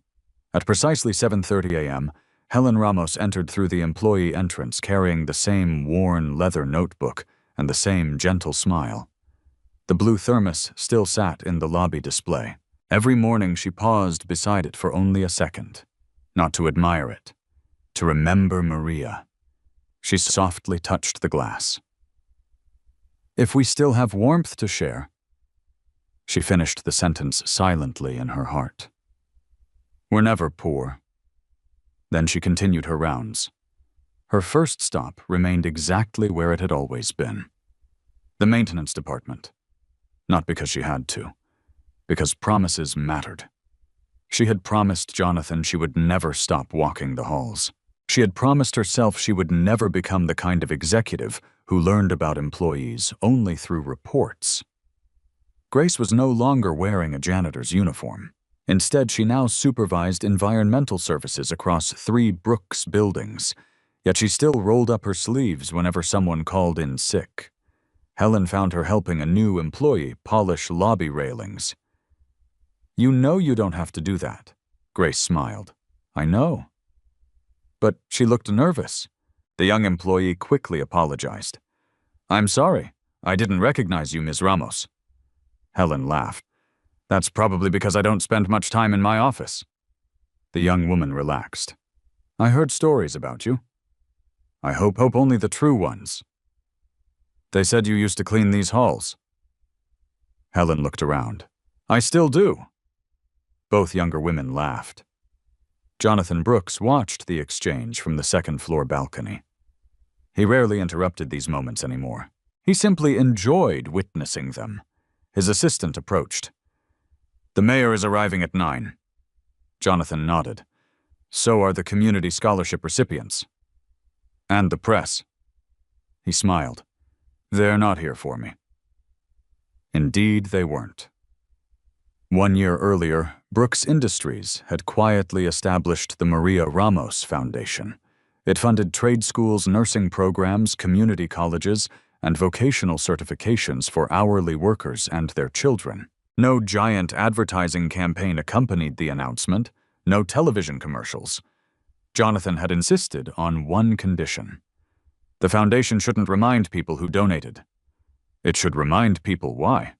At precisely 7:30 a.m., Helen Ramos entered through the employee entrance carrying the same worn leather notebook and the same gentle smile. The blue thermos still sat in the lobby display. Every morning she paused beside it for only a second, not to admire it, to remember Maria. She softly touched the glass. If we still have warmth to share. She finished the sentence silently in her heart. We're never poor. Then she continued her rounds. Her first stop remained exactly where it had always been. The maintenance department. Not because she had to, because promises mattered. She had promised Jonathan she would never stop walking the halls. She had promised herself she would never become the kind of executive who learned about employees only through reports. Grace was no longer wearing a janitor's uniform. Instead, she now supervised environmental services across 3 Brooks buildings, yet she still rolled up her sleeves whenever someone called in sick. Helen found her helping a new employee polish lobby railings. You know you don't have to do that, Grace smiled. I know. But she looked nervous. The young employee quickly apologized. I'm sorry. I didn't recognize you, Ms. Ramos. Helen laughed. That's probably because I don't spend much time in my office. The young woman relaxed. I heard stories about you. I hope only the true ones. They said you used to clean these halls. Helen looked around. I still do. Both younger women laughed. Jonathan Brooks watched the exchange from the second-floor balcony. He rarely interrupted these moments anymore. He simply enjoyed witnessing them. His assistant approached. The mayor is arriving at 9. Jonathan nodded. So are the community scholarship recipients. And the press. He smiled. They're not here for me. Indeed, they weren't. 1 year earlier, Brooks Industries had quietly established the Maria Ramos Foundation. It funded trade schools, nursing programs, community colleges, and vocational certifications for hourly workers and their children. No giant advertising campaign accompanied the announcement, no television commercials. Jonathan had insisted on one condition. The foundation shouldn't remind people who donated. It should remind people why.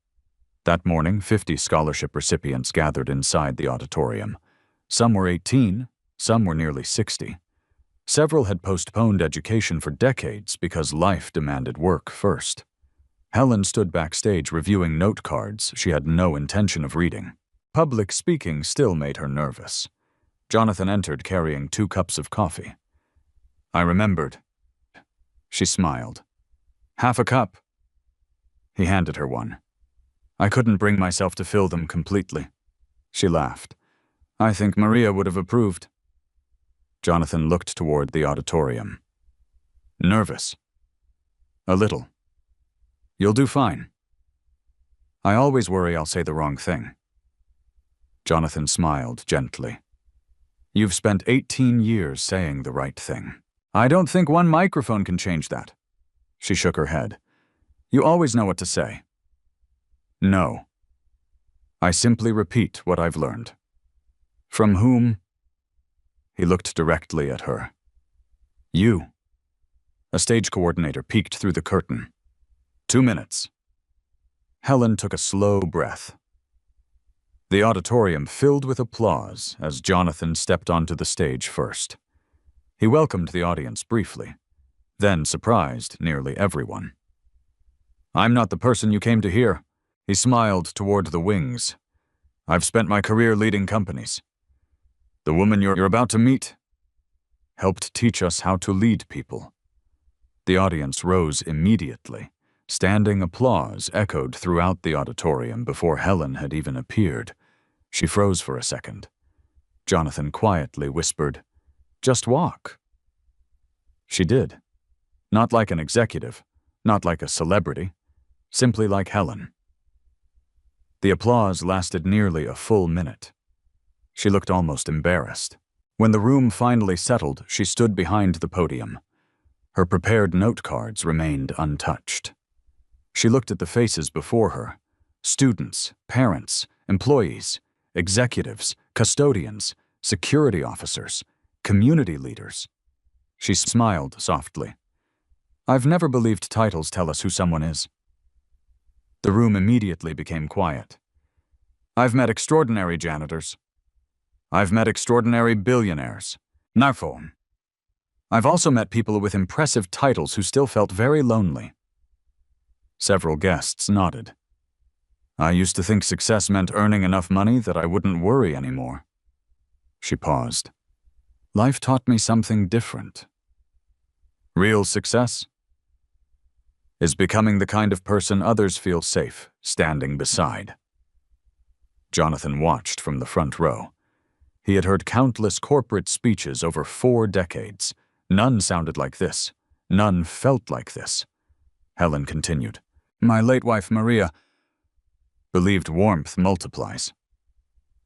That morning, 50 scholarship recipients gathered inside the auditorium. Some were 18, some were nearly 60. Several had postponed education for decades because life demanded work first. Helen stood backstage reviewing note cards she had no intention of reading. Public speaking still made her nervous. Jonathan entered carrying 2 cups of coffee. I remembered. She smiled. Half a cup. He handed her one. I couldn't bring myself to fill them completely. She laughed. I think Maria would have approved. Jonathan looked toward the auditorium. Nervous. A little. You'll do fine. I always worry I'll say the wrong thing. Jonathan smiled gently. You've spent 18 years saying the right thing. I don't think one microphone can change that. She shook her head. You always know what to say. No. I simply repeat what I've learned. From whom? He looked directly at her. You. A stage coordinator peeked through the curtain. 2 minutes. Helen took a slow breath. The auditorium filled with applause as Jonathan stepped onto the stage first. He welcomed the audience briefly, then surprised nearly everyone. I'm not the person you came to hear. He smiled toward the wings. I've spent my career leading companies. The woman you're about to meet helped teach us how to lead people. The audience rose immediately. Standing applause echoed throughout the auditorium before Helen had even appeared. She froze for a second. Jonathan quietly whispered, Just walk. She did. Not like an executive, not like a celebrity, simply like Helen. The applause lasted nearly a full minute. She looked almost embarrassed. When the room finally settled, she stood behind the podium. Her prepared note cards remained untouched. She looked at the faces before her: students, parents, employees, executives, custodians, security officers, community leaders. She smiled softly. I've never believed titles tell us who someone is. The room immediately became quiet. I've met extraordinary janitors. I've met extraordinary billionaires. Narphone. I've also met people with impressive titles who still felt very lonely. Several guests nodded. I used to think success meant earning enough money that I wouldn't worry anymore. She paused. Life taught me something different. Real success is becoming the kind of person others feel safe standing beside. Jonathan watched from the front row. He had heard countless corporate speeches over 4 decades. None sounded like this. None felt like this. Helen continued. My late wife, Maria, believed warmth multiplies.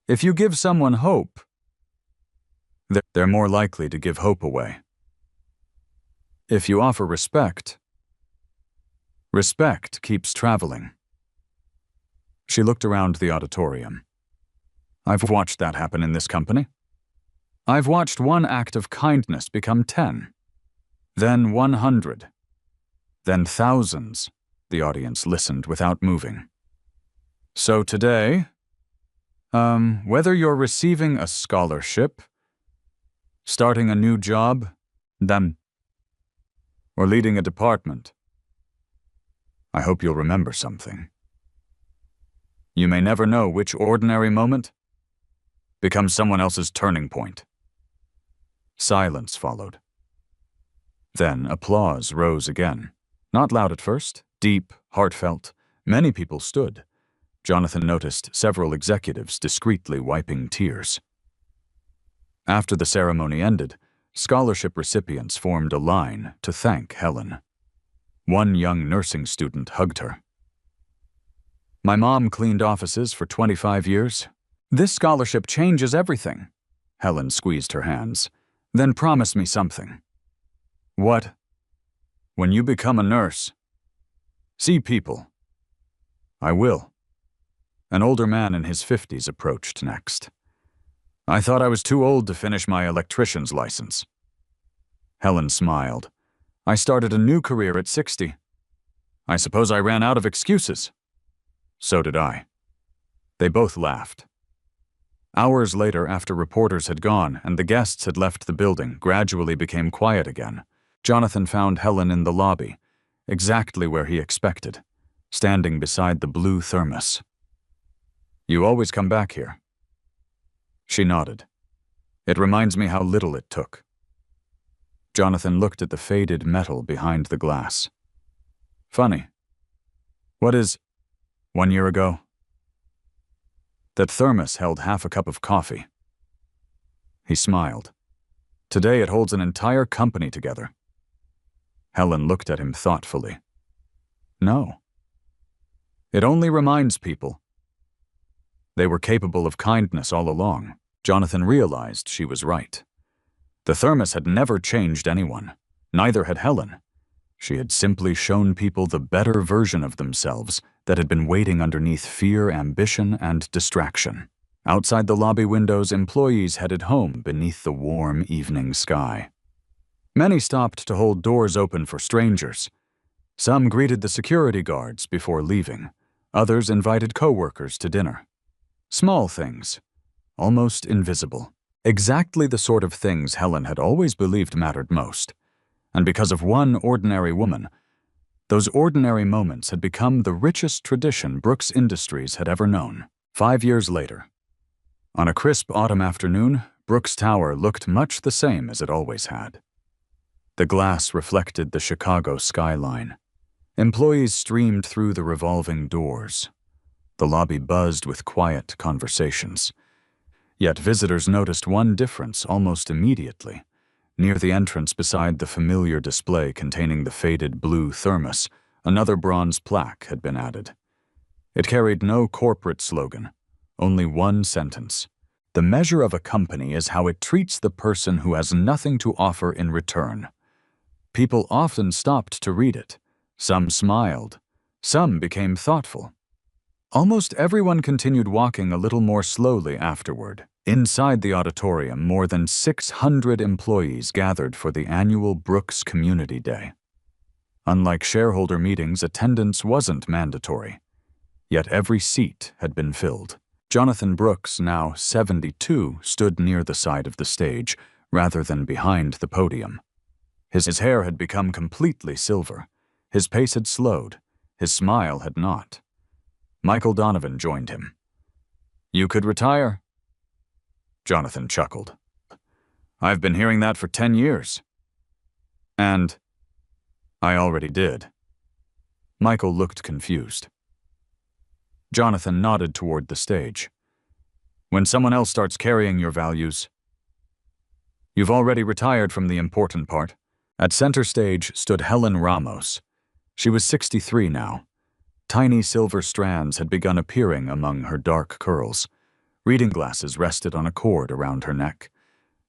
If you give someone hope, they're more likely to give hope away. If you offer respect, respect keeps traveling. She looked around the auditorium. I've watched that happen in this company. I've watched one act of kindness become 10, then 100, then thousands. The audience listened without moving. So today, whether you're receiving a scholarship, starting a new job, or leading a department, I hope you'll remember something. You may never know which ordinary moment becomes someone else's turning point. Silence followed. Then applause rose again. Not loud at first, deep, heartfelt. Many people stood. Jonathan noticed several executives discreetly wiping tears. After the ceremony ended, scholarship recipients formed a line to thank Helen. One young nursing student hugged her. My mom cleaned offices for 25 years. This scholarship changes everything. Helen squeezed her hands. Then promise me something. What? When you become a nurse, see people. I will. An older man in his 50s approached next. I thought I was too old to finish my electrician's license. Helen smiled. I started a new career at 60. I suppose I ran out of excuses. So did I. They both laughed. Hours later, after reporters had gone and the guests had left the building, gradually became quiet again. Jonathan found Helen in the lobby, exactly where he expected, standing beside the blue thermos. You always come back here. She nodded. It reminds me how little it took. Jonathan looked at the faded metal behind the glass. Funny. What is 1 year ago? That thermos held half a cup of coffee. He smiled. Today it holds an entire company together. Helen looked at him thoughtfully. No. It only reminds people. They were capable of kindness all along. Jonathan realized she was right. The thermos had never changed anyone. Neither had Helen. She had simply shown people the better version of themselves that had been waiting underneath fear, ambition, and distraction. Outside the lobby windows, employees headed home beneath the warm evening sky. Many stopped to hold doors open for strangers. Some greeted the security guards before leaving. Others invited co-workers to dinner. Small things, almost invisible. Exactly the sort of things Helen had always believed mattered most. And because of one ordinary woman, those ordinary moments had become the richest tradition Brooks Industries had ever known. 5 years later, on a crisp autumn afternoon, Brooks Tower looked much the same as it always had. The glass reflected the Chicago skyline. Employees streamed through the revolving doors. The lobby buzzed with quiet conversations. Yet visitors noticed one difference almost immediately. Near the entrance beside the familiar display containing the faded blue thermos, another bronze plaque had been added. It carried no corporate slogan, only one sentence. The measure of a company is how it treats the person who has nothing to offer in return. People often stopped to read it. Some smiled. Some became thoughtful. Almost everyone continued walking a little more slowly afterward. Inside the auditorium, more than 600 employees gathered for the annual Brooks Community Day. Unlike shareholder meetings, attendance wasn't mandatory. Yet every seat had been filled. Jonathan Brooks, now 72, stood near the side of the stage, rather than behind the podium. His hair had become completely silver. His pace had slowed. His smile had not. Michael Donovan joined him. "You could retire." Jonathan chuckled. "I've been hearing that for 10 years. And I already did." Michael looked confused. Jonathan nodded toward the stage. "When someone else starts carrying your values, you've already retired from the important part." At center stage stood Helen Ramos. She was 63 now. Tiny silver strands had begun appearing among her dark curls. Reading glasses rested on a cord around her neck.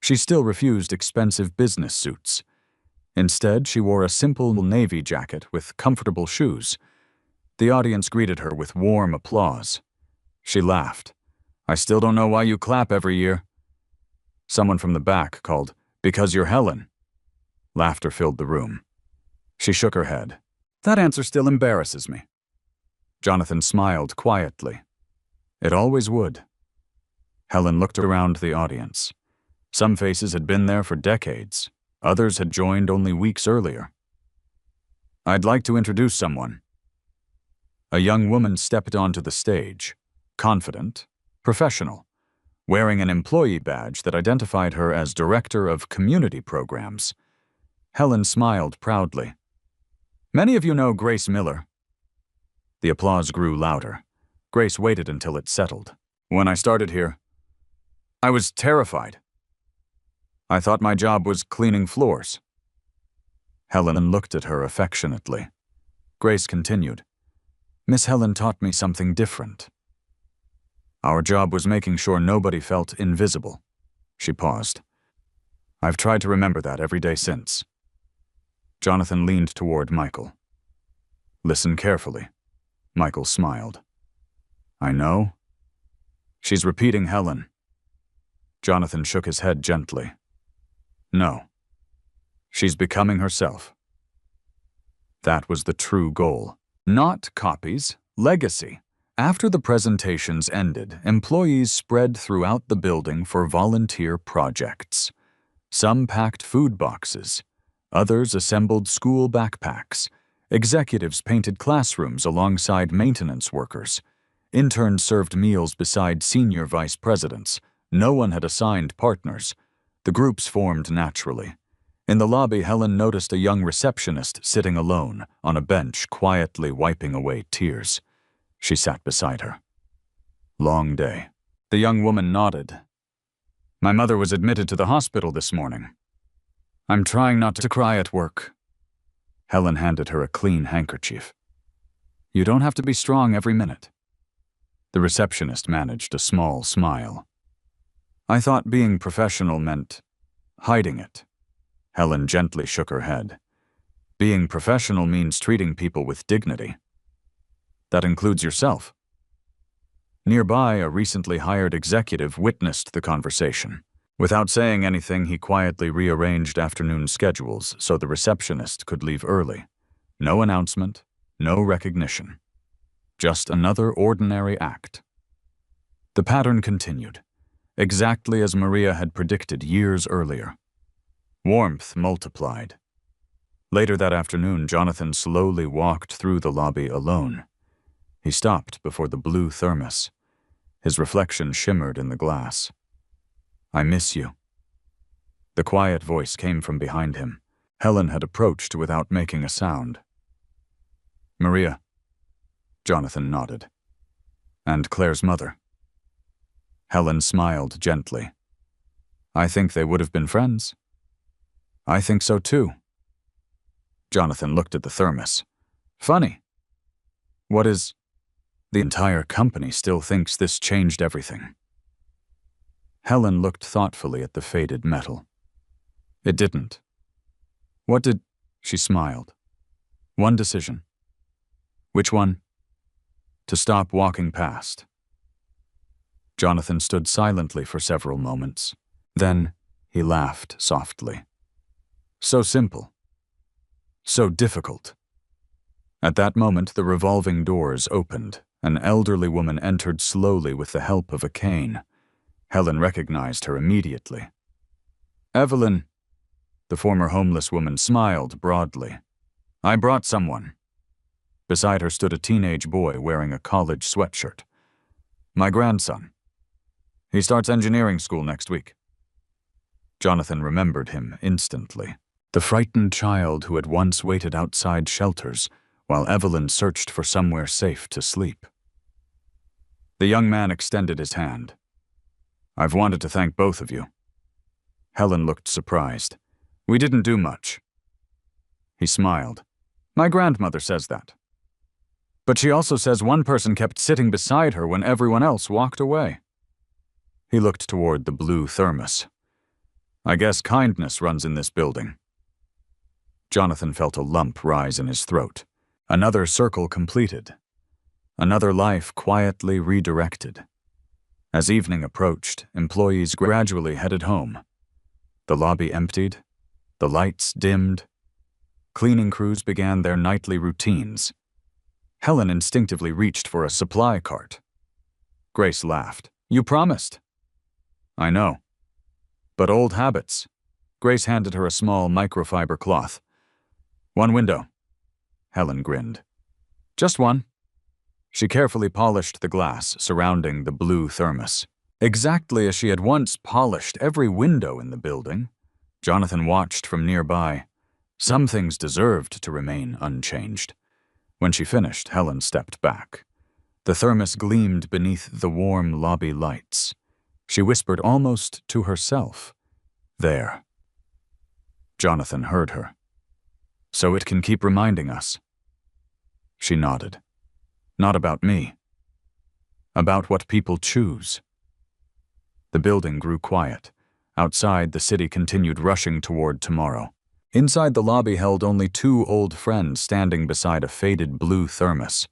She still refused expensive business suits. Instead, she wore a simple navy jacket with comfortable shoes. The audience greeted her with warm applause. She laughed. "I still don't know why you clap every year." Someone from the back called, "Because you're Helen." Laughter filled the room. She shook her head. "That answer still embarrasses me." Jonathan smiled quietly. It always would. Helen looked around the audience. Some faces had been there for decades. Others had joined only weeks earlier. "I'd like to introduce someone." A young woman stepped onto the stage, confident, professional, wearing an employee badge that identified her as Director of Community Programs. Helen smiled proudly. "Many of you know Grace Miller." The applause grew louder. Grace waited until it settled. "When I started here, I was terrified. I thought my job was cleaning floors." Helen looked at her affectionately. Grace continued. "Miss Helen taught me something different. Our job was making sure nobody felt invisible." She paused. "I've tried to remember that every day since." Jonathan leaned toward Michael. "Listen carefully." Michael smiled. "I know." "She's repeating Helen." Jonathan shook his head gently. "No. She's becoming herself." That was the true goal. Not copies, legacy. After the presentations ended, employees spread throughout the building for volunteer projects. Some packed food boxes. Others assembled school backpacks. Executives painted classrooms alongside maintenance workers. Interns served meals beside senior vice presidents. No one had assigned partners. The groups formed naturally. In the lobby, Helen noticed a young receptionist sitting alone on a bench, quietly wiping away tears. She sat beside her. "Long day." The young woman nodded. "My mother was admitted to the hospital this morning. I'm trying not to cry at work." Helen handed her a clean handkerchief. "You don't have to be strong every minute." The receptionist managed a small smile. "I thought being professional meant hiding it." Helen gently shook her head. "Being professional means treating people with dignity. That includes yourself." Nearby, a recently hired executive witnessed the conversation. Without saying anything, he quietly rearranged afternoon schedules so the receptionist could leave early. No announcement, no recognition. Just another ordinary act. The pattern continued, exactly as Maria had predicted years earlier. Warmth multiplied. Later that afternoon, Jonathan slowly walked through the lobby alone. He stopped before the blue thermos. His reflection shimmered in the glass. "I miss you." The quiet voice came from behind him. Helen had approached without making a sound. "Maria." Jonathan nodded. "And Claire's mother." Helen smiled gently. "I think they would have been friends." I think so too. Jonathan looked at the thermos. Funny. What is... The entire company still thinks this changed everything. Helen looked thoughtfully at the faded metal. It didn't. What did... She smiled. One decision. Which one? To stop walking past. Jonathan stood silently for several moments. Then he laughed softly. So simple. So difficult. At that moment, the revolving doors opened. An elderly woman entered slowly with the help of a cane. Helen recognized her immediately. Evelyn. The former homeless woman smiled broadly. I brought someone. Beside her stood a teenage boy wearing a college sweatshirt. My grandson. He starts engineering school next week. Jonathan remembered him instantly. The frightened child who had once waited outside shelters while Evelyn searched for somewhere safe to sleep. The young man extended his hand. I've wanted to thank both of you. Helen looked surprised. We didn't do much. He smiled. My grandmother says that. But she also says one person kept sitting beside her when everyone else walked away. He looked toward the blue thermos. I guess kindness runs in this building. Jonathan felt a lump rise in his throat. Another circle completed. Another life quietly redirected. As evening approached, employees gradually headed home. The lobby emptied. The lights dimmed. Cleaning crews began their nightly routines. Helen instinctively reached for a supply cart. Grace laughed. You promised. I know. But old habits. Grace handed her a small microfiber cloth. One window. Helen grinned. Just one. She carefully polished the glass surrounding the blue thermos. Exactly as she had once polished every window in the building. Jonathan watched from nearby. Some things deserved to remain unchanged. When she finished, Helen stepped back. The thermos gleamed beneath the warm lobby lights. She whispered almost to herself, There. Jonathan heard her. So it can keep reminding us. She nodded. Not about me. About what people choose. The building grew quiet. Outside, the city continued rushing toward tomorrow. Inside, the lobby held only two old friends standing beside a faded blue thermos.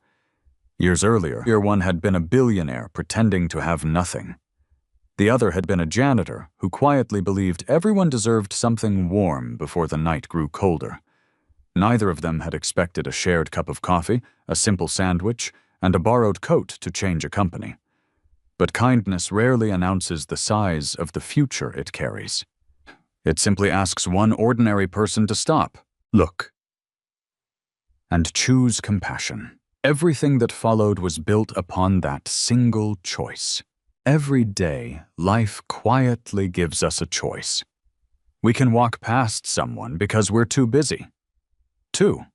Years earlier, one had been a billionaire pretending to have nothing. The other had been a janitor who quietly believed everyone deserved something warm before the night grew colder. Neither of them had expected a shared cup of coffee, a simple sandwich, and a borrowed coat to change a company. But kindness rarely announces the size of the future it carries. It simply asks one ordinary person to stop, look, and choose compassion. Everything that followed was built upon that single choice. Every day, life quietly gives us a choice. We can walk past someone because we're too busy.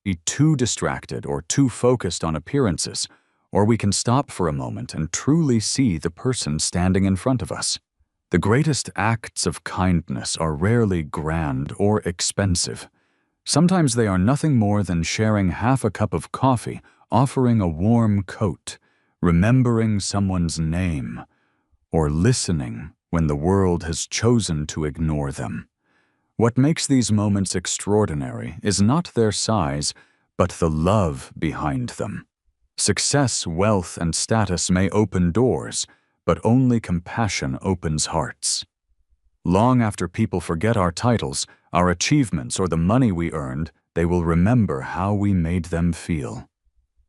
Be too distracted or too focused on appearances, or we can stop for a moment and truly see the person standing in front of us. The greatest acts of kindness are rarely grand or expensive. Sometimes they are nothing more than sharing half a cup of coffee, offering a warm coat, remembering someone's name, or listening when the world has chosen to ignore them. What makes these moments extraordinary is not their size, but the love behind them. Success, wealth, and status may open doors, but only compassion opens hearts. Long after people forget our titles, our achievements, or the money we earned, they will remember how we made them feel.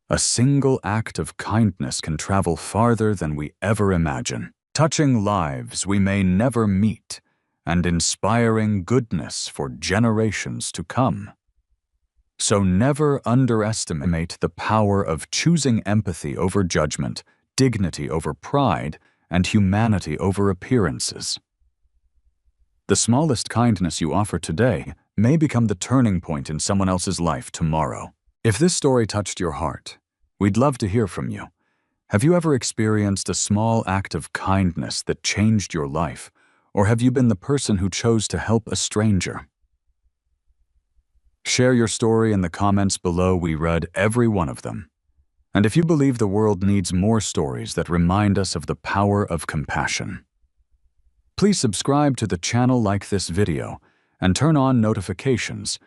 A single act of kindness can travel farther than we ever imagine, touching lives we may never meet, and inspiring goodness for generations to come. So never underestimate the power of choosing empathy over judgment, dignity over pride, and humanity over appearances. The smallest kindness you offer today may become the turning point in someone else's life tomorrow. If this story touched your heart, we'd love to hear from you. Have you ever experienced a small act of kindness that changed your life? Or have you been the person who chose to help a stranger? Share your story in the comments below. We read every one of them. And if you believe the world needs more stories that remind us of the power of compassion, please subscribe to the channel, like this video, and turn on notifications